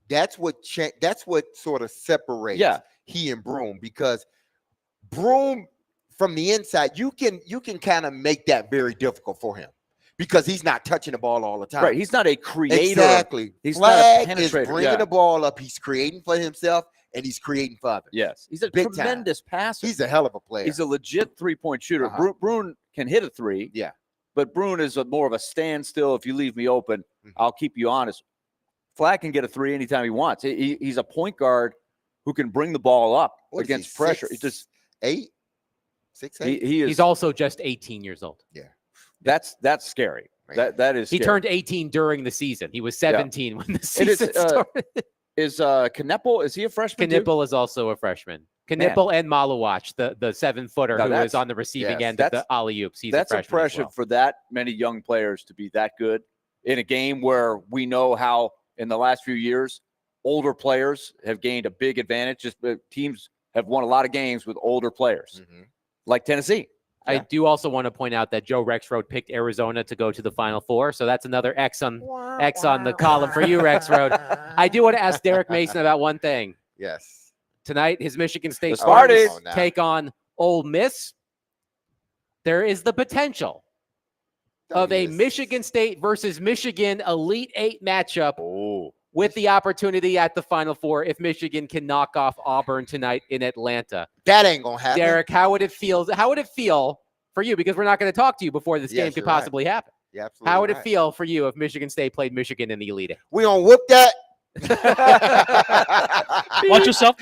That's what sort of separates he and Brune, because Brune from the inside, you can kind of make that very difficult for him because he's not touching the ball all the time. Right. He's not a creator. Exactly. He's Flag not a is penetrator. bringing the ball up. He's creating for himself and he's creating for others. Yes. He's a Big tremendous passer. He's a hell of a player. He's a legit three-point shooter. Brune can hit a three. Yeah. But Brune is more of a standstill. If you leave me open, I'll keep you honest. Flag can get a three anytime he wants. He's a point guard who can bring the ball up against pressure. He's just 6'8". He's also just 18 years old. Yeah. That's scary. Right. That is scary. He turned 18 during the season. He was 17 when the season started. Is Knepel, is he a freshman? Knipple is also a freshman. Knipple and Malawach, the 7-footer who is on the receiving end of the alley-oops. He's a impressive for that many young players to be that good in a game where we know how in the last few years older players have gained a big advantage. Just teams have won a lot of games with older players, like Tennessee. I do also want to point out that Joe Rexrode picked Arizona to go to the Final Four, so that's another X on the column for you, Rexrode. I do want to ask Derek Mason about one thing. Yes. Tonight, his Michigan State Spartans take on Ole Miss. There is the potential of a Michigan State versus Michigan Elite Eight matchup with the opportunity at the Final Four if Michigan can knock off Auburn tonight in Atlanta. That ain't gonna happen. Derek, how would it feel for you? Because we're not going to talk to you before this game could possibly happen. You're absolutely How would it right. feel for you if Michigan State played Michigan in the Elite Eight? We gonna whoop that. Watch yourself.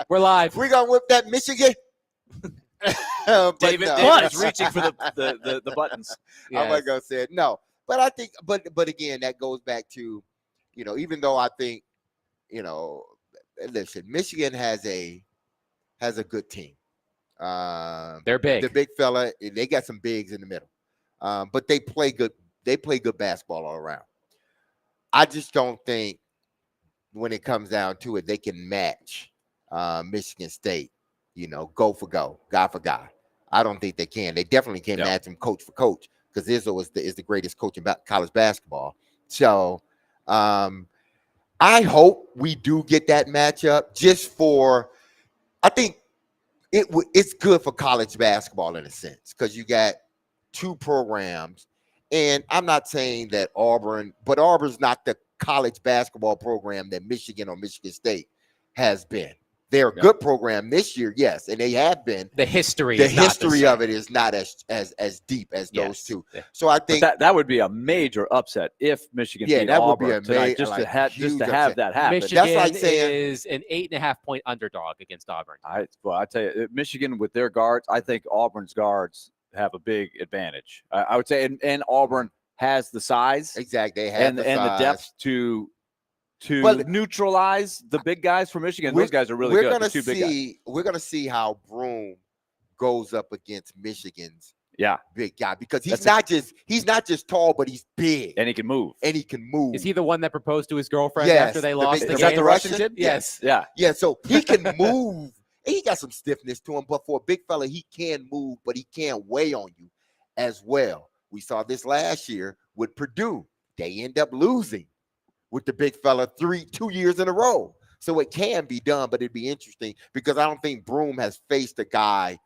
We're live. We gonna whip that Michigan. But David, no. David is reaching for the buttons. I'm not gonna say it. No, but I think, but again, that goes back to, even though I think, listen, Michigan has a good team. They're big. The big fella, they got some bigs in the middle, but they play good. They play good basketball all around. I just don't think when it comes down to it, they can match Michigan State. Go for go, guy for guy. I don't think they can. They definitely can't match them coach for coach because Izzo is the greatest coach in college basketball. So I hope we do get that matchup just for. I think it's good for college basketball in a sense because you got two programs, and I'm not saying that but Auburn's not the college basketball program that Michigan or Michigan State has been. They're a good program this year, yes, and they have been. The history of it is not as deep as those two. So I think that would be a major upset if Michigan beat that Auburn would be tonight, just to have that happen. Michigan That's like saying, is an 8.5-point underdog against Auburn. I tell you, Michigan with their guards, I think Auburn's guards have a big advantage. I would say, and Auburn has the size, exactly, they have and the depth to neutralize the big guys from Michigan. Those guys are really good. We're gonna see how Broome goes up against Michigan's big guy because he's not just tall, but he's big and he can move. Is he the one that proposed to his girlfriend Yes, after they lost the is game? that the Russian kid? Yes. Yeah. So he can move. And he got some stiffness to him, but for a big fella, he can move, but he can't weigh on you as well. We saw this last year with Purdue. They end up losing with the big fella 2 years in a row. So it can be done, but it'd be interesting because I don't think Broome has faced a guy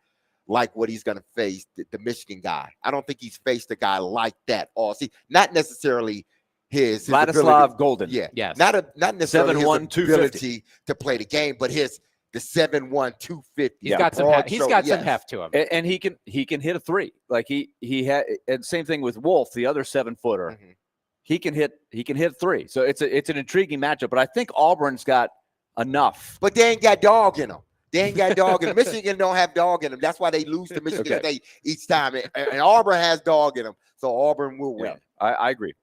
like what he's going to face, the Michigan guy. I don't think he's faced a guy like that all season. Not necessarily his Vladislav ability, Golden. Yeah. Yes. Not necessarily 7'1", his ability to play the game, but the 7'1", 250. He's got some heft to him. And he can hit a three. Like he had, and same thing with Wolf, the other 7-footer. Mm-hmm. He can hit three. So it's an intriguing matchup. But I think Auburn's got enough. But they ain't got dog in them. They ain't got dog in them. Michigan don't have dog in them. That's why they lose to Michigan State each time. And Auburn has dog in them. So Auburn will win. Yeah, I agree.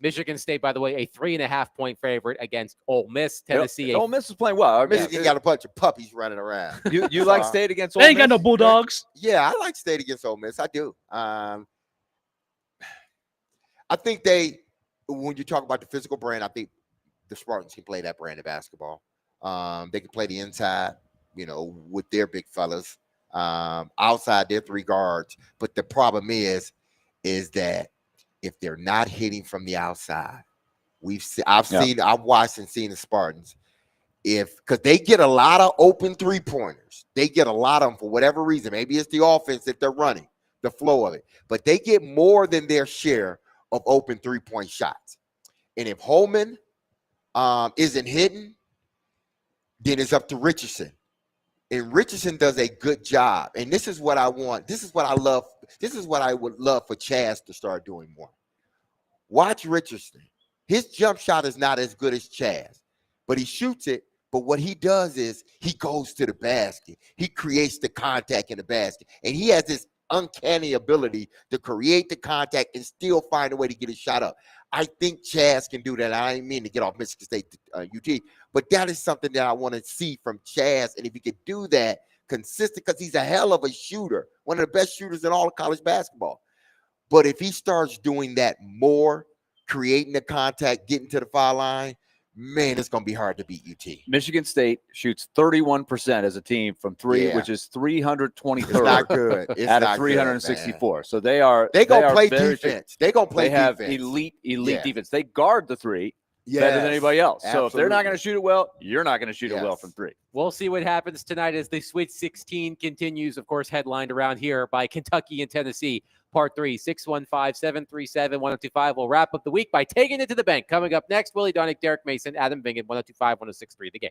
Michigan State, by the way, a 3.5-point favorite against Ole Miss. Tennessee. Ole Miss is playing well. Michigan got a bunch of puppies running around. You like State against Ole They ain't Miss? got no Bulldogs. Yeah, I like State against Ole Miss. I do. I think when you talk about the physical brand, I think the Spartans can play that brand of basketball. They can play the inside, with their big fellas, outside their three guards. But the problem is that if they're not hitting from the outside, I've watched and seen the Spartans. Because they get a lot of open 3-pointers. They get a lot of them for whatever reason. Maybe it's the offense that they're running, the flow of it. But they get more than their share of open 3-point shots. And if Holman isn't hitting, then it's up to Richardson. And Richardson does a good job. And this is what I want. This is what I love. This is what I would love for Chaz to start doing more. Watch Richardson. His jump shot is not as good as Chaz, but he shoots it. But what he does is he goes to the basket. He creates the contact in the basket. And he has this uncanny ability to create the contact and still find a way to get his shot up. I think Chaz can do that. I didn't mean to get off Michigan State UT, but that is something that I want to see from Chaz. And if he could do that consistent, because he's a hell of a shooter, one of the best shooters in all of college basketball. But if he starts doing that more, creating the contact, getting to the foul line, man, it's going to be hard to beat UT. Michigan State shoots 31% as a team from three, which is 323rd. It's not good. It's out not of 364. Good, so they are they gonna play very defense. They gonna play defense. They have elite defense. They guard the three Yes, better than anybody else. So if they're not absolutely. going to shoot it well, you're not going to shoot it well from three. We'll see what happens tonight as the Sweet 16 continues, of course, headlined around here by Kentucky and Tennessee. Part 3, 615-737-1025. We'll wrap up the week by taking it to the bank. Coming up next, Willie Donick, Derek Mason, Adam Vingan, 1025-1063, The Game.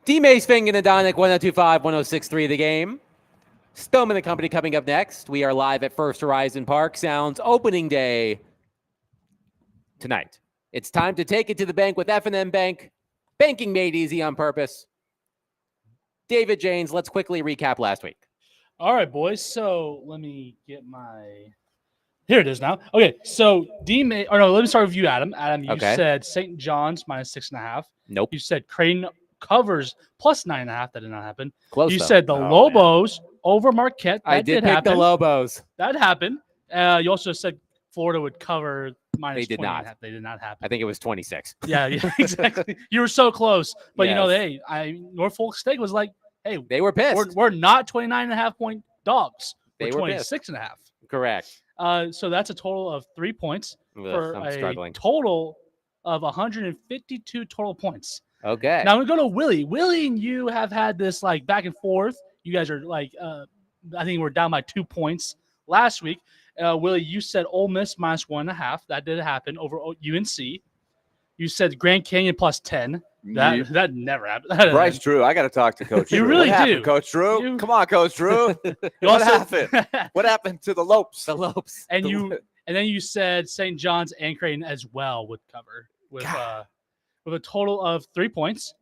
D-Mace, Fing, and Adonic, 1025, 1063 the game. Stoneman and Company coming up next. We are live at First Horizon Park. Sounds opening day tonight. It's time to take it to the bank with F&M Bank. Banking made easy on purpose. David Janes, let's quickly recap last week. All right, boys. So let me get my. Here it is now. Okay, so D-May. Or no, let me start with you, Adam. Adam, you Okay. said St. John's -6.5. Nope. You said Creighton covers +9.5. That did not happen. Close, You though. said the Lobos over Marquette. That I did pick happen. the Lobos. That happened. You also said Florida would cover They did not. -20.5. They did not happen. I think it was 26. Yeah, exactly. You were so close. But, Yes. hey, Norfolk State was like, hey, They were pissed. we're not 29.5 point dogs. They We're were pissed. 26.5. Correct. So that's a total of 3 points Ugh, for I'm a struggling. total of 152 total points. Okay. Now I'm gonna go to Willie. Willie and you have had this like back and forth. You guys are like, I think we're down by 2 points last week. Willie, you said Ole Miss -1.5. That did happen over UNC. You said Grand Canyon +10. That never happened. Bryce Drew, I got to talk to Coach You Drew. really what happened, do. Coach Drew? You- Come on, Coach Drew. You What also- happened? What happened to the Lopes? The Lopes. And The- then you said St. John's and Creighton as well would cover with a total of 3 points,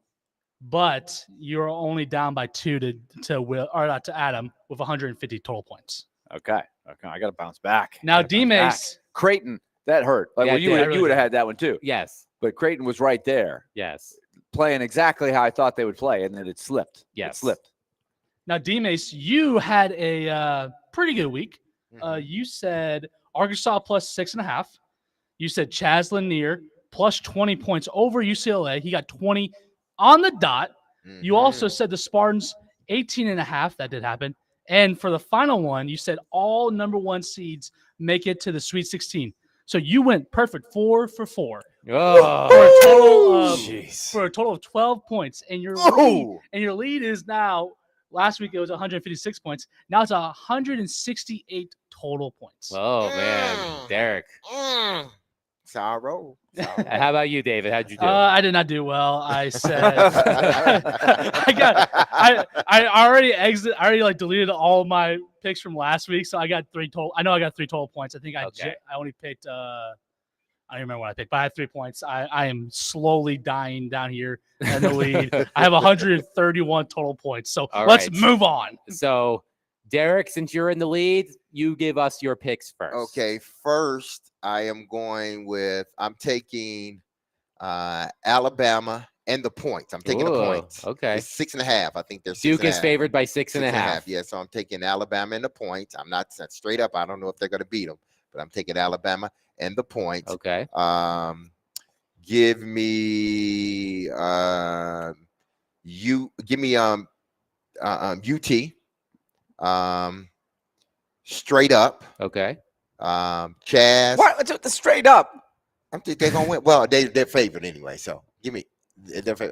but you're only down by 2 to Will or not to Adam with 150 total points. Okay. I got to bounce back. Now Gotta bounce back. D-Mace, Creighton, that hurt. Like, Yeah, well, it you did. would It really have did. had that one too. Yes. But Creighton was right there, Yes. playing exactly how I thought they would play, and then it slipped. Yes. It slipped. now D-Mace, you had a pretty good week. Mhm. You said Arkansas +6.5. You said Chaz Lanier +20 points over UCLA. He got 20 on the dot. You also Mhm. said the Spartans 18.5. That did happen. And for the final one, you said all number 1 seeds make it to the Sweet 16. So you went perfect 4 for 4 Oh. for a total of 12 points. And your lead is now. Last week it was 156 points. Now it's 168 total points. Oh, man. Derek. Sorrow. How about you, David? How'd you do? I did not do well. I said I already like deleted all my picks from last week, so I got 3 total. I know I got 3 total points. I think I only picked I don't remember what I picked, but I had 3 points. I am slowly dying down here in the lead. I have 131 total points. So All let's right. move on. So, Derek, since you're in the lead, you give us your picks first. Okay, first I'm taking Alabama and the points. I'm taking the Ooh, points. okay. It's 6.5. I think they're Duke is 6.5. favored by 6.5. Yeah, so I'm taking Alabama and the points. I'm not straight up. I don't know if they're going to beat them, but I'm taking Alabama and the points. Okay. Give me UT. Straight up. Okay. Chaz. What? Straight up. I'm think they're gonna win. Well, they're favored anyway. So give me.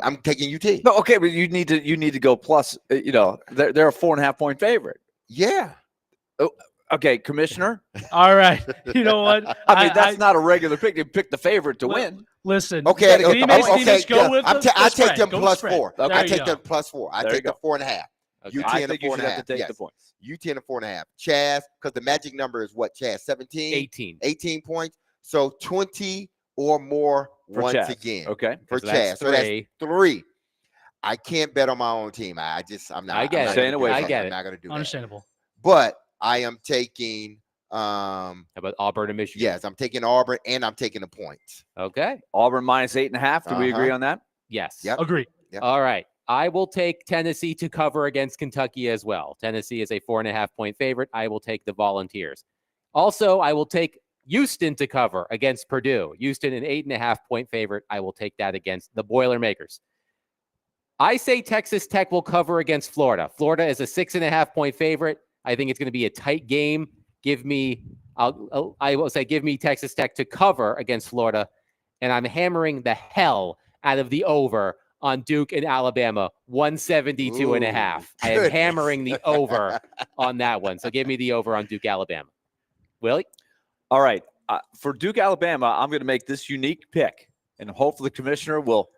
I'm taking UT. No, okay, but you need to go plus. They're a 4.5 point favorite. Yeah. Okay, Commissioner. All right. You know what? I mean, that's not a regular pick. You pick the favorite to Well, win. Listen. Okay. D-Mace, go yeah. with I the take spread. them Go plus spread. 4. There I you take go. them plus 4. I There take you the 4.5. Okay. UT I and a think you should have 4.5. to take Yes. the points. UT and a 4.5. Chaz, because the magic number is what? Chaz, 17, 18. 18 points. So 20 or more For once Chaz. again Okay. for So that's Chaz. So that's 3. 3. I can't bet on my own team. I'm not. I get I'm it. not Staying gonna away do from that. it. I get I'm it. not gonna do that. Understandable. But I am taking. How about Auburn and Michigan? Yes, I'm taking Auburn and I'm taking the points. Okay. Auburn -8.5. Do we agree on that? Yes. Yep. Agree. Yep. All right. I will take Tennessee to cover against Kentucky as well. Tennessee is a 4.5 point favorite. I will take the Volunteers. Also, I will take Houston to cover against Purdue. Houston, an 8.5 point favorite. I will take that against the Boilermakers. I say Texas Tech will cover against Florida. Florida is a 6.5 point favorite. I think it's going to be a tight game. I will say give me Texas Tech to cover against Florida. And I'm hammering the hell out of the over on Duke and Alabama, 172.5. I am goodness. hammering the over on that one. So give me the over on Duke, Alabama. Willie? All right. For Duke, Alabama, I'm going to make this unique pick. and hopefully the commissioner will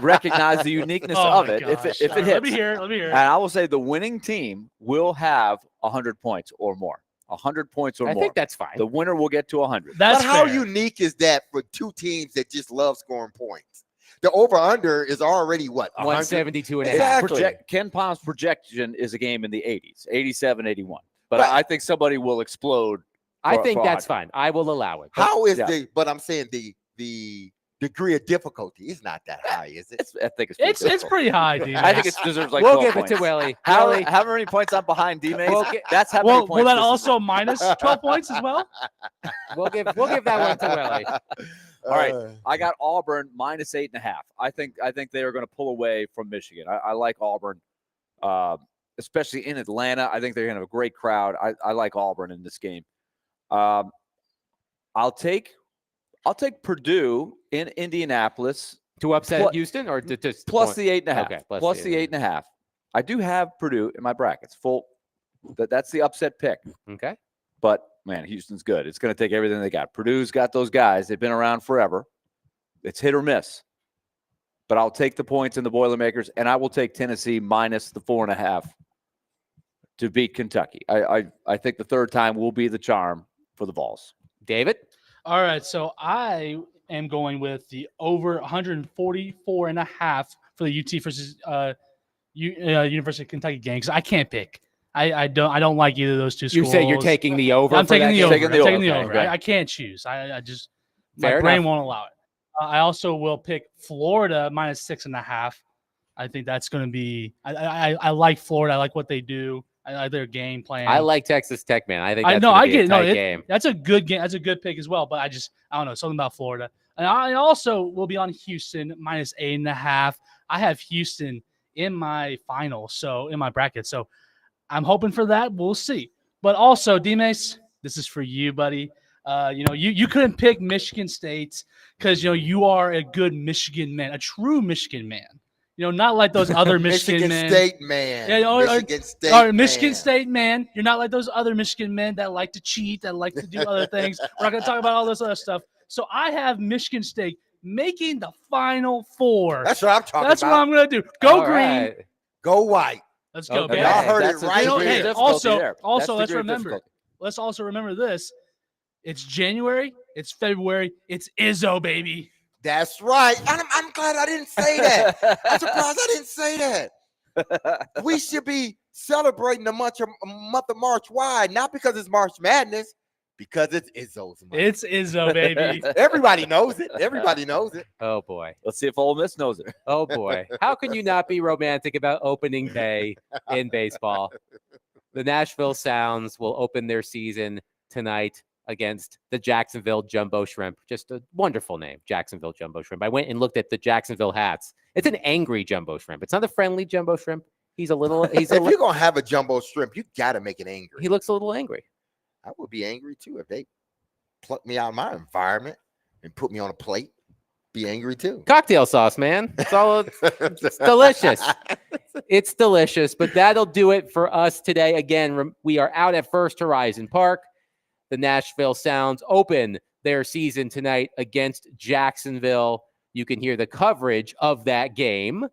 recognize the uniqueness Oh of my it if gosh. it All right, hits. let me hear it. And I will say the winning team will have 100 points or more. 100 points or I more. think that's fine. The winner will get to 100. That's But how fair. unique is that for two teams that just love scoring points? The over-under is already what? 100? 172 and a half. Exactly. Ken Palm's projection is a game in the 80s, 87, 81. But Right. I think somebody will explode. I for- think for that's 100. fine. I will allow it. How is Yeah. but I'm saying the degree of difficulty is not that high, is it? I think it's pretty It's difficult. pretty high, dude. I think it deserves like we'll 12 give points. it to Willie. How, Willie, how many points I'm behind D-Mace? We'll get- That's how many Will points. that this is. also minus 12 points as well? we'll give that one to Willie. All right. I got Auburn minus 8.5. I think they are going to pull away from Michigan. I like Auburn, especially in Atlanta. I think they're going to have a great crowd. I like Auburn in this game. I'll take Purdue in Indianapolis To upset Plu- Houston or to just plus the 8.5. Okay, plus the 8.5. I do have Purdue in my brackets. That's the upset pick. Okay. But man, Houston's good. It's going to take everything they got. Purdue's got those guys. They've been around forever. It's hit or miss. But I'll take the points in the Boilermakers, and I will take Tennessee minus the 4.5 to beat Kentucky. I think the third time will be the charm for the Vols. David? All right, so I am going with the over 144.5 for the UT versus University of Kentucky game because I can't pick. I don't like either of those two You schools. say you're taking the over. I'm for taking that the game? over. Taking the I'm taking the over. over. Okay. I can't choose. I just Fair my brain enough. won't allow it. I also will pick Florida minus 6.5. I think that's going to be. I like Florida. I like what they do. I like their game plan. I like Texas Tech, man. I think I that's know. gonna I be get a it. No, tight game. that's a good game. That's a good pick as well. But I don't know, something about Florida. And I also will be on Houston minus 8.5. I have Houston in my final, so in my bracket. So I'm hoping for that. We'll see. But also, D-Mace, this is for you, buddy. You couldn't pick Michigan State because you are a good Michigan man, a true Michigan man. Not like those other Michigan men. State man. Yeah, Michigan State All right, Michigan man. State man. You're not like those other Michigan men that like to cheat, that like to do other things. We're not going to talk about all this other stuff. So I have Michigan State making the Final Four. That's what I'm talking That's about. what I'm going to do. Go All green. right. Go white. Let's go, Okay. baby. Y'all heard That's it a right degree of here. Hey, difficulty also, there. also That's the let's degree of remember. difficulty. Let's also remember this. It's January. It's February. It's Izzo, baby. That's right. I'm glad I didn't say that. I'm surprised I didn't say that. We should be celebrating the month of March. Why? Not because it's March Madness, because it's Izzo's month. It's Izzo, baby. Everybody knows it. Everybody knows it. Oh boy. Let's see if Ole Miss knows it. Oh boy. How can you not be romantic about opening day in baseball? The Nashville Sounds will open their season tonight against the Jacksonville Jumbo Shrimp. Just a wonderful name, Jacksonville Jumbo Shrimp. I went and looked at the Jacksonville hats. It's an angry Jumbo Shrimp. It's not a friendly Jumbo Shrimp. He's a little. If you're gonna have a jumbo shrimp, you gotta make it angry. He looks a little angry. I would be angry too if they plucked me out of my environment and put me on a plate. Be angry too. Cocktail sauce, man. It's delicious. It's delicious. But that'll do it for us today. Again, we are out at First Horizon Park. The Nashville Sounds open their season tonight against Jacksonville. You can hear the coverage of that game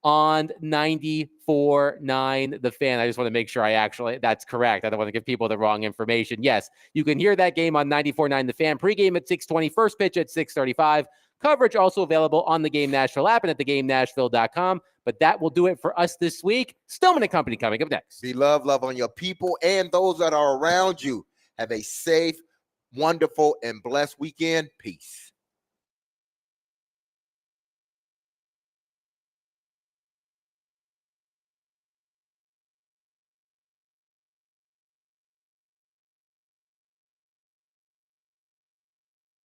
on 94.9 The Fan. I just want to make sure that's correct. I don't want to give people the wrong information. Yes, you can hear that game on 94.9 The Fan. Pregame at 6:20, first pitch at 6:35. Coverage also available on the Game Nashville app and at thegamenashville.com. But that will do it for us this week. Stillman & Company coming up next. Be love on your people and those that are around you. Have a safe, wonderful, and blessed weekend. Peace.